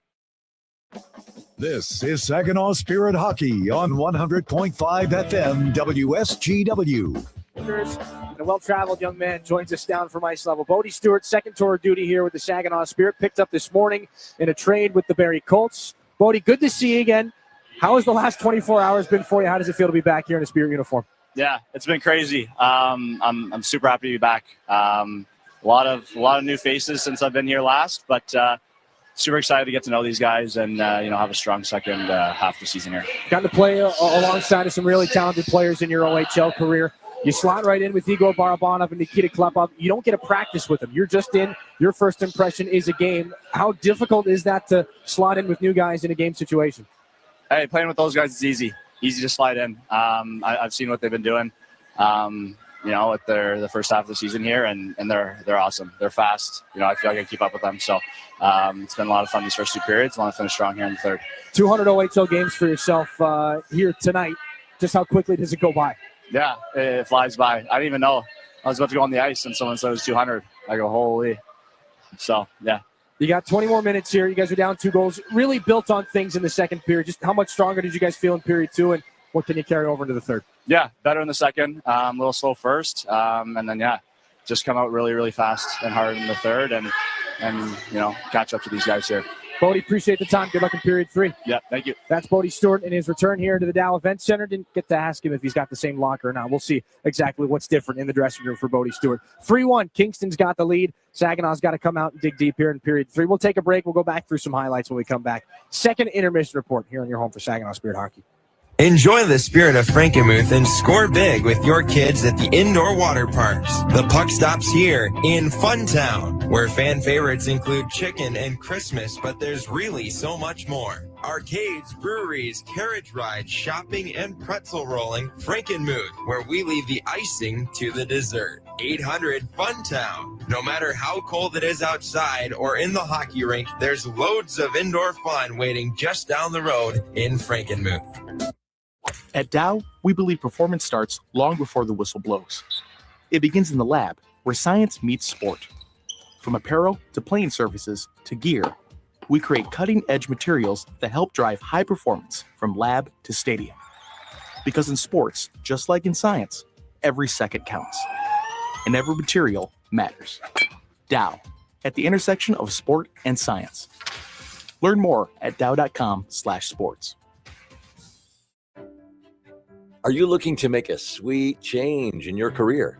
This is Saginaw Spirit Hockey on 100.5 FM WSGW. And a well-traveled young man joins us down from ice level. Bodie Stewart, second tour of duty here with the Saginaw Spirit, picked up this morning in a trade with the Barrie Colts. Bodie, good to see you again. How has the last 24 hours been for you? How does it feel to be back here in a Spirit uniform? Yeah, it's been crazy. I'm super happy to be back. A lot of new faces since I've been here last, but super excited to get to know these guys and have a strong second half of the season here. Gotten to play alongside of some really talented players in your OHL career. You slot right in with Igor Barabanov and Nikita Klepov. You don't get a practice with them. You're just in. Your first impression is a game. How difficult is that to slot in with new guys in a game situation? Hey, playing with those guys is easy to slide in. I've seen what they've been doing, with the first half of the season here, and they're awesome. They're fast. I feel like I can keep up with them. So it's been a lot of fun these first two periods. I want to finish strong here in the third. 200 OHL games for yourself here tonight. Just how quickly does it go by? Yeah, it flies by. I didn't even know I was about to go on the ice, and someone said it was 200. I go, holy. So, yeah. You got 20 more minutes here. You guys are down 2 goals. Really built on things in the second period. Just how much stronger did you guys feel in period 2, and what can you carry over into the third? Yeah, better in the second. A little slow first, and then, just come out really, really fast and hard in the third and catch up to these guys here. Bodie, appreciate the time. Good luck in period 3. Yeah, thank you. That's Bodie Stewart in his return here to the Dow Event Center. Didn't get to ask him if he's got the same locker or not. We'll see exactly what's different in the dressing room for Bodie Stewart. 3-1. Kingston's got the lead. Saginaw's got to come out and dig deep here in period 3. We'll take a break. We'll go back through some highlights when we come back. Second intermission report here on your home for Saginaw Spirit Hockey. Enjoy the spirit of Frankenmuth and score big with your kids at the indoor water parks. The puck stops here in Funtown, where fan favorites include chicken and Christmas, but there's really so much more. Arcades, breweries, carriage rides, shopping, and pretzel rolling. Frankenmuth, where we leave the icing to the dessert. 800 Funtown. No matter how cold it is outside or in the hockey rink, there's loads of indoor fun waiting just down the road in Frankenmuth. At Dow, we believe performance starts long before the whistle blows. It begins in the lab, where science meets sport. From apparel to playing surfaces to gear, we create cutting-edge materials that help drive high performance from lab to stadium. Because in sports, just like in science, every second counts. And every material matters. Dow, at the intersection of sport and science. Learn more at dow.com/sports. Are you looking to make a sweet change in your career?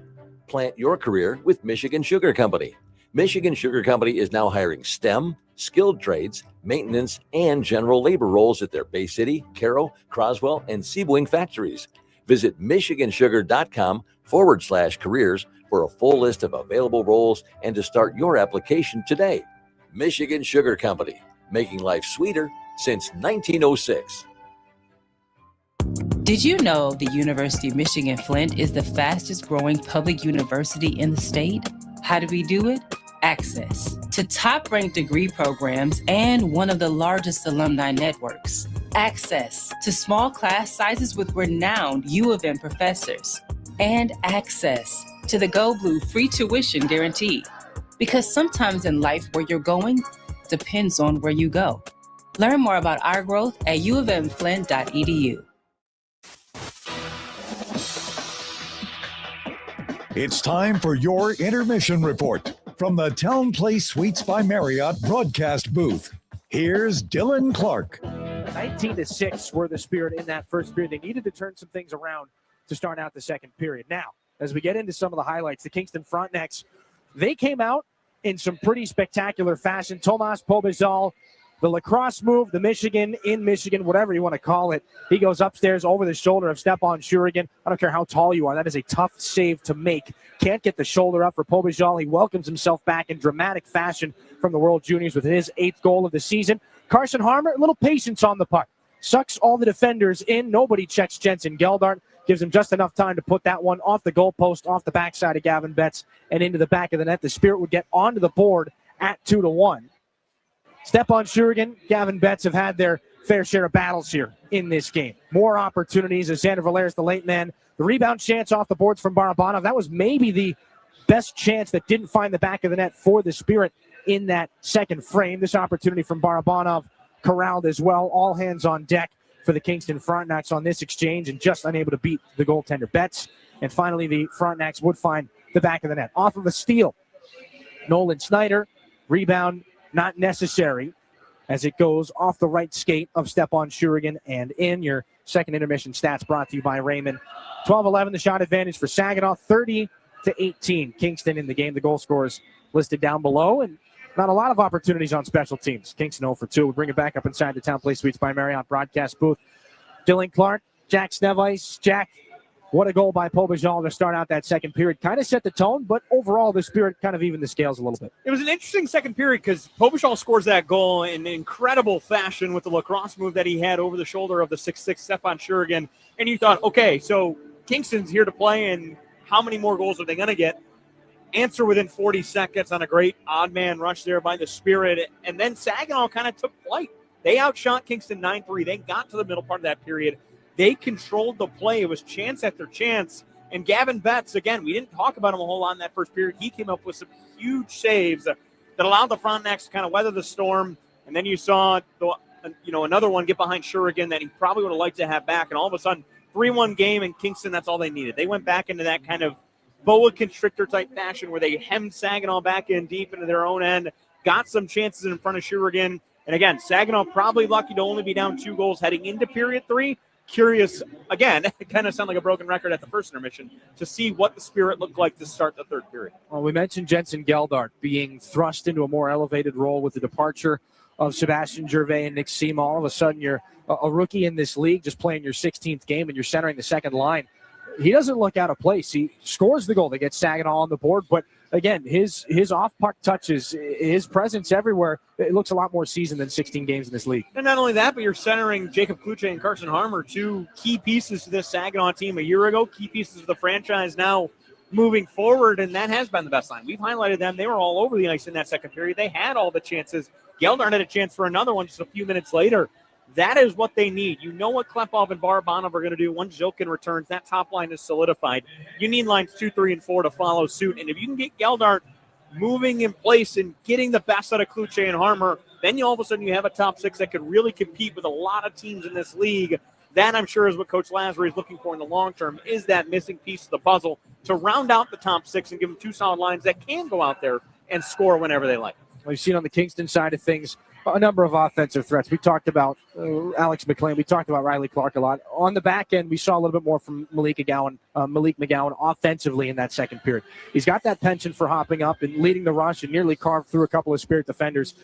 Plant your career with Michigan Sugar Company. Michigan Sugar Company is now hiring STEM, skilled trades, maintenance, and general labor roles at their Bay City, Carroll, Croswell, and Sebring factories. Visit michigansugar.com/careers for a full list of available roles and to start your application today. Michigan Sugar Company, making life sweeter since 1906. Did you know the University of Michigan Flint is the fastest growing public university in the state? How do we do it? access to top-ranked degree programs and one of the largest alumni networks, access to small class sizes with renowned U of M professors, and access to the Go Blue free tuition guarantee. Because sometimes in life, where you're going depends on where you go. Learn more about our growth at uofmflint.edu. It's time for your intermission report from the Town Place Suites by Marriott broadcast booth. Here's Dylan Clark. 19-6 were the Spirit in that first period. They needed to turn some things around to start out the second period. Now, as we get into some of the highlights, the Kingston Frontenacs, they came out in some pretty spectacular fashion. Tomas Pobezal, the lacrosse move, the Michigan in Michigan, whatever you want to call it. He goes upstairs over the shoulder of Stepan Shurigan. I don't care how tall you are. That is a tough save to make. Can't get the shoulder up for Pobezal. He welcomes himself back in dramatic fashion from the World Juniors with his 8th goal of the season. Carson Harmer, a little patience on the puck. Sucks all the defenders in. Nobody checks Jensen Geldart. Gives him just enough time to put that one off the goalpost, off the backside of Gavin Betts, and into the back of the net. The Spirit would get onto the board at 2-1. Stepan Shurigan, Gavin Betts have had their fair share of battles here in this game. More opportunities as Xander Valerius, the late man. The rebound chance off the boards from Barabanov. That was maybe the best chance that didn't find the back of the net for the Spirit in that second frame. This opportunity from Barabanov corralled as well. All hands on deck for the Kingston Frontenacs on this exchange, and just unable to beat the goaltender Betts. And finally, the Frontenacs would find the back of the net. Off of a steal, Nolan Snyder. Rebound not necessary as it goes off the right skate of Stepan Shurigan and in. Your second intermission stats brought to you by Raymond. 12-11, the shot advantage for Saginaw. 30-18, Kingston in the game. The goal scorers listed down below, and not a lot of opportunities on special teams. Kingston 0 for 2. We bring it back up inside the Town Place Suites by Marriott broadcast booth. Dylan Clark, Jack Snevice. Jack, what a goal by Pobezal to start out that second period. Kind of set the tone, but overall the Spirit kind of evened the scales a little bit. It was an interesting second period because Pobezal scores that goal in incredible fashion with the lacrosse move that he had over the shoulder of the 6'6" Stepan Shurigan. And you thought, okay, so Kingston's here to play, and how many more goals are they going to get? Answer within 40 seconds on a great odd man rush there by the Spirit. And then Saginaw kind of took flight. They outshot Kingston 9-3. They got to the middle part of that period. They controlled the play. It was chance after chance. And Gavin Betts, again, we didn't talk about him a whole lot in that first period. He came up with some huge saves that allowed the Frontenacs to kind of weather the storm. And then you saw another one get behind Shurigan that he probably would have liked to have back. And all of a sudden, 3-1 game in Kingston, that's all they needed. They went back into that kind of boa constrictor type fashion where they hemmed Saginaw back in deep into their own end, got some chances in front of Shurigan. And again, Saginaw probably lucky to only be down 2 goals heading into period 3. Curious, again, it kind of sounded like a broken record at the first intermission, to see what the Spirit looked like to start the third period. Well, we mentioned Jensen Geldart being thrust into a more elevated role with the departure of Sebastian Gervais and Nick Seema. All of a sudden, you're a rookie in this league, just playing your 16th game, and you're centering the second line. He doesn't look out of place. He scores the goal that gets Saginaw on the board, but again, his off-puck touches, his presence everywhere, it looks a lot more seasoned than 16 games in this league. And not only that, but you're centering Jacob Kluche and Carson Harmer, 2 key pieces to this Saginaw team a year ago, key pieces of the franchise now moving forward, and that has been the best line. We've highlighted them. They were all over the ice in that second period. They had all the chances. Geldart had a chance for another one just a few minutes later. That is what they need. You know what Klepov and Barabanov are going to do once Zilkin returns. That top line is solidified. You need lines 2, 3, and 4 to follow suit. And if you can get Geldart moving in place and getting the best out of Kluche and Harmer, then all of a sudden you have a top 6 that could really compete with a lot of teams in this league. That, I'm sure, is what Coach Lazary is looking for in the long term, is that missing piece of the puzzle to round out the top 6 and give them 2 solid lines that can go out there and score whenever they like. We've seen on the Kingston side of things a number of offensive threats. We talked about Alex McLean. We talked about Riley Clark a lot. On the back end, we saw a little bit more from Malik McGowan offensively in that second period. He's got that penchant for hopping up and leading the rush and nearly carved through a couple of Spirit defenders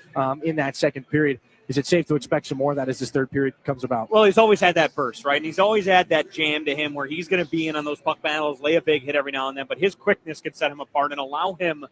in that second period. Is it safe to expect some more of that as this third period comes about? Well, he's always had that burst, right? And he's always had that jam to him where he's going to be in on those puck battles, lay a big hit every now and then, but his quickness can set him apart and allow him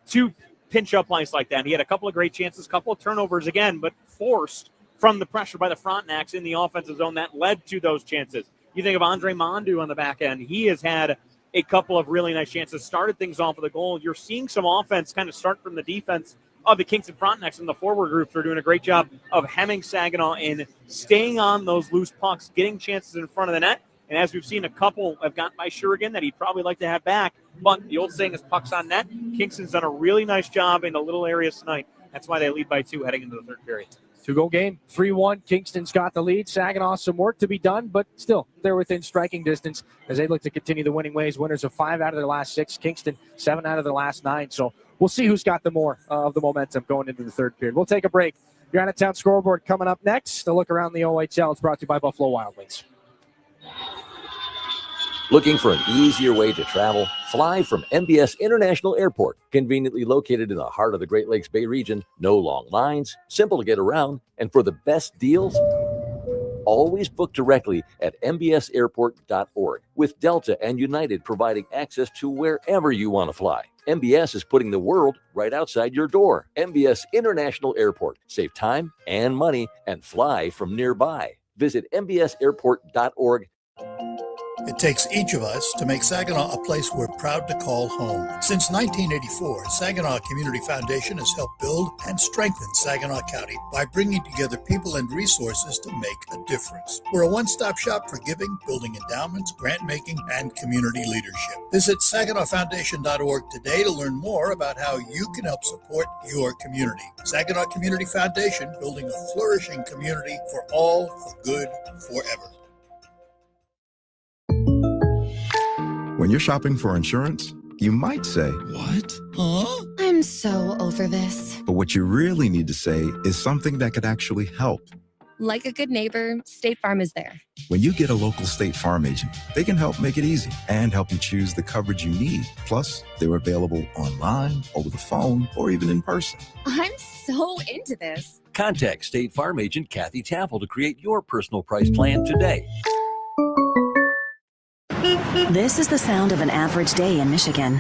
to pinch up ice like that. And he had a couple of great chances, a couple of turnovers again, but forced from the pressure by the Frontenacs in the offensive zone that led to those chances. You think of Andre Mondu on the back end. He has had a couple of really nice chances, started things off with a goal. You're seeing some offense kind of start from the defense of the Kingston Frontenacs, and the forward groups are doing a great job of hemming Saginaw and staying on those loose pucks, getting chances in front of the net. And as we've seen, a couple have gotten by Shurigan that he'd probably like to have back. But the old saying is pucks on net. Kingston's done a really nice job in the little areas tonight. That's why they lead by 2 heading into the third period. 2-goal game, 3-1. Kingston's got the lead. Saginaw, some work to be done, but still, they're within striking distance as they look to continue the winning ways. Winners of 5 out of their last 6. Kingston, 7 out of their last 9. So we'll see who's got the more of the momentum going into the third period. We'll take a break. Your out-of-town scoreboard coming up next. A look around the OHL. It's brought to you by Buffalo Wild Wings. Looking for an easier way to travel? Fly from MBS International Airport, conveniently located in the heart of the Great Lakes Bay region. No long lines, simple to get around, and for the best deals, always book directly at mbsairport.org, with Delta and United providing access to wherever you want to fly. MBS is putting the world right outside your door. MBS International Airport. Save time and money and fly from nearby. Visit mbsairport.org. It takes each of us to make Saginaw a place we're proud to call home. Since 1984, Saginaw Community Foundation has helped build and strengthen Saginaw County by bringing together people and resources to make a difference. We're a one-stop shop for giving, building endowments, grant-making, and community leadership. Visit SaginawFoundation.org today to learn more about how you can help support your community. Saginaw Community Foundation, building a flourishing community for all, for good, forever. When you're shopping for insurance, you might say, "What? Huh? I'm so over this. But what you really need to say is something that could actually help. Like a good neighbor, State Farm is there. When you get a local State Farm agent, they can help make it easy and help you choose the coverage you need. Plus, they're available online, over the phone, or even in person. I'm so into this. Contact State Farm agent Kathy Taffel to create your personal price plan today. This is the sound of an average day in Michigan.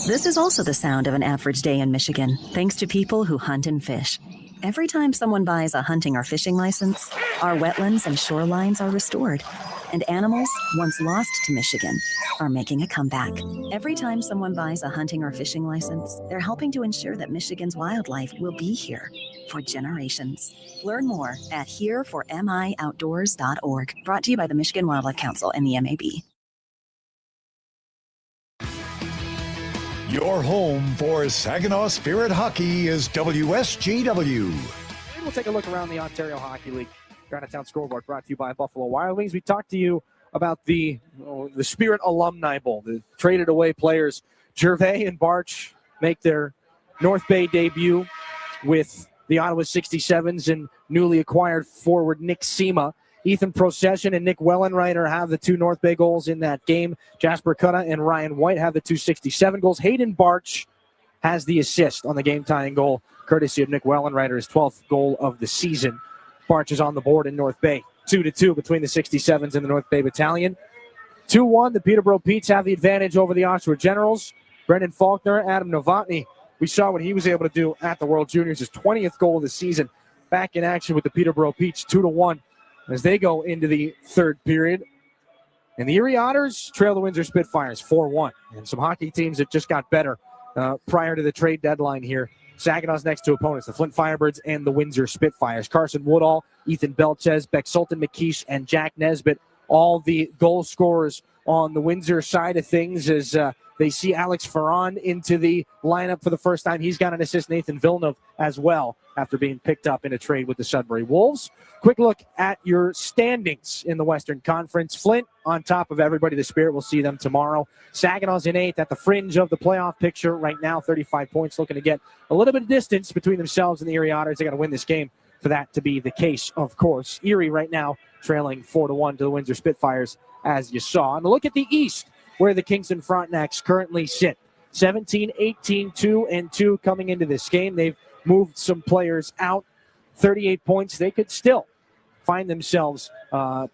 This is also the sound of an average day in Michigan, thanks to people who hunt and fish. Every time someone buys a hunting or fishing license, our wetlands and shorelines are restored, and animals, once lost to Michigan, are making a comeback. Every time someone buys a hunting or fishing license, they're helping to ensure that Michigan's wildlife will be here for generations. Learn more at hereformioutdoors.org. Brought to you by the Michigan Wildlife Council and the MAB. Your home for Saginaw Spirit Hockey is WSGW. We'll take a look around the Ontario Hockey League. Your out-of-town scoreboard brought to you by Buffalo Wild Wings. We talked to you about the Spirit Alumni Bowl, the traded away players. Gervais and Barch make their North Bay debut with the Ottawa 67s and newly acquired forward Nick Sema. Ethan Procession and Nick Wellenreiter have the 2 North Bay goals in that game. Jasper Cutta and Ryan White have the 2 67 goals. Hayden Barch has the assist on the game-tying goal, courtesy of Nick Wellenreiter, his 12th goal of the season. Barch is on the board in North Bay. 2-2 between the 67s and the North Bay Battalion. 2-1, the Peterborough Petes have the advantage over the Oshawa Generals. Brendan Faulkner, Adam Novotny. We saw what he was able to do at the World Juniors, his 20th goal of the season. Back in action with the Peterborough Petes, 2-1. As they go into the third period. And the Erie Otters trail the Windsor Spitfires 4-1. And some hockey teams that just got better prior to the trade deadline here. Saginaw's next 2 opponents, the Flint Firebirds and the Windsor Spitfires. Carson Woodall, Ethan Belchez, Beck Sultan McKeish, and Jack Nesbitt, all the goal scorers on the Windsor side of things as they see Alex Ferron into the lineup for the first time. He's got an assist, Nathan Villeneuve, as well, after being picked up in a trade with the Sudbury Wolves. Quick look at your standings in the Western Conference. Flint on top of everybody. The Spirit will see them tomorrow. Saginaw's in 8th at the fringe of the playoff picture right now, 35 points, looking to get a little bit of distance between themselves and the Erie Otters. They got to win this game for that to be the case, of course. Erie right now trailing 4-1 to the Windsor Spitfires, as you saw. And a look at the East, where the Kingston Frontenacs currently sit. 17-18, 2-2 coming into this game. They've moved some players out. 38 points. They could still find themselves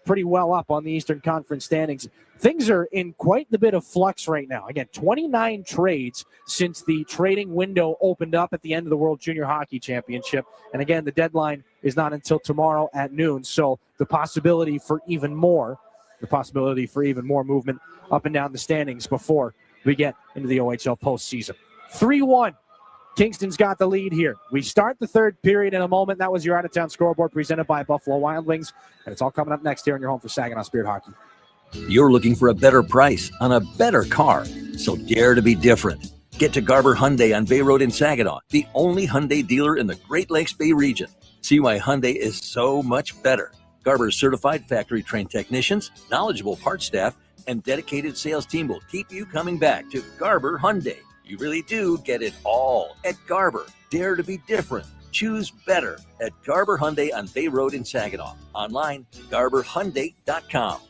pretty well up on the Eastern Conference standings. Things are in quite the bit of flux right now. Again, 29 trades since the trading window opened up at the end of the World Junior Hockey Championship. And again, the deadline is not until tomorrow at noon. So the possibility for even more the possibility for even more movement up and down the standings before we get into the OHL postseason. 3-1. Kingston's got the lead here. We start the third period in a moment. That was your out-of-town scoreboard presented by Buffalo Wild Wings, and it's all coming up next here on your home for Saginaw Spirit Hockey. You're looking for a better price on a better car, so dare to be different. Get to Garber Hyundai on Bay Road in Saginaw, the only Hyundai dealer in the Great Lakes Bay region. See why Hyundai is so much better. Garber's certified factory-trained technicians, knowledgeable parts staff, and dedicated sales team will keep you coming back to Garber Hyundai. You really do get it all at Garber. Dare to be different. Choose better at Garber Hyundai on Bay Road in Saginaw. Online, garberhyundai.com.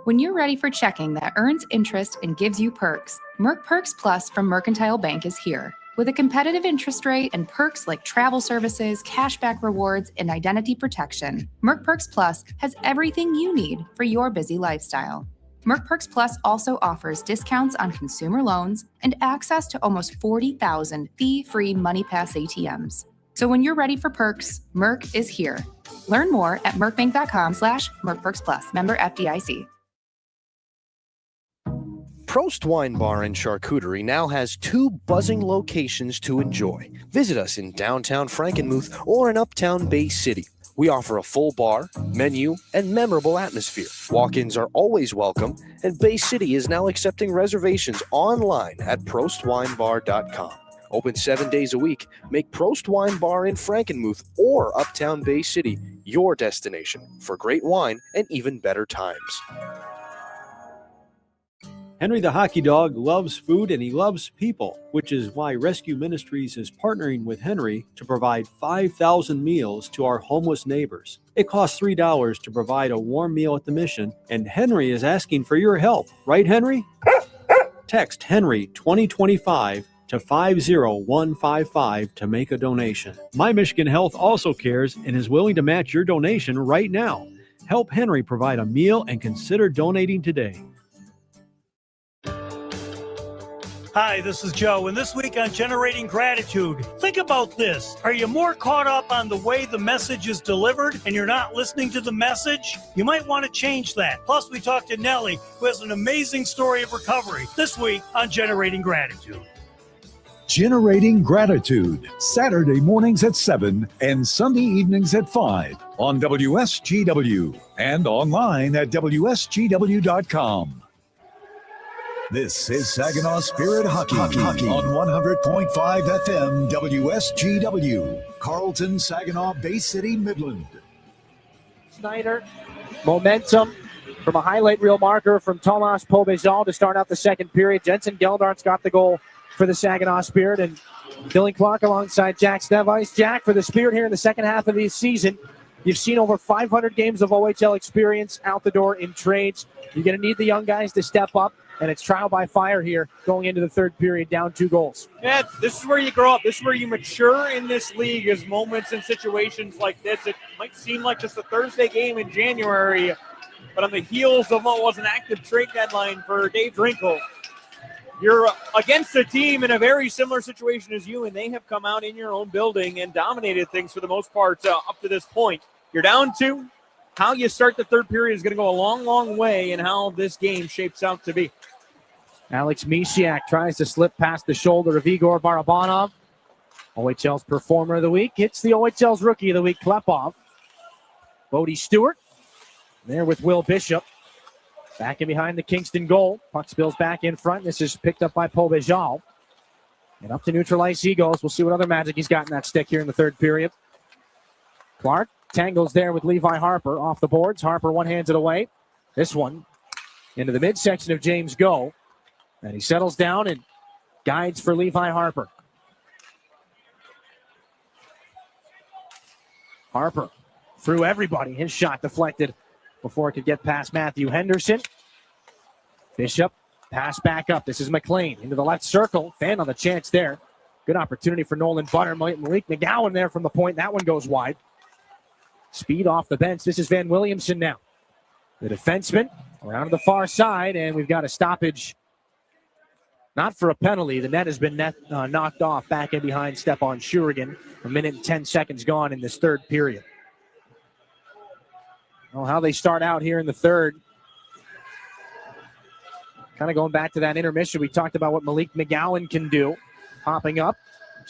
When you're ready for checking that earns interest and gives you perks, Merc Perks Plus from Mercantile Bank is here. With a competitive interest rate and perks like travel services, cashback rewards, and identity protection, Merc Perks Plus has everything you need for your busy lifestyle. Merc Perks Plus also offers discounts on consumer loans and access to almost 40,000 fee-free MoneyPass ATMs. So when you're ready for perks, Merc is here. Learn more at mercbank.com/mercperksplus. Member FDIC. Prost Wine Bar and Charcuterie now has 2 buzzing locations to enjoy. Visit us in downtown Frankenmuth or in uptown Bay City. We offer a full bar, menu, and memorable atmosphere. Walk-ins are always welcome, and Bay City is now accepting reservations online at prostwinebar.com. Open 7 days a week. Make Prost Wine Bar in Frankenmuth or uptown Bay City your destination for great wine and even better times. Henry the Hockey Dog loves food and he loves people, which is why Rescue Ministries is partnering with Henry to provide 5,000 meals to our homeless neighbors. It costs $3 to provide a warm meal at the mission, and Henry is asking for your help. Right, Henry? Text Henry 2025 to 50155 to make a donation. My Michigan Health also cares and is willing to match your donation right now. Help Henry provide a meal and consider donating today. Hi, this is Joe, and this week on Generating Gratitude, think about this. Are you more caught up on the way the message is delivered and you're not listening to the message? You might want to change that. Plus, we talked to Nellie, who has an amazing story of recovery, this week on Generating Gratitude. Generating Gratitude, Saturday mornings at 7 and Sunday evenings at 5 on WSGW and online at WSGW.com. This is Saginaw Spirit Hockey on 100.5 FM WSGW, Carlton, Saginaw, Bay City, Midland. Snyder, momentum from a highlight reel marker from Tomas Pobejal to start out the second period. Jensen Geldart's got the goal for the Saginaw Spirit, and Dylan Clark alongside Jack Snevice. Jack, for the Spirit here in the second half of the season, you've seen over 500 games of OHL experience out the door in trades. You're going to need the young guys to step up. And it's trial by fire here going into the third period, down 2 goals. Yeah, this is where you grow up. This is where you mature in this league, is moments and situations like this. It might seem like just a Thursday game in January, but on the heels of what was an active trade deadline for Dave Drinkel, you're against a team in a very similar situation as you, and they have come out in your own building and dominated things for the most part up to this point. You're down 2. How you start the third period is going to go a long, long way in how this game shapes out to be. Alex Misiak tries to slip past the shoulder of Igor Barabanov. OHL's Performer of the Week hits the OHL's Rookie of the Week, Klepov. Bodie Stewart there with Will Bishop. Back in behind the Kingston goal. Puck spills back in front. This is picked up by Pobejal. And up to neutral ice he goes. We'll see what other magic he's got in that stick here in the third period. Clark tangles there with Levi Harper off the boards. Harper one-hands it away. This one into the midsection of James Go. And he settles down and guides for Levi Harper. Harper through everybody. His shot deflected before it could get past Matthew Henderson. Bishop, pass back up. This is McLean into the left circle. Fan on the chance there. Good opportunity for Nolan Butter. Malik McGowan there from the point. That one goes wide. Speed off the bench. This is Van Williamson now. The defenseman around to the far side, and we've got a stoppage. Not for a penalty. The net has been knocked off back in behind Stepan Shurigan. 1 minute and 10 seconds gone in this third period. Well, how they start out here in the third. Kind of going back to that intermission, we talked about what Malik McGowan can do, popping up,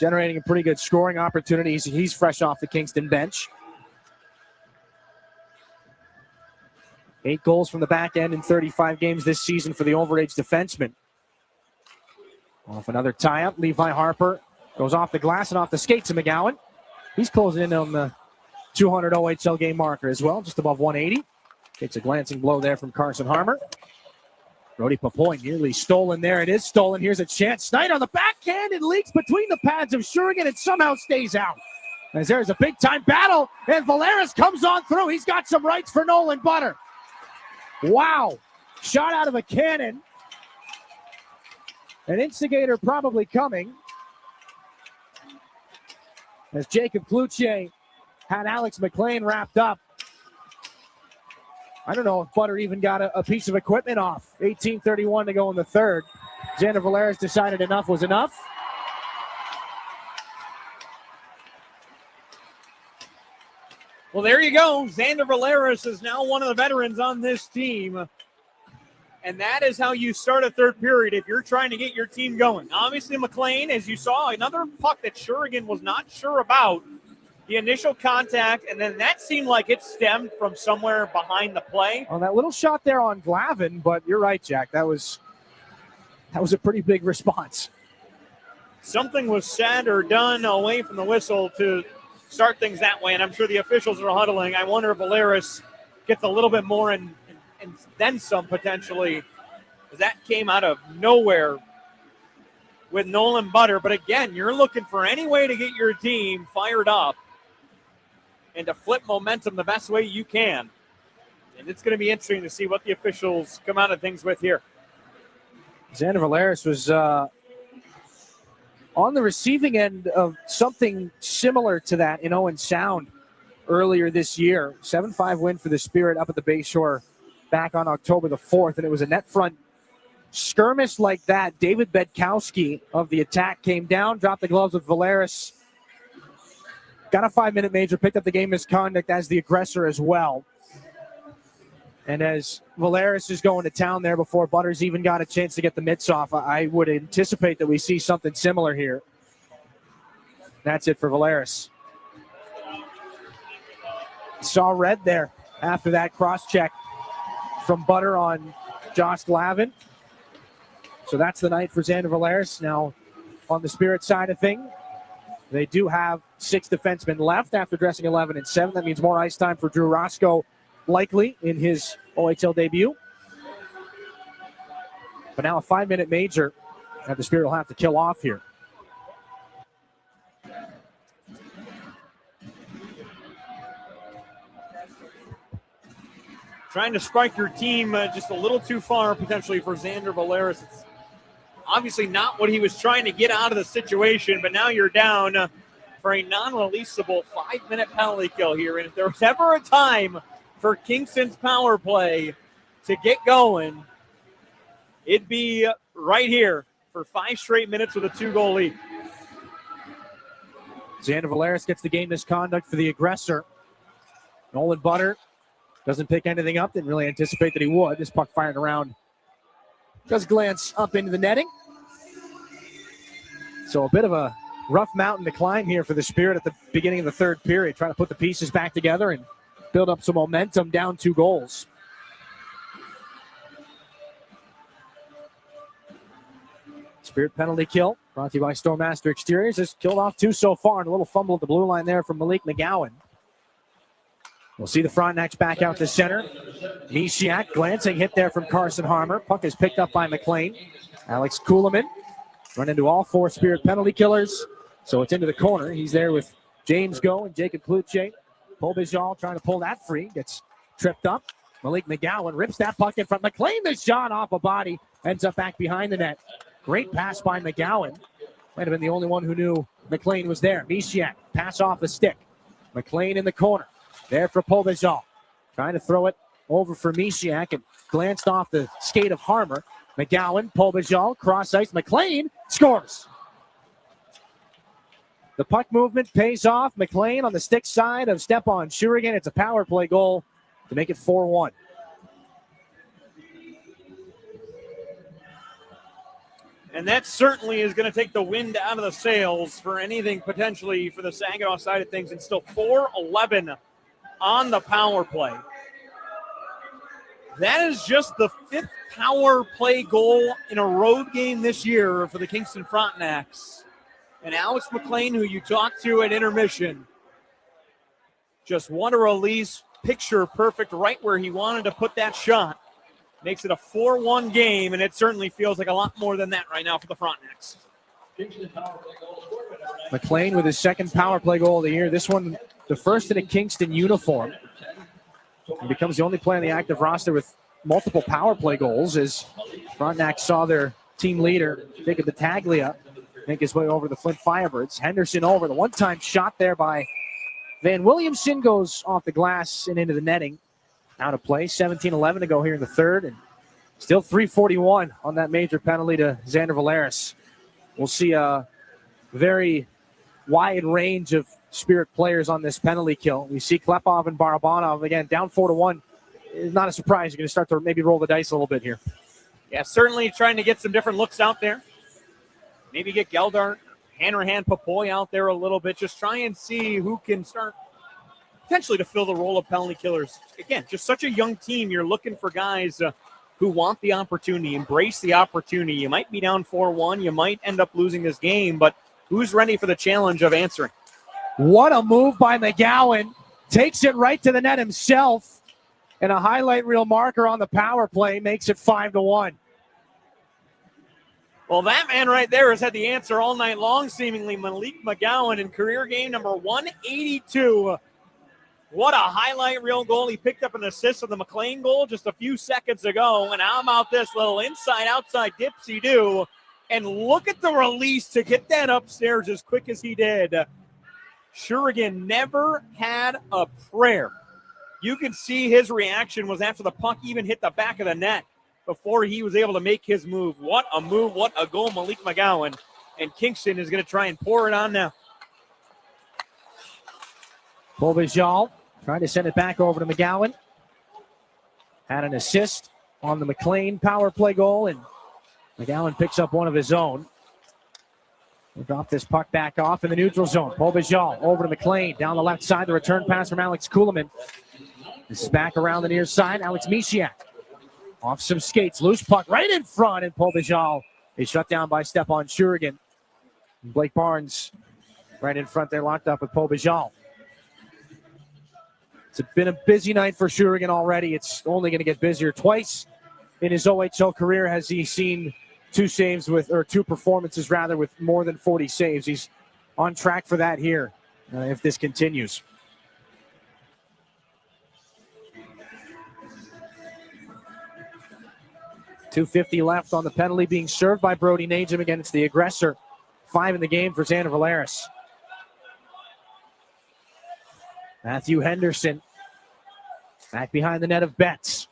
generating a pretty good scoring opportunity. He's fresh off the Kingston bench. 8 goals from the back end in 35 games this season for the overage defenseman. Off another tie-up, Levi Harper goes off the glass and off the skates of McGowan. He's closing in on the 200 OHL game marker as well, just above 180. Takes a glancing blow there from Carson Harmer. Brody Papoy nearly stolen there. It is stolen. Here's a chance. Snyder on the backhand. It leaks between the pads of Shurigan and somehow stays out. As there's a big-time battle, and Valeris comes on through. He's got some rights for Nolan Butter. Wow. Shot out of a cannon. An instigator probably coming. As Jacob Cloutier had Alex McLean wrapped up. I don't know if Butter even got a piece of equipment off. 18:31 to go in the third. Xander Valeris decided enough was enough. Well, there you go. Xander Valeris is now one of the veterans on this team. And that is how you start a third period if you're trying to get your team going. Obviously, McLean, as you saw, another puck that Shurigan was not sure about. The initial contact, and then that seemed like it stemmed from somewhere behind the play. Well, that little shot there on Glavin, but you're right, Jack. That was a pretty big response. Something was said or done away from the whistle to start things that way, and I'm sure the officials are huddling. I wonder if Valeris gets a little bit more and then some potentially. That came out of nowhere with Nolan Butter. But again, you're looking for any way to get your team fired up and to flip momentum the best way you can. And it's going to be interesting to see what the officials come out of things with here. Xander Valeris was on the receiving end of something similar to that in Owen Sound earlier this year. 7-5 win for the Spirit up at the Bayshore back on October the 4th, and it was a net front skirmish like that. David Bedkowski of the Attack came down, dropped the gloves with Valeris, got a 5-minute major, picked up the game misconduct as the aggressor as well. And as Valeris is going to town there before Butters even got a chance to get the mitts off, I would anticipate that we see something similar here. That's it for Valeris. Saw red there after that cross-check from Butter on Josh Glavin. So that's the night for Xander Valeris. Now, on the Spirit side of things, they do have 6 defensemen left after dressing 11 and 7. That means more ice time for Drew Roscoe, likely in his OHL debut. But now a 5-minute major that the Spirit will have to kill off here. Trying to strike your team just a little too far, potentially, for Xander Valeris. It's obviously not what he was trying to get out of the situation, but now you're down for a non-releasable 5-minute penalty kill here. And if there was ever a time for Kingston's power play to get going, it'd be right here for 5 straight minutes with a 2-goal lead. Xander Valeris gets the game misconduct for the aggressor. Nolan Butter doesn't pick anything up. Didn't really anticipate that he would. This puck fired around. Does glance up into the netting. So a bit of a rough mountain to climb here for the Spirit at the beginning of the third period. Trying to put the pieces back together and build up some momentum, down 2 goals. Spirit penalty kill brought to you by Stormmaster Exteriors. Has killed off 2 so far, and a little fumble at the blue line there from Malik McGowan. We'll see the Frontenacs back out to center. Misiak, glancing hit there from Carson Harmer. Puck is picked up by McLean. Alex Kuhlman run into all 4 Spirit penalty killers. So it's into the corner. He's there with James Go and Jacob Cloutier. Paul Bijal trying to pull that free. Gets tripped up. Malik McGowan rips that puck in front. McLean, the shot off a body. Ends up back behind the net. Great pass by McGowan. Might have been the only one who knew McLean was there. Misiak, pass off a stick. McLean in the corner. There for Pobejal. Trying to throw it over for Misiak and glanced off the skate of Harmer. McGowan, Pobejal, cross ice. McLean scores. The puck movement pays off. McLean on the stick side of Stepan Shurigan. It's a power play goal to make it 4-1. And that certainly is going to take the wind out of the sails for anything potentially for the Saginaw side of things. And still 4-11 on the power play. That is just the 5th power play goal in a road game this year for the Kingston Frontenacs. And Alex McLean, who you talked to at intermission, just what a release, picture perfect, right where he wanted to put that shot. Makes it a 4-1 game, and it certainly feels like a lot more than that right now for the Frontenacs. McLean with his 2nd power play goal of the year. This one, the first in a Kingston uniform. He becomes the only player on the active roster with multiple power play goals as Frontenacs saw their team leader, Jacob Battaglia, make his way over the Flint Firebirds. Henderson over. The one-time shot there by Van Williamson goes off the glass and into the netting. Out of play. 17-11 to go here in the third. And still 3:41 on that major penalty to Xander Valeris. We'll see a very wide range of Spirit players on this penalty kill. We see Klepov and Barabanov, again, down 4-1. It's not a surprise. You're going to start to maybe roll the dice a little bit here. Yeah, certainly trying to get some different looks out there. Maybe get Geldart, Hanrahan, Papoy out there a little bit. Just try and see who can start potentially to fill the role of penalty killers. Again, just such a young team. You're looking for guys who want the opportunity, embrace the opportunity. You might be down 4-1. You might end up losing this game, but who's ready for the challenge of answering? What a move by McGowan. Takes it right to the net himself. And a highlight reel marker on the power play makes it 5-1. Well, that man right there has had the answer all night long, seemingly. Malik McGowan in career game number 182. What a highlight reel goal. He picked up an assist on the McLean goal just a few seconds ago. And how about this little inside-outside dipsy-do? And look at the release to get that upstairs as quick as he did. Shurigan never had a prayer. You can see his reaction was after the puck even hit the back of the net before he was able to make his move. What a move, what a goal, Malik McGowan. And Kingston is going to try and pour it on now. Bobajal trying to send it back over to McGowan. Had an assist on the McLean power play goal, and McGowan picks up one of his own. We'll drop this puck back off in the neutral zone. Bobajal over to McLean. Down the left side, the return pass from Alex Kuhlman. This is back around the near side. Alex Misiak off some skates. Loose puck right in front, and Bobajal is shut down by Stepan Shurigan. Blake Barnes right in front there, locked up with Bobajal. It's been a busy night for Shurigan already. It's only going to get busier. Twice in his OHL career has he seen two performances with more than 40 saves. He's on track for that here if this continues. .250 left on the penalty being served by Brody Najum against the aggressor. 5 in the game for Xander Valeris. Matthew Henderson back behind the net of Betts.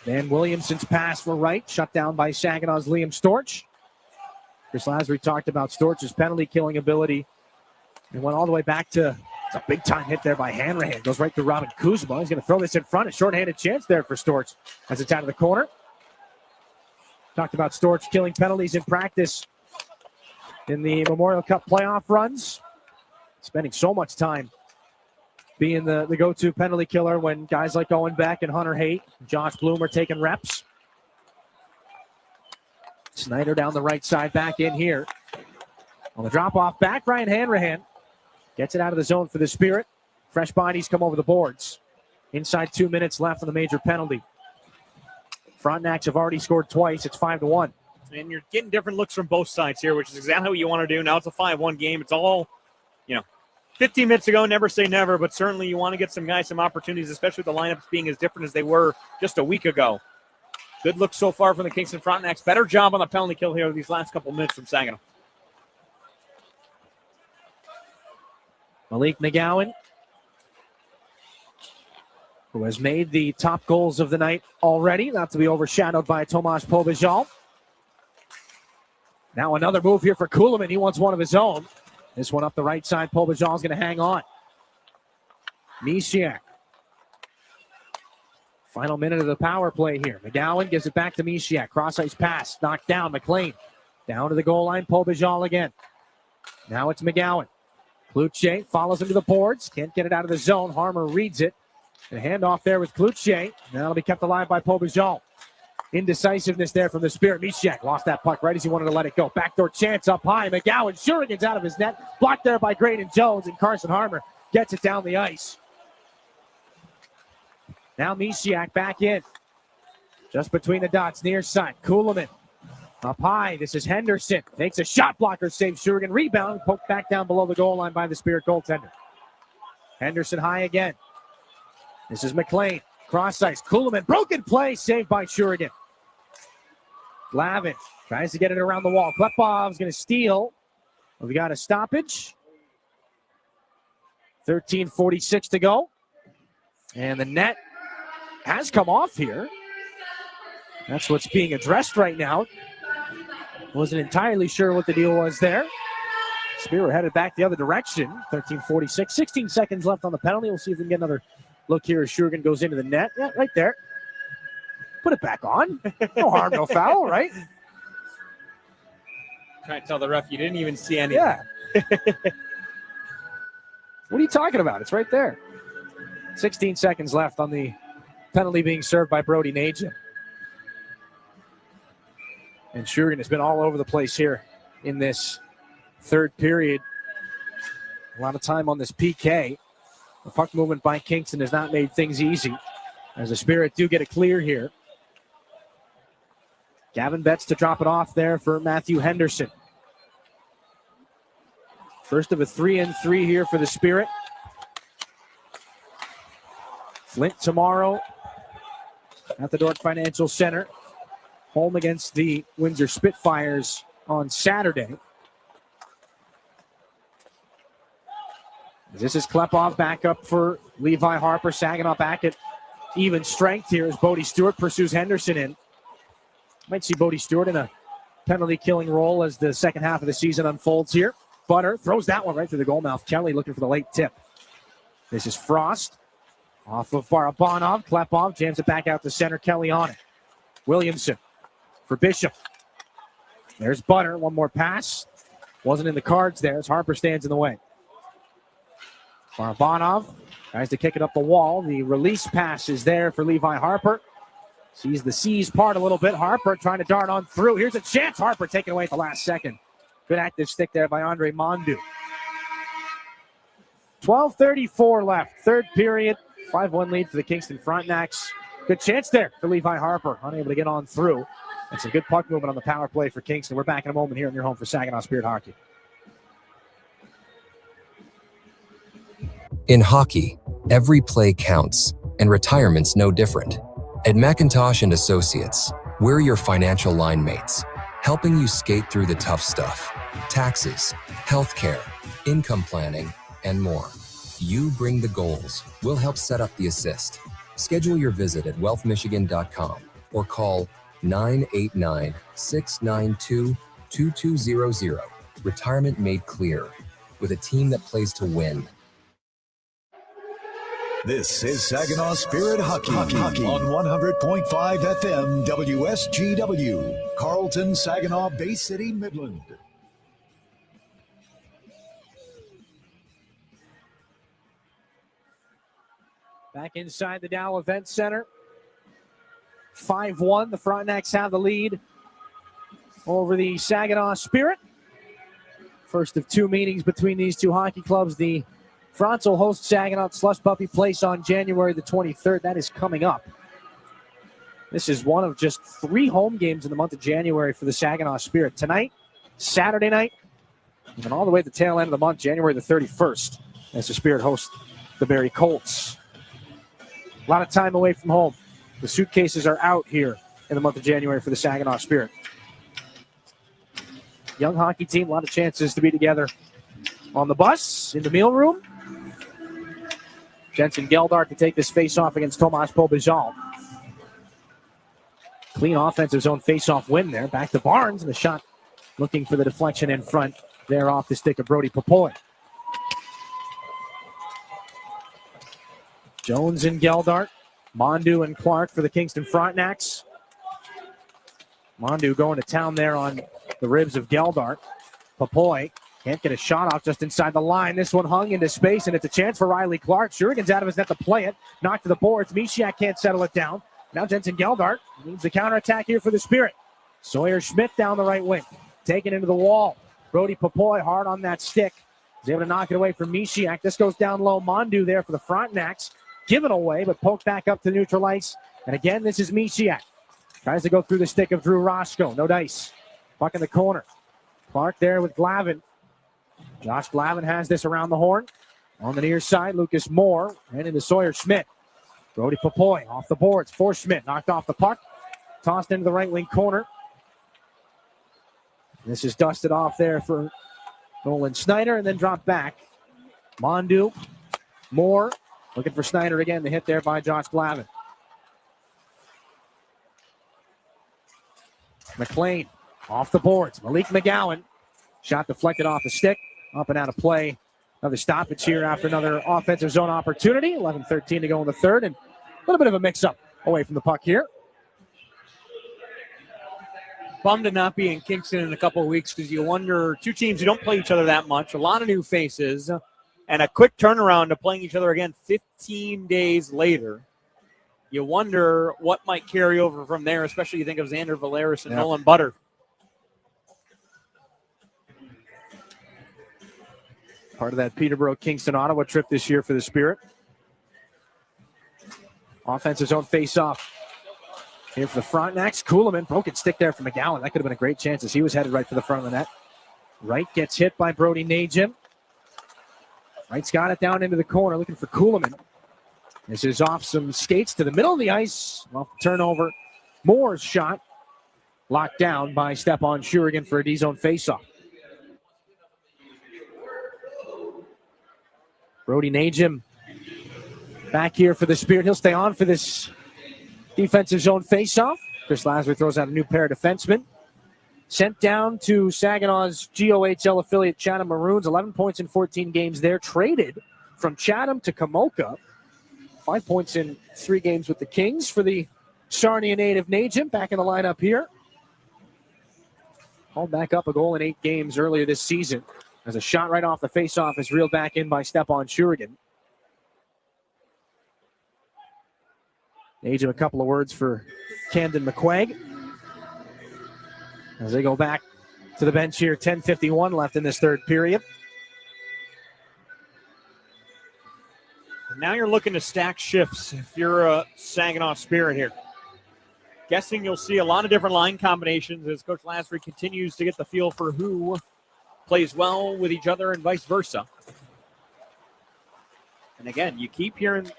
Van Williamson's pass for right, shut down by Saginaw's Liam Storch. Chris Lasry talked about Storch's penalty killing ability and went all the way back to a big time hit there by Hanrahan. Goes right through Robin Kuzma. He's going to throw this in front. A shorthanded chance there for Storch as it's out of the corner. Talked about Storch killing penalties in practice in the Memorial Cup playoff runs. Spending so much time being the go-to penalty killer when guys like Owen Beck and Hunter Haight, Josh Bloom are taking reps. Snyder down the right side, back in here. On the drop-off back, Ryan Hanrahan gets it out of the zone for the Spirit. Fresh bodies come over the boards. Inside 2 minutes left on the major penalty. Frontenacs have already scored twice. It's 5-1. And you're getting different looks from both sides here, which is exactly what you want to do. Now it's a 5-1 game. It's all, 15 minutes ago, never say never, but certainly you want to get some guys some opportunities, especially with the lineups being as different as they were just a week ago. Good look so far from the Kingston Frontenacs. Better job on the penalty kill here these last couple minutes from Saginaw. Malik McGowan, who has made the top goals of the night already, not to be overshadowed by Tomas Pobajal. Now another move here for Kuhlman. He wants one of his own. This one up the right side. Pobajal's going to hang on. Misiak Final minute of the power play here. McGowan gives it back to Misiak. Cross-ice pass. Knocked down. McLean. Down to the goal line. Pobijal again. Now it's McGowan. Cloutier follows him to the boards. Can't get it out of the zone. Harmer reads it. And a handoff there with Cloutier. Now it'll be kept alive by Pobijal. Indecisiveness there from the Spirit. Misiak lost that puck right as he wanted to let it go. Backdoor chance up high. McGowan Shurigan's out of his net. Blocked there by Graydon Jones. And Carson Harmer gets it down the ice. Now Misiak back in. Just between the dots, near side. Kuhlman up high. This is Henderson. Takes a shot blocker, saves Shurigan. Rebound, poked back down below the goal line by the Spirit goaltender. Henderson high again. This is McLean. Cross ice. Kuhlman, broken play, saved by Shurigan. Glavin tries to get it around the wall. Klepov's going to steal. We got a stoppage. 13:46 to go. And the net has come off here. That's what's being addressed right now. Wasn't entirely sure what the deal was there. Spear headed back the other direction. 13:46. 16 seconds left on the penalty. We'll see if we can get another look here as Shurigan goes into the net. Yeah, right there. Put it back on. No harm, no foul, right? Trying to tell the ref you didn't even see anything. Yeah. What are you talking about? It's right there. 16 seconds left on the penalty being served by Brody Nagin. And Shurigan has been all over the place here in this third period. A lot of time on this PK. The puck movement by Kingston has not made things easy, as the Spirit do get a clear here. Gavin Betts to drop it off there for Matthew Henderson. First of a 3-and-3 here for the Spirit. Flint tomorrow at the Dordt Financial Center. Home against the Windsor Spitfires on Saturday. This is Klepov back up for Levi Harper. Saginaw back at even strength here as Bodie Stewart pursues Henderson in. Might see Bodie Stewart in a penalty-killing role as the second half of the season unfolds here. Butter throws that one right through the goal mouth. Kelly looking for the late tip. This is Frost. Off of Barabanov. Klepov jams it back out to center. Kelly on it. Williamson for Bishop. There's Butter. One more pass. Wasn't in the cards there as Harper stands in the way. Barabanov tries to kick it up the wall. The release pass is there for Levi Harper. Sees the C's part a little bit. Harper trying to dart on through. Here's a chance. Harper taken away at the last second. Good active stick there by Andre Mondu. 12:34 left. Third period. 5-1 lead for the Kingston Frontenacs. Good chance there for Levi Harper. Unable to get on through. And some good puck movement on the power play for Kingston. We're back in a moment here in your home for Saginaw Spirit Hockey. In hockey, every play counts, and retirement's no different. At McIntosh & Associates, we're your financial line mates, helping you skate through the tough stuff. Taxes, healthcare, income planning, and more. You bring the goals. We'll help set up the assist. Schedule your visit at wealthmichigan.com or call 989-692-2200. Retirement made clear with a team that plays to win. This is Saginaw Spirit Hockey on 100.5 FM WSGW, Carlton, Saginaw, Bay City, Midland. Back inside the Dow Event Center. 5-1. The Frontenacs have the lead over the Saginaw Spirit. First of two meetings between these two hockey clubs. The Fronts will host Saginaw at Slush Puppy Place on January the 23rd. That is coming up. This is one of just 3 home games in the month of January for the Saginaw Spirit. Tonight, Saturday night, and then all the way at the tail end of the month, January the 31st, as the Spirit hosts the Barrie Colts. A lot of time away from home. The suitcases are out here in the month of January for the Saginaw Spirit. Young hockey team, a lot of chances to be together on the bus, in the meal room. Jensen Geldart to take this face-off against Tomas Pobijal. Clean offensive zone face-off win there. Back to Barnes, and the shot looking for the deflection in front there off the stick of Brody Popoy. Jones and Geldart Mondu and Clark for the Kingston Frontenacs. Mondu going to town there on the ribs of Geldart. Papoy can't get a shot off just inside the line. This one hung into space, and it's a chance for Riley Clark. Shurigan's out of his net to play it. Knocked to the boards. Mishiak can't settle it down. Now Jensen Geldart needs the counterattack here for the Spirit. Sawyer Schmidt down the right wing. Taken into the wall. Brody Papoy hard on that stick. He's able to knock it away from Mishiak. This goes down low. Mondu there for the Frontenacs. Given away, but poked back up to neutral ice. And again, this is Mishiak. Tries to go through the stick of Drew Roscoe. No dice. Puck in the corner. Clark there with Glavin. Josh Glavin has this around the horn. On the near side, Lucas Moore. And into Sawyer Schmidt. Brody Papoy off the boards for Schmidt. Knocked off the puck. Tossed into the right wing corner. This is dusted off there for Nolan Snyder and then dropped back. Mondu. Moore. Looking for Snyder again. The hit there by Josh Glavin. McLean off the boards. Malik McGowan. Shot deflected off the stick. Up and out of play. Another stoppage here after another offensive zone opportunity. 11-13 to go in the third. And a little bit of a mix-up away from the puck here. Bummed to not be in Kingston in a couple of weeks because you wonder, two teams who don't play each other that much, a lot of new faces, and a quick turnaround to playing each other again 15 days later. You wonder what might carry over from there, especially you think of Xander Valeris and Nolan Butter. Part of that Peterborough, Kingston, Ottawa trip this year for the Spirit. Offensive zone face-off. Here for the Frontenacs. Kuhlman, broken stick there for McGowan. That could have been a great chance as he was headed right for the front of the net. Wright gets hit by Brody Najim. Wright's got it down into the corner, looking for Kuhlman. This is off some skates to the middle of the ice. Off the turnover. Moore's shot locked down by Stepan Shurigan for a D-zone faceoff. Brody Najim back here for the Spirit. He'll stay on for this defensive zone faceoff. Chris Lasser throws out a new pair of defensemen. Sent down to Saginaw's GOHL affiliate Chatham Maroons. 11 points in 14 games there. Traded from Chatham to Kamoka. 5 points in 3 games with the Kings for the Sarnia native Najim. Back in the lineup here. Hauled back up a goal in 8 games earlier this season. As a shot right off the faceoff is reeled back in by Stepan Shurigan. Najim, a couple of words for Camden McQuaig. As they go back to the bench here, 10:51 left in this third period. Now you're looking to stack shifts if you're a Saginaw Spirit here. Guessing you'll see a lot of different line combinations as Coach Lassery continues to get the feel for who plays well with each other and vice versa. And again, you keep hearing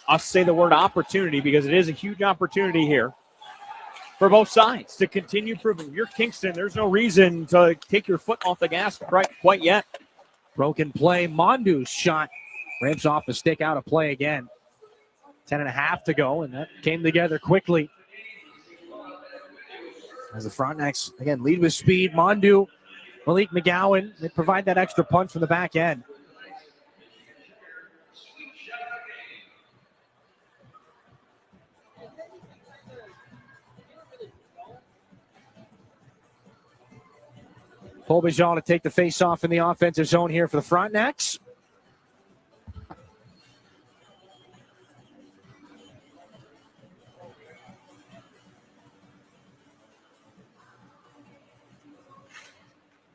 us say the word opportunity because it is a huge opportunity here for both sides to continue proving. If you're Kingston, there's no reason to take your foot off the gas quite yet. Broken play. Mondu's shot ramps off the stick, out of play again. 10.5 to go, and that came together quickly. As the Frontenacs, again, lead with speed. Mondu, Malik McGowan, they provide that extra punch from the back end. Paul Bijan to take the face-off in the offensive zone here for the Frontenacs.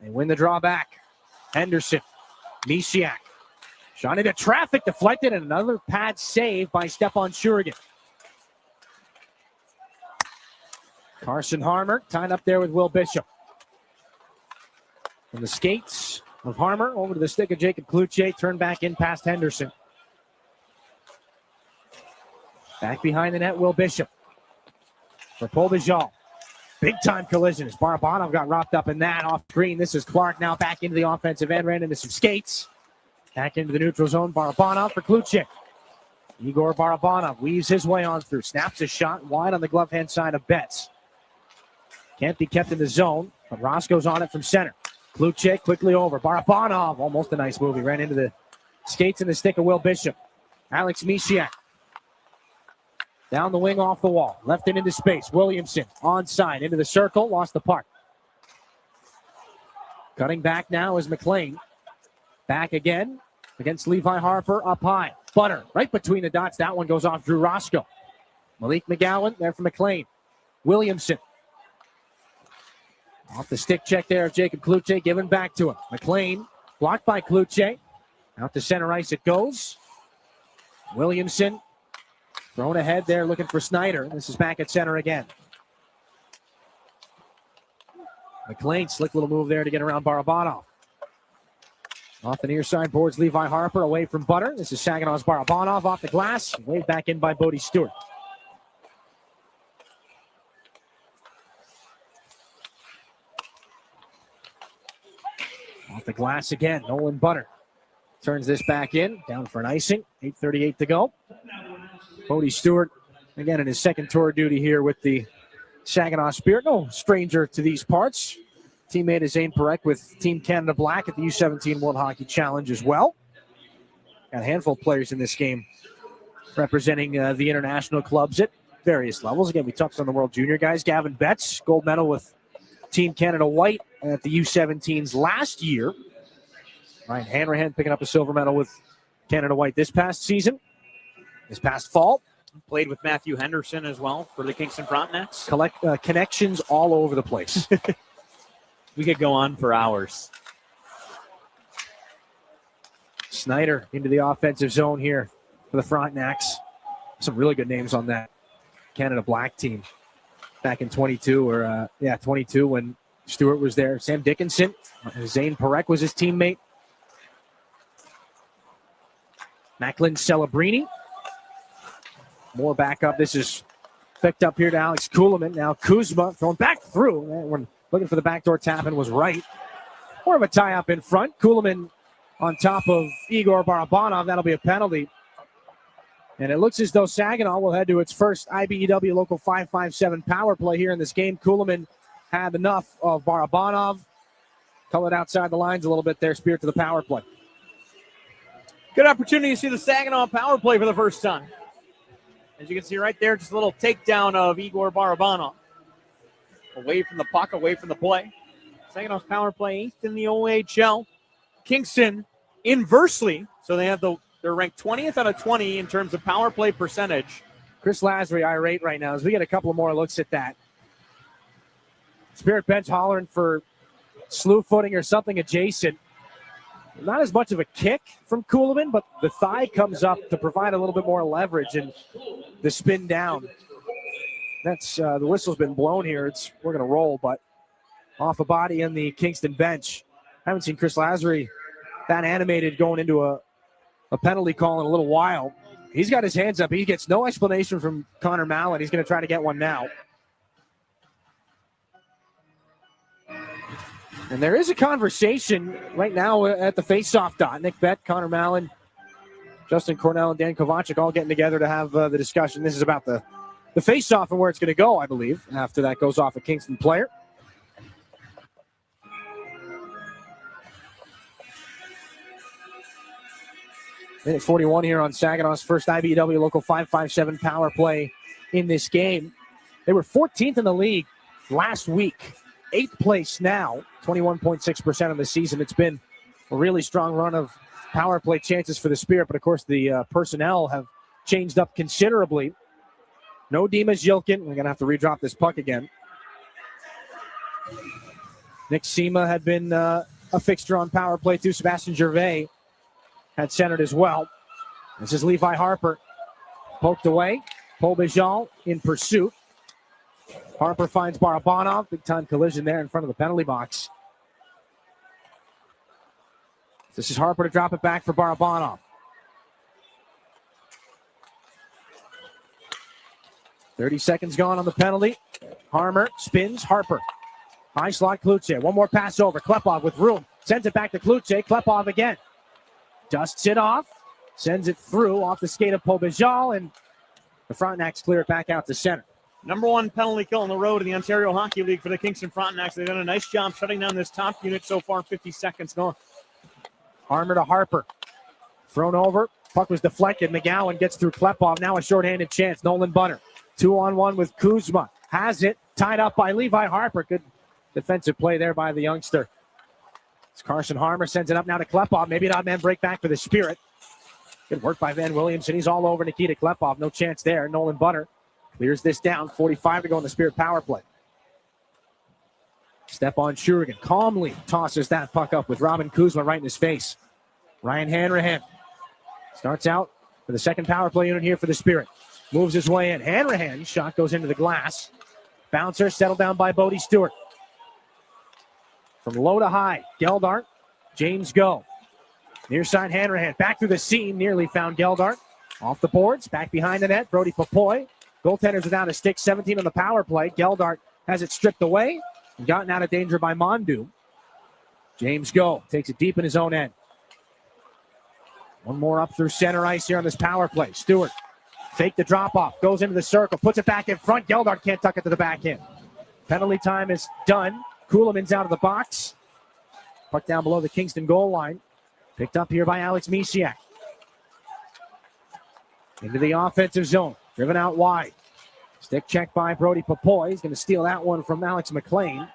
They win the draw back. Henderson, Mishiak. Shot into traffic, deflected, and another pad save by Stepan Shurigan. Carson Harmer tied up there with Will Bishop. From the skates of Harmer over to the stick of Jacob Kluche, turned back in past Henderson. Back behind the net, Will Bishop. For Paul Bijan. Big time collision as Barabanov got wrapped up in that off screen. This is Clark now back into the offensive end, ran into some skates. Back into the neutral zone, Barabanov for Kluche. Igor Barabanov weaves his way on through, snaps his shot wide on the glove hand side of Betts. Can't be kept in the zone, but Roscoe's on it from center. Kluche quickly over. Barabanov, almost a nice move. He ran into the skates and the stick of Will Bishop. Alex Mishiak. Down the wing, off the wall. Left it into space. Williamson onside, into the circle, lost the puck. Cutting back now is McLean. Back again against Levi Harper, up high. Butter, right between the dots. That one goes off Drew Roscoe. Malik McGowan, there for McLean. Williamson. Off the stick check there of Jacob Kluche, given back to him. McLean, blocked by Kluche. Out to center ice it goes. Williamson, thrown ahead there, looking for Snyder. This is back at center again. McLean, slick little move there to get around Barabanov. Off the near side boards, Levi Harper away from Butter. This is Saginaw's Barabanov off the glass. Waved back in by Bodie Stewart. Off the glass again, Nolan Butter. Turns this back in, down for an icing. 8:38 to go. Bodie Stewart, again in his second tour of duty here with the Saginaw Spirit. No stranger to these parts. Teammate is Zane Perek with Team Canada Black at the U17 World Hockey Challenge as well. Got a handful of players in this game representing the international clubs at various levels. Again, we touched on the World Junior guys. Gavin Betts, gold medal with Team Canada White at the U17s last year. Ryan Hanrahan picking up a silver medal with Canada White this past season. This past fall. Played with Matthew Henderson as well for the Kingston Frontenacs. Connections all over the place. We could go on for hours. Snyder into the offensive zone here for the Frontenacs. Some really good names on that Canada Black team back in 22 when Stewart was there. Sam Dickinson, Zane Perek was his teammate. Macklin Celebrini. More backup. This is picked up here to Alex Kuhlman. Now Kuzma thrown back through. When looking for the backdoor tap and was right. More of a tie-up in front. Kuhlman on top of Igor Barabanov. That'll be a penalty. And it looks as though Saginaw will head to its first IBEW Local 557 power play here in this game. Kuhlman had enough of Barabanov. Colored outside the lines a little bit there. Spirit to the power play. Good opportunity to see the Saginaw power play for the first time. As you can see right there, just a little takedown of Igor Barabanov. Away from the puck, away from the play. Saginaw's power play 8th in the OHL. Kingston inversely, so they're ranked 20th out of 20 in terms of power play percentage. Chris Lasry irate right now as we get a couple more looks at that. Spirit bench hollering for slew footing or something adjacent. Not as much of a kick from Kuhlman, but the thigh comes up to provide a little bit more leverage and the spin down. That's the whistle's been blown here. We're going to roll, but off a body in the Kingston bench. Haven't seen Chris Lasry that animated going into a penalty call in a little while. He's got his hands up. He gets no explanation from Connor Mallett. He's going to try to get one now. And there is a conversation right now at the face-off dot. Nick Bett, Connor Mallon, Justin Cornell, and Dan Kovacic all getting together to have the discussion. This is about the face-off and where it's going to go, I believe, after that goes off a Kingston player. Minute 41 here on Saginaw's first IBEW Local 557 power play in this game. They were 14th in the league last week. 8th place now, 21.6% of the season. It's been a really strong run of power play chances for the Spirit, but of course the personnel have changed up considerably. No Dimas Yilkin. We're going to have to redrop this puck again. Nick Sema had been a fixture on power play too. Sebastian Gervais had centered as well. This is Levi Harper. Poked away. Paul Bejal in pursuit. Harper finds Barabanov. Big time collision there in front of the penalty box. This is Harper to drop it back for Barabanov. 30 seconds gone on the penalty. Harmer spins. Harper. High slot Kluche. One more pass over. Klepov with room. Sends it back to Kluche. Klepov again. Dusts it off. Sends it through off the skate of Pobejal. And the Frontenacs clear it back out to center. Number one penalty kill on the road in the Ontario Hockey League for the Kingston Frontenacs. They've done a nice job shutting down this top unit so far. 50 seconds gone. Harmer to Harper. Thrown over. Puck was deflected. McGowan gets through Klepov. Now a shorthanded chance. Nolan Bunner. 2-on-1 with Kuzma. Has it. Tied up by Levi Harper. Good defensive play there by the youngster. As Carson Harmer sends it up now to Klepov. Maybe an odd man break back for the Spirit. Good work by Van Williamson. He's all over Nikita Klepov. No chance there. Nolan Bunner clears this down. 45 to go in the Spirit power play. Stepan Shurigan calmly tosses that puck up with Robin Kuzma right in his face. Ryan Hanrahan starts out for the second power play unit here for the Spirit. Moves his way in. Hanrahan shot goes into the glass. Bouncer settled down by Bodie Stewart. From low to high, Geldart, James Go. Near side Hanrahan, back through the seam, nearly found Geldart. Off the boards, back behind the net, Brody Popoy. Goaltenders without a stick, 17 on the power play. Geldart has it stripped away and gotten out of danger by Mondu. James Go takes it deep in his own end. One more up through center ice here on this power play. Stewart, fake the drop-off, goes into the circle, puts it back in front. Geldart can't tuck it to the back end. Penalty time is done. Kuhlman's out of the box. Puck down below the Kingston goal line. Picked up here by Alex Misiak. Into the offensive zone. Driven out wide. Stick check by Brody Popoy. He's going to steal that one from Alex McLean.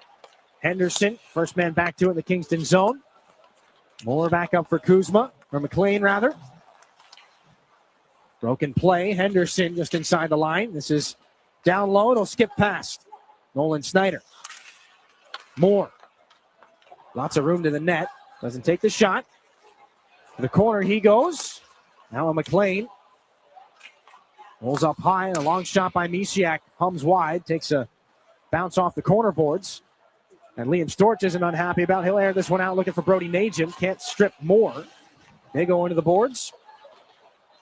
Henderson, first man back to it in the Kingston zone. Muller back up for Kuzma, or McLean rather. Broken play. Henderson just inside the line. This is down low. It'll skip past Nolan Snyder. Moore. Lots of room to the net. Doesn't take the shot. To the corner he goes. Now a McLean. Rolls up high and a long shot by Misiak. Hums wide. Takes a bounce off the corner boards. And Liam Storch isn't unhappy about it. He'll air this one out looking for Brody Nagin. Can't strip Moore. They go into the boards.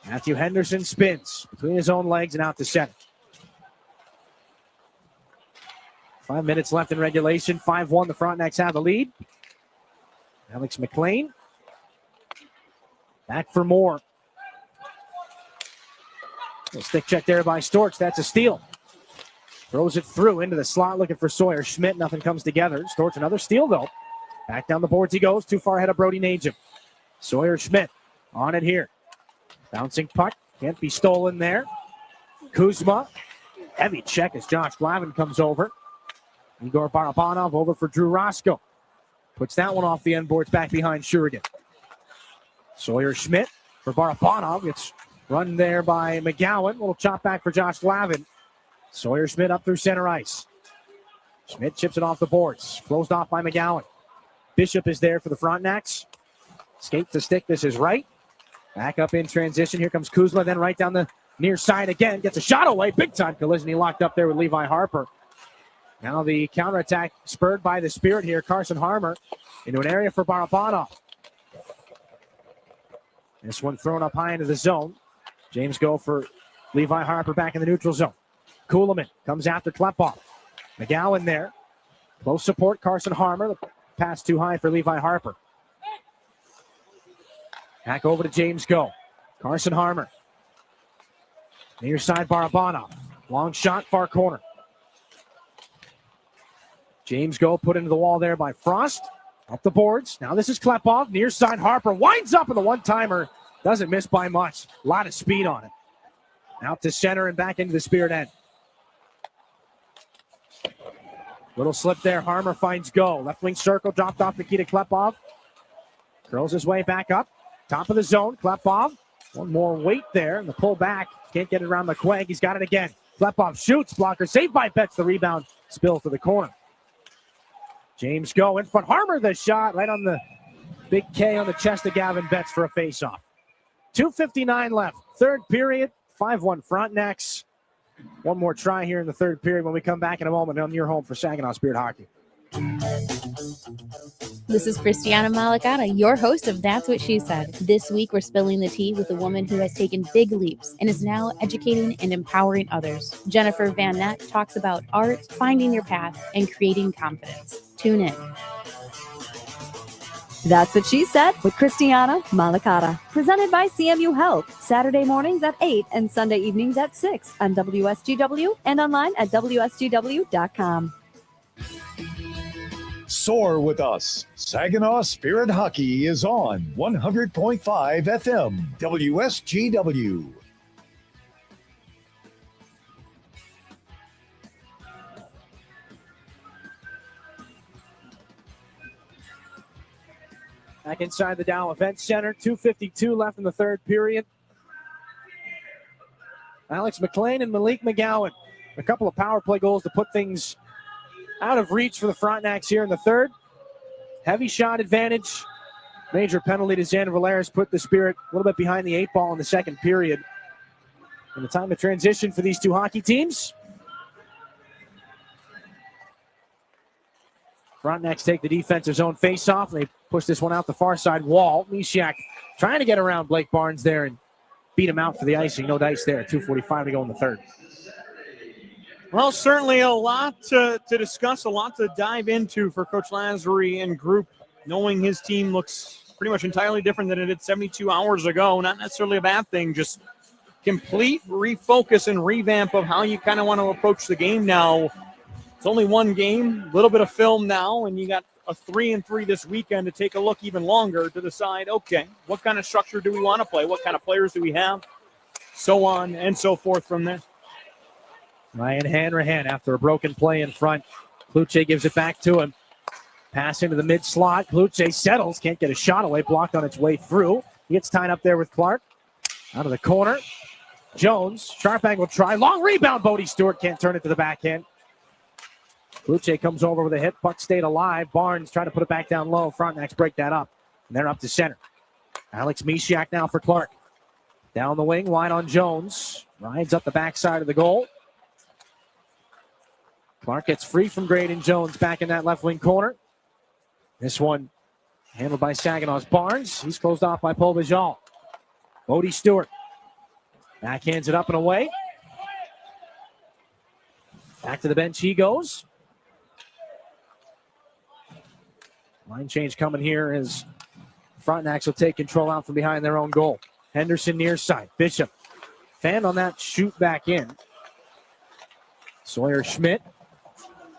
Matthew Henderson spins between his own legs and out to center. 5 minutes left in regulation. 5-1. The Frontenacs have the lead. Alex McLean. Back for Moore. A stick check there by Storch. That's a steal. Throws it through into the slot looking for Sawyer Schmidt. Nothing comes together. Storch another steal though. Back down the boards he goes. Too far ahead of Brody Nagin. Sawyer Schmidt on it here. Bouncing puck. Can't be stolen there. Kuzma. Heavy check as Josh Glavin comes over. Igor Barabanov over for Drew Roscoe. Puts that one off the end boards back behind Shurigan. Sawyer Schmidt for Barabanov. It's run there by McGowan. Little chop back for Josh Glavin. Sawyer Schmidt up through center ice. Schmidt chips it off the boards. Closed off by McGowan. Bishop is there for the Frontenacs. Skate to stick. This is right. Back up in transition. Here comes Kuzma. Then right down the near side again. Gets a shot away. Big time collision. He locked up there with Levi Harper. Now the counterattack spurred by the Spirit here. Carson Harmer into an area for Barabanov. This one thrown up high into the zone. James Go for Levi Harper back in the neutral zone. Kuhlman comes after Klepov. McGowan there. Close support, Carson Harmer. The pass too high for Levi Harper. Back over to James Go. Carson Harmer. Near side, Barabanov. Long shot, far corner. James Go put into the wall there by Frost. Up the boards. Now this is Klepov. Near side, Harper winds up in the one-timer. Doesn't miss by much. A lot of speed on it. Out to center and back into the Spirit end. Little slip there. Harmer finds Go. Left wing circle. Dropped off Nikita Klepov. Curls his way back up. Top of the zone. Klepov. One more weight there. And the pull back. Can't get it around McQuaig. He's got it again. Klepov shoots. Blocker saved by Betts. The rebound spills to the corner. James Go in front. Harmer the shot right on the big K on the chest of Gavin Betts for a faceoff. 2:59 left. Third period. 5-1 Frontenacs. One more try here in the third period when we come back in a moment on your home for Saginaw Spirit Hockey. This is Christiana Malagata, your host of That's What She Said. This week, we're spilling the tea with a woman who has taken big leaps and is now educating and empowering others. Jennifer Van Nett talks about art, finding your path, and creating confidence. Tune in. That's What She Said with Christiana Malagata. Presented by CMU Health. Saturday mornings at 8 and Sunday evenings at 6 on WSGW and online at WSGW.com. Soar with us. Saginaw Spirit Hockey is on 100.5 FM WSGW. Back inside the Dow Event Center, 2:52 left in the third period. Alex McLean and Malik McGowan. A couple of power play goals to put things out of reach for the Frontenacs here in the third. Heavy shot advantage. Major penalty to Xander Valeris put the Spirit a little bit behind the 8 ball in the second period. And the time of transition for these two hockey teams. Frontenacs take the defensive zone face-off. They push this one out the far side wall. Misiak trying to get around Blake Barnes there and beat him out for the icing. No dice there. 2:45 to go in the third. Well, certainly a lot to discuss, a lot to dive into for Coach Lazary and group, knowing his team looks pretty much entirely different than it did 72 hours ago. Not necessarily a bad thing, just complete refocus and revamp of how you kind of want to approach the game now. It's only one game, a little bit of film now, and you got a 3-3 this weekend to take a look even longer to decide, okay, what kind of structure do we want to play? What kind of players do we have? So on and so forth from there. Ryan Hanrahan after a broken play in front. Kluche gives it back to him. Pass into the mid slot. Kluche settles, can't get a shot away, blocked on its way through. He gets tied up there with Clark. Out of the corner. Jones, sharp angle try. Long rebound, Bodie Stewart can't turn it to the backhand. Kluche comes over with a hit. Puck stayed alive. Barnes trying to put it back down low. Frontenacs break that up. And they're up to center. Alex Misiak now for Clark. Down the wing, wide on Jones. Rides up the backside of the goal. Clark gets free from Graydon Jones back in that left wing corner. This one handled by Saginaw's Barnes. He's closed off by Paul Bajal. Bodie Stewart backhands it up and away. Back to the bench he goes. Line change coming here as Frontenacs will take control out from behind their own goal. Henderson near side. Bishop fanned on that shoot back in. Sawyer Schmidt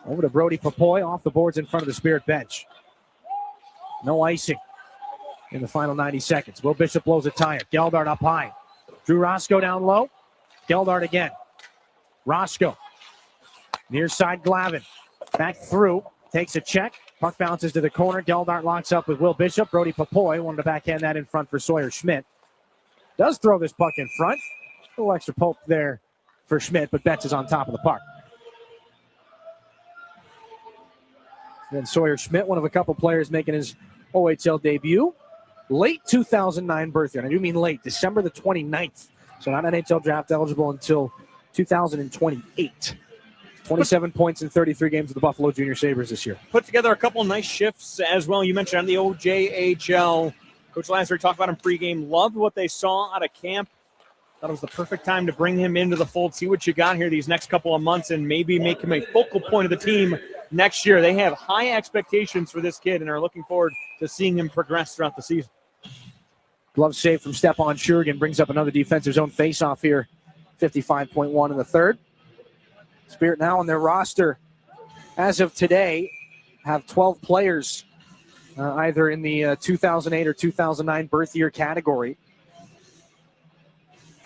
over to Brody Papoy off the boards in front of the Spirit bench. No icing in the final 90 seconds. Will Bishop blows a tire. Geldart up high. Drew Roscoe down low. Geldart again. Roscoe. Near side Glavin. Back through. Takes a check. Puck bounces to the corner. Geldart locks up with Will Bishop. Brody Papoy wanted to backhand that in front for Sawyer Schmidt. Does throw this puck in front. A little extra poke there for Schmidt, but Betts is on top of the puck. Then Sawyer Schmidt, one of a couple players making his OHL debut. Late 2009 birth year. And I do mean late, December the 29th. So not NHL draft eligible until 2028. 27 points in 33 games with the Buffalo Junior Sabres this year. Put together a couple nice shifts as well. You mentioned on the OJHL. Coach Lazary talked about him pregame. Loved what they saw out of camp. Thought it was the perfect time to bring him into the fold, see what you got here these next couple of months, and maybe make him a focal point of the team next year. They have high expectations for this kid and are looking forward to seeing him progress throughout the season. Glove save from Stepan Shurigan brings up another defensive zone faceoff here. 55.1 in the third. Spirit now on their roster, as of today, have 12 players either in the 2008 or 2009 birth year category.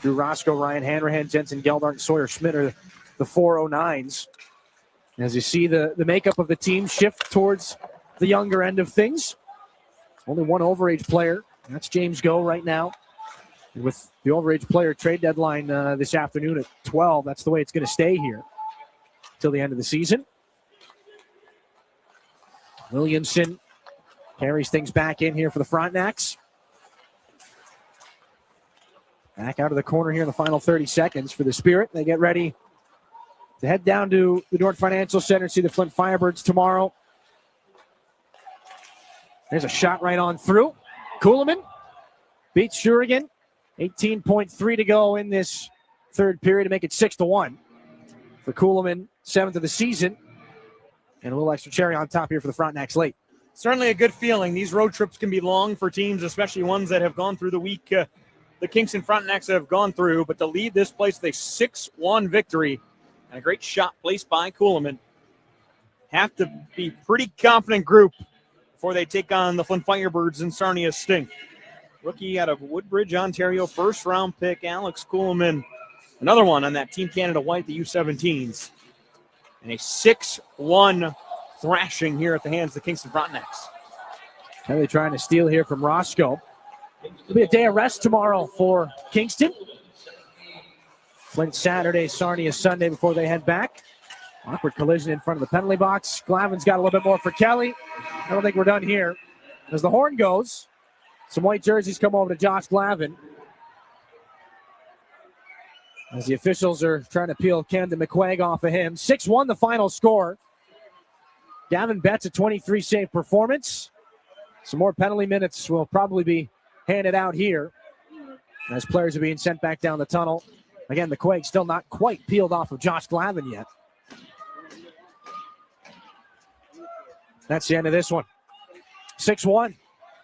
Drew Roscoe, Ryan Hanrahan, Jensen Geldart, and Sawyer Schmidt are the 409s. As you see the makeup of the team shift towards the younger end of things. Only one overage player. That's James Go right now. And with the overage player trade deadline this afternoon at 12, that's the way it's going to stay here till the end of the season. Williamson carries things back in here for the Frontenacs. Back out of the corner here in the final 30 seconds for the Spirit. They get ready to head down to the North Financial Center, see the Flint Firebirds tomorrow. There's a shot right on through. Kuhlman beats Shurigan. 18.3 to go in this third period to make it 6-1. For Kuhlman, 7th of the season. And a little extra cherry on top here for the Frontenacs late. Certainly a good feeling. These road trips can be long for teams, especially ones that have gone through the week the Kingston Frontenacs have gone through. But to lead this place with a 6-1 victory and a great shot placed by Kuhlman. have to be pretty confident group before they take on the Flint Firebirds and Sarnia Sting. Rookie out of Woodbridge, Ontario, first-round pick, Alex Kuhlman. Another one on that Team Canada White, the U17s. And a 6-1 thrashing here at the hands of the Kingston Frontenacs. Now they're trying to steal here from Roscoe. It'll be a day of rest tomorrow for Kingston. Flint Saturday, Sarnia Sunday before they head back. Awkward collision in front of the penalty box. Glavin's got a little bit more for Kelly. I don't think we're done here. As the horn goes, some white jerseys come over to Josh Glavin. As the officials are trying to peel Camden McQuaig off of him. 6-1 the final score. Gavin Betts a 23-save performance. Some more penalty minutes will probably be handed out here as players are being sent back down the tunnel. Again, McQuaig still not quite peeled off of Josh Glavin yet. That's the end of this one. 6-1.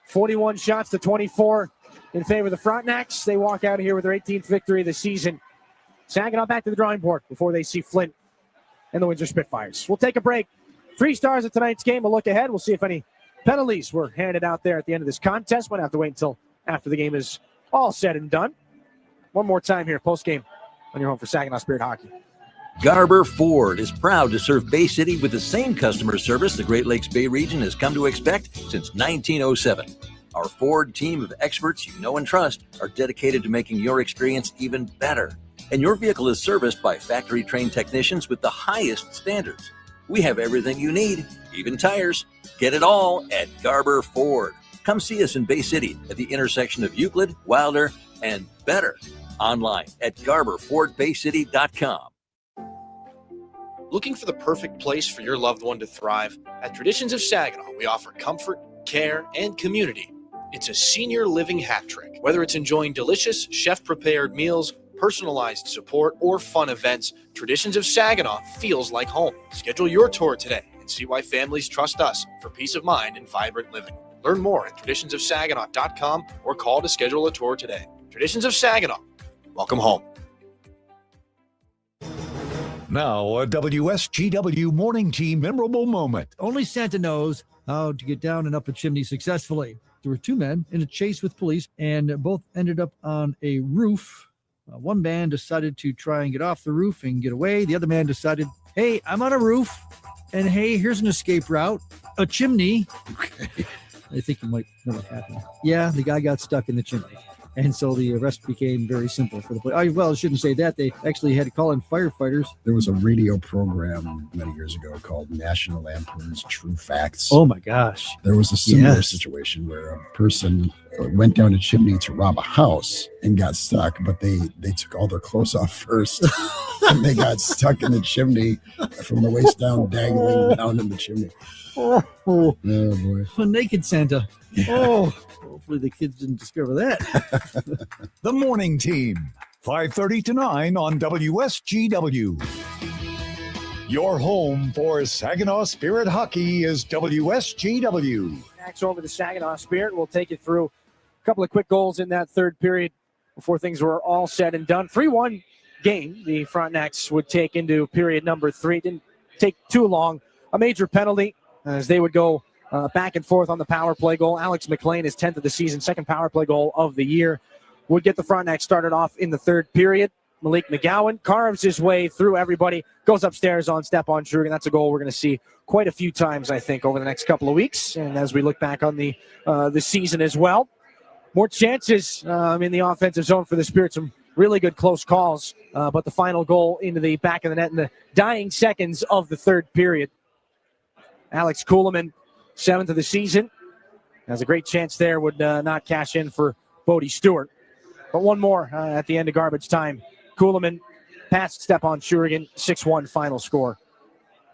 41 shots to 24 in favor of the Frontenacs. They walk out of here with their 18th victory of the season. Saginaw back to the drawing board before they see Flint and the Windsor Spitfires. We'll take a break. 3 stars of tonight's game. We'll look ahead. We'll see if any penalties were handed out there at the end of this contest. Might have to wait until after the game is all said and done. One more time here, post-game on your home for Saginaw Spirit Hockey. Garber Ford is proud to serve Bay City with the same customer service the Great Lakes Bay region has come to expect since 1907. Our Ford team of experts you know and trust are dedicated to making your experience even better. And your vehicle is serviced by factory-trained technicians with the highest standards. We have everything you need, even tires. Get it all at Garber Ford. Come see us in Bay City at the intersection of Euclid, Wilder, and Better. Online at GarberFordBayCity.com. Looking for the perfect place for your loved one to thrive? At Traditions of Saginaw, we offer comfort, care, and community. It's a senior living hat trick. Whether it's enjoying delicious, chef-prepared meals, personalized support, or fun events, Traditions of Saginaw feels like home. Schedule your tour today and see why families trust us for peace of mind and vibrant living. Learn more at traditionsofsaginaw.com or call to schedule a tour today. Traditions of Saginaw. Welcome home. Now, a WSGW morning team memorable moment. Only Santa knows how to get down and up a chimney successfully. There were 2 men in a chase with police, and both ended up on a roof. One man decided to try and get off the roof and get away. The other man decided, hey, I'm on a roof, and hey, here's an escape route, a chimney. I think you might know what happened. Yeah, the guy got stuck in the chimney. And so the arrest became very simple for the police. Well, I shouldn't say that. They actually had to call in firefighters. There was a radio program many years ago called National Lampoon's True Facts. Oh, my gosh. There was a similar situation where a person went down a chimney to rob a house and got stuck, but they took all their clothes off first. And they got stuck in the chimney from the waist down, dangling down in the chimney. Oh boy. A naked Santa. Yeah. Oh, hopefully the kids didn't discover that. The morning team, 5:30 to 9 on WSGW. Your home for Saginaw Spirit Hockey is WSGW. Next over the Saginaw Spirit. We'll take you through a couple of quick goals in that third period before things were all said and done. 3-1 game the Frontenacs would take into period number 3. Didn't take too long. A major penalty as they would go back and forth on the power play goal. Alex McLean, his 10th of the season, second power play goal of the year, would get the Frontenacs started off in the third period. Malik McGowan carves his way through everybody, goes upstairs on Stepan Schrugen. That's a goal we're going to see quite a few times, I think, over the next couple of weeks. And as we look back on the season as well, more chances in the offensive zone for the Spirit. Some really good close calls, but the final goal into the back of the net in the dying seconds of the third period. Alex Kuhlman, 7th of the season, has a great chance there, would not cash in for Bodie Stewart. But one more at the end of garbage time. Kuhlman past Stepan Schurigan, 6-1 final score.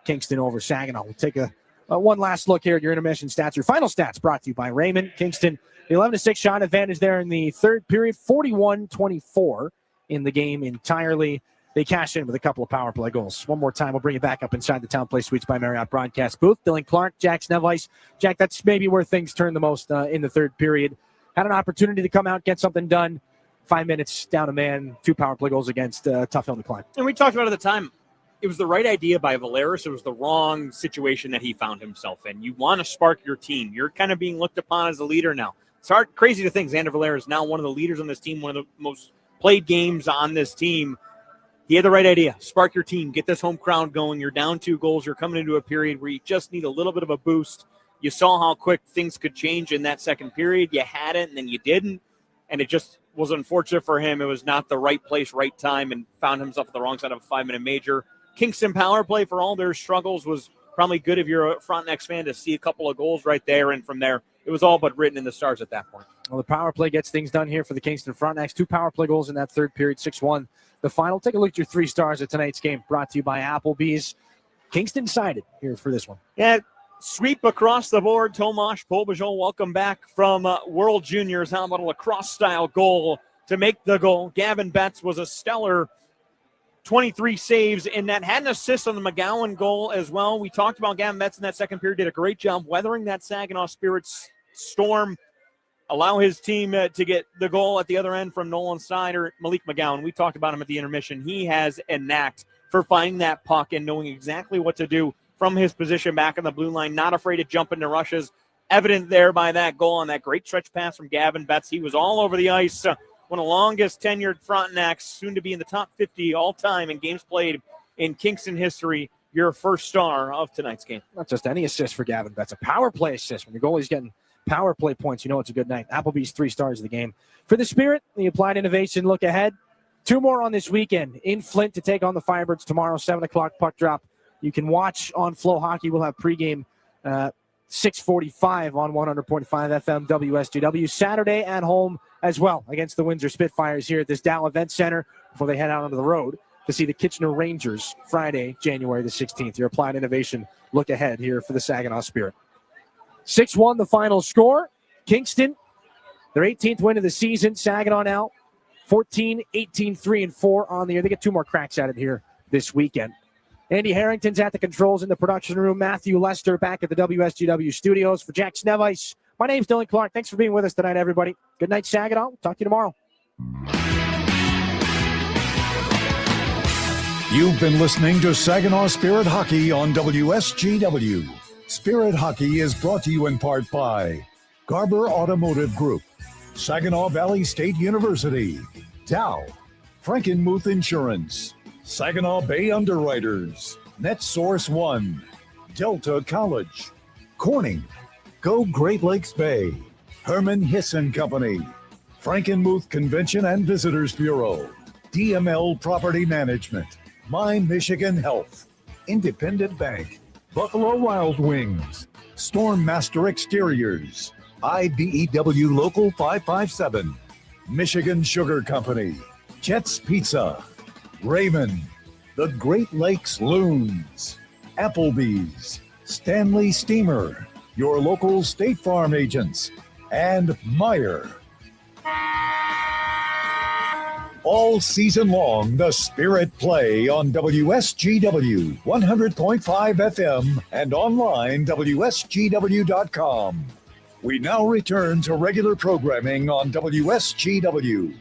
Kingston over Saginaw. We'll take a one last look here at your intermission stats. Your final stats brought to you by Raymond. Kingston, the 11-6 shot advantage there in the third period, 41-24 in the game entirely. They cash in with a couple of power play goals. One more time, we'll bring you back up inside the Town Place Suites by Marriott broadcast booth. Dylan Clark, Jack Snevice. Jack, that's maybe where things turn the most in the third period. Had an opportunity to come out, get something done. 5 minutes down a man, 2 power play goals against tough hill to climb. And we talked about at the time, it was the right idea by Valeris. It was the wrong situation that he found himself in. You want to spark your team. You're kind of being looked upon as a leader now. It's crazy to think Xander Valeris is now one of the leaders on this team, one of the most played games on this team. He had the right idea. Spark your team. Get this home crowd going. You're down 2 goals. You're coming into a period where you just need a little bit of a boost. You saw how quick things could change in that second period. You had it, and then you didn't. And it just was unfortunate for him. It was not the right place, right time, and found himself at the wrong side of a 5-minute major. Kingston power play, for all their struggles, was probably good if you're a Frontenacs fan to see a couple of goals right there. And from there, it was all but written in the stars at that point. Well, the power play gets things done here for the Kingston Frontenacs. 2 power play goals in that third period, 6-1. The final. Take a look at your 3 stars of tonight's game, brought to you by Applebee's. Kingston sided here for this one. Yeah, sweep across the board. Tomasz Polbajol, welcome back from World Juniors. How about a lacrosse-style goal to make the goal? Gavin Betts was a stellar 23 saves in that. Had an assist on the McGowan goal as well. We talked about Gavin Betts in that second period. Did a great job weathering that Saginaw Spirits storm. Allow his team to get the goal at the other end from Nolan Snyder. Malik McGowan, we talked about him at the intermission. He has a knack for finding that puck and knowing exactly what to do from his position back on the blue line. Not afraid to jump into rushes. Evident there by that goal on that great stretch pass from Gavin Betts. He was all over the ice. One of the longest tenured Frontenacs, soon to be in the top 50 all-time in games played in Kingston history. Your first star of tonight's game. Not just any assist for Gavin Betts, a power play assist. When your goalie's getting power play points, you know it's a good night. Applebee's 3 stars of the game. For the Spirit, the Applied Innovation look ahead. 2 more on this weekend in Flint to take on the Firebirds tomorrow, 7 o'clock puck drop. You can watch on Flow Hockey. We'll have pregame 6:45 on 100.5 FM WSGW. Saturday at home as well against the Windsor Spitfires here at this Dow Event Center before they head out onto the road to see the Kitchener Rangers Friday, January the 16th. Your Applied Innovation look ahead here for the Saginaw Spirit. 6-1 the final score. Kingston, their 18th win of the season. Saginaw now 14, 18, 3, and 4 on the year. They get 2 more cracks at it here this weekend. Andy Harrington's at the controls in the production room. Matthew Lester back at the WSGW studios. For Jack Snevice, my name's Dylan Clark. Thanks for being with us tonight, everybody. Good night, Saginaw. Talk to you tomorrow. You've been listening to Saginaw Spirit Hockey on WSGW. Spirit Hockey is brought to you in part by Garber Automotive Group, Saginaw Valley State University, Dow, Frankenmuth Insurance, Saginaw Bay Underwriters, NetSource One, Delta College, Corning, Go Great Lakes Bay, Herman Hisson Company, Frankenmuth Convention and Visitors Bureau, DML Property Management, My Michigan Health, Independent Bank, Buffalo Wild Wings, Stormmaster Exteriors, IBEW Local 557, Michigan Sugar Company, Jets Pizza, Raymond, the Great Lakes Loons, Applebee's, Stanley Steamer, your local State Farm agents, and Meyer. All season long, the Spirit play on WSGW 100.5 FM and online WSGW.com. We now return to regular programming on WSGW.